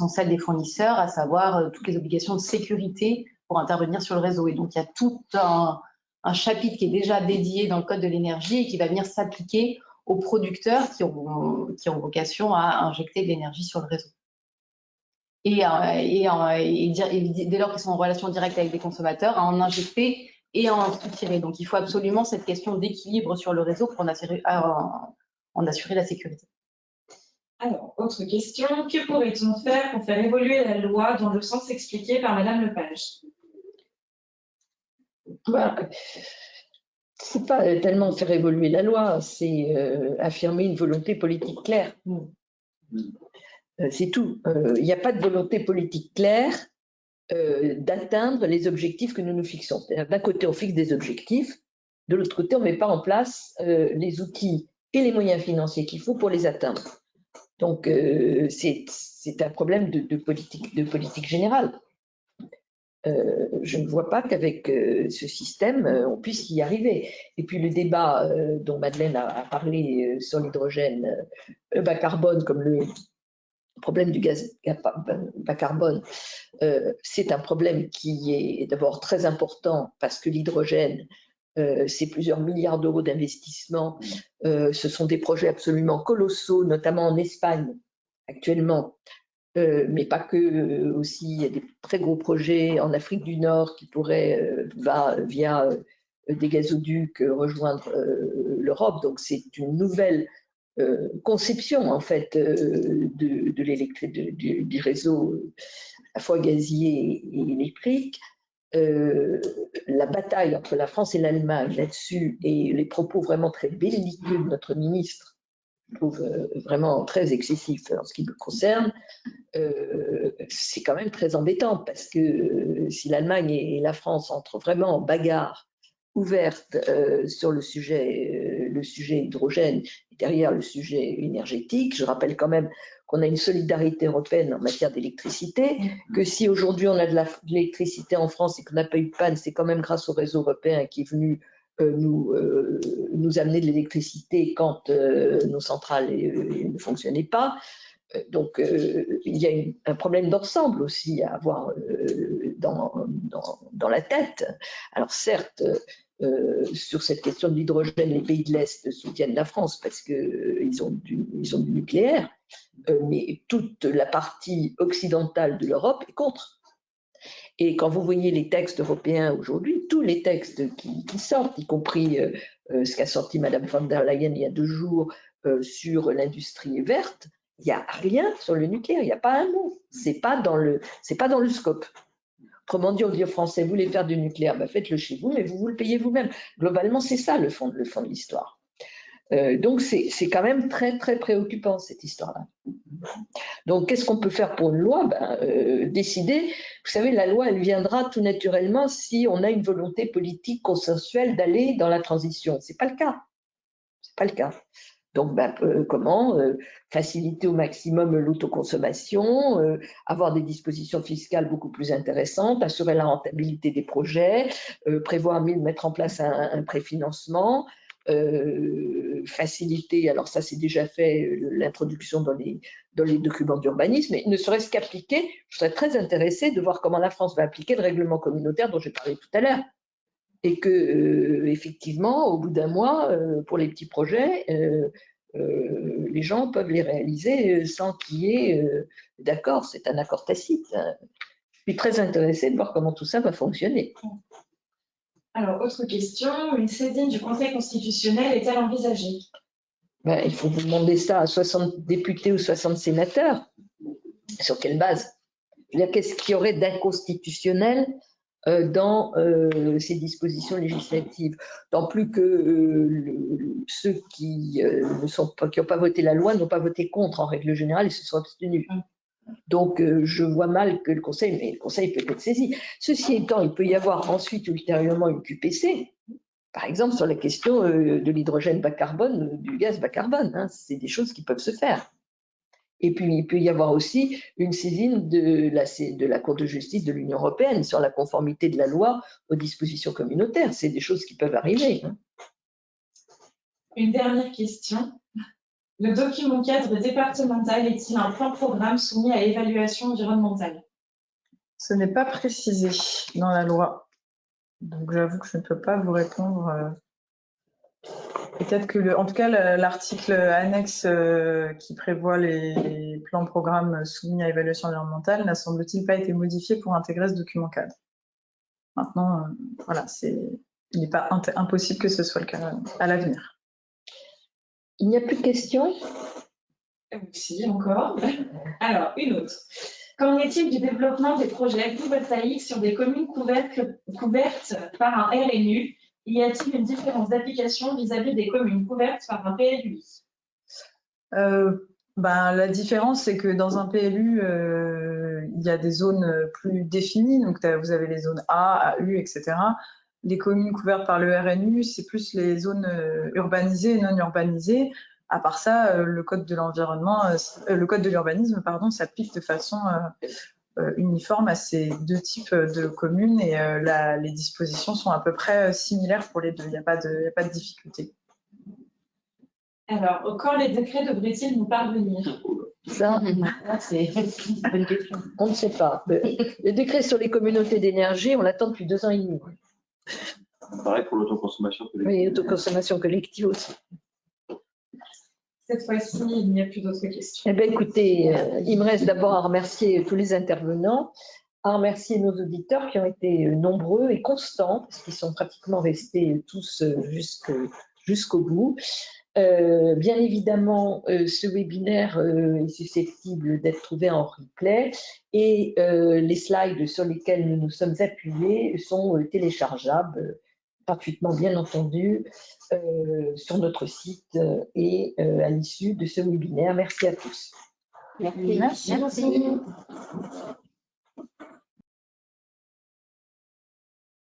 celles des fournisseurs, à savoir toutes les obligations de sécurité pour intervenir sur le réseau. Et donc, il y a tout un chapitre qui est déjà dédié dans le Code de l'énergie et qui va venir s'appliquer aux producteurs qui ont vocation à injecter de l'énergie sur le réseau. et dès lors qu'ils sont en relation directe avec des consommateurs, à en injecter et à en soutirer. Donc, il faut absolument cette question d'équilibre sur le réseau pour en assurer la sécurité. Alors, autre question, que pourrait-on faire pour faire évoluer la loi dans le sens expliqué par Madame Lepage? C'est pas tellement faire évoluer la loi, c'est affirmer une volonté politique claire. C'est tout. Il n'y a pas de volonté politique claire d'atteindre les objectifs que nous nous fixons. D'un côté, on fixe des objectifs, de l'autre côté, on ne met pas en place les outils et les moyens financiers qu'il faut pour les atteindre. Donc, c'est un problème de politique générale. Je ne vois pas qu'avec ce système, on puisse y arriver. Et puis le débat dont Madeleine a parlé sur l'hydrogène bas carbone, comme le problème du gaz bas carbone, c'est un problème qui est d'abord très important parce que l'hydrogène, c'est plusieurs milliards d'euros d'investissement. Ce sont des projets absolument colossaux, notamment en Espagne actuellement. Mais pas que, aussi il y a des très gros projets en Afrique du Nord qui pourraient, via des gazoducs, rejoindre l'Europe. Donc c'est une nouvelle conception en fait du réseau à la fois gazier et électrique. La bataille entre la France et l'Allemagne là-dessus et les propos vraiment très belliqueux de notre ministre, je trouve vraiment très excessif en ce qui me concerne. C'est quand même très embêtant parce que si l'Allemagne et la France entrent vraiment en bagarre ouverte sur le sujet hydrogène et derrière le sujet énergétique, je rappelle quand même qu'on a une solidarité européenne en matière d'électricité, que si aujourd'hui on a de l'électricité en France et qu'on n'a pas eu de panne, c'est quand même grâce au réseau européen qui est venu nous amener de l'électricité quand nos centrales ne fonctionnaient pas. Donc, il y a un problème d'ensemble aussi à avoir dans la tête. Alors certes, sur cette question de l'hydrogène, les pays de l'Est soutiennent la France parce qu'ils ont du nucléaire, mais toute la partie occidentale de l'Europe est contre. Et quand vous voyez les textes européens aujourd'hui, tous les textes qui sortent, y compris ce qu'a sorti Madame von der Leyen il y a 2 jours sur l'industrie verte, il n'y a rien sur le nucléaire, il n'y a pas un mot. C'est pas dans le scope. Autrement dit, on dit aux Français, vous voulez faire du nucléaire, ben faites-le chez vous, mais vous le payez vous-même. Globalement, c'est ça le fond de l'histoire. Donc, c'est quand même très, très préoccupant, cette histoire-là. Donc, qu'est-ce qu'on peut faire pour une loi? Décider. Vous savez, la loi, elle viendra tout naturellement si on a une volonté politique consensuelle d'aller dans la transition. C'est pas le cas. C'est pas le cas. Donc, comment faciliter au maximum l'autoconsommation, avoir des dispositions fiscales beaucoup plus intéressantes, assurer la rentabilité des projets, prévoir de mettre en place un préfinancement, faciliter, alors ça c'est déjà fait, l'introduction dans les documents d'urbanisme, mais ne serait-ce qu'appliquer, je serais très intéressée de voir comment la France va appliquer le règlement communautaire dont j'ai parlé tout à l'heure. Et que, effectivement, au bout d'un mois, pour les petits projets, les gens peuvent les réaliser sans qu'il y ait d'accord, c'est un accord tacite. Je suis très intéressée de voir comment tout ça va fonctionner. Alors, autre question, une saisine du Conseil constitutionnel est-elle envisagée? Il faut vous demander ça à 60 députés ou 60 sénateurs. Sur quelle base? Qu'est-ce qu'il y aurait d'inconstitutionnel dans ces dispositions législatives, tant plus que ceux qui n'ont pas voté la loi n'ont pas voté contre en règle générale et se sont abstenus. Donc je vois mal que le Conseil peut être saisi. Ceci étant, il peut y avoir ensuite ultérieurement une QPC, par exemple sur la question de l'hydrogène bas carbone, du gaz bas carbone. Hein, c'est des choses qui peuvent se faire. Et puis, il peut y avoir aussi une saisine de la Cour de justice de l'Union européenne sur la conformité de la loi aux dispositions communautaires. C'est des choses qui peuvent arriver. Hein. Une dernière question. Le document cadre départemental est-il un plan-programme soumis à évaluation environnementale? Ce n'est pas précisé dans la loi. Donc, j'avoue que je ne peux pas vous répondre Peut-être que, en tout cas, l'article annexe qui prévoit les plans programmes soumis à évaluation environnementale n'a semble-t-il pas été modifié pour intégrer ce document cadre. Maintenant, voilà, il n'est pas impossible que ce soit le cas à l'avenir. Il n'y a plus de questions? Si, encore. Alors, une autre. Qu'en est-il du développement des projets photovoltaïques sur des communes couvertes par un RNU? Y a-t-il une différence d'application vis-à-vis des communes couvertes par un PLUI? La différence, c'est que dans un PLU, il y a des zones plus définies. Donc, vous avez les zones A, AU, etc. Les communes couvertes par le RNU, c'est plus les zones urbanisées et non urbanisées. À part ça, le code de l'environnement, le code de l'urbanisme, pardon, s'applique de façon uniforme à ces deux types de communes et les dispositions sont à peu près similaires pour les deux. Il n'y a pas de difficulté. Alors, quand les décrets devraient-ils nous parvenir? Ça, c'est une bonne question. On ne sait pas. Le décret sur les communautés d'énergie, on l'attend depuis 2 ans et demi. Pareil pour l'autoconsommation collective. Oui, autoconsommation collective aussi. Cette fois-ci, il n'y a plus d'autres questions. Eh bien, écoutez, il me reste d'abord à remercier tous les intervenants, à remercier nos auditeurs qui ont été nombreux et constants, parce qu'ils sont pratiquement restés tous jusqu'au bout. Bien évidemment, ce webinaire est susceptible d'être trouvé en replay et les slides sur lesquels nous nous sommes appuyés sont téléchargeables gratuitement, bien entendu, sur notre site et à l'issue de ce webinaire. Merci à tous. Merci.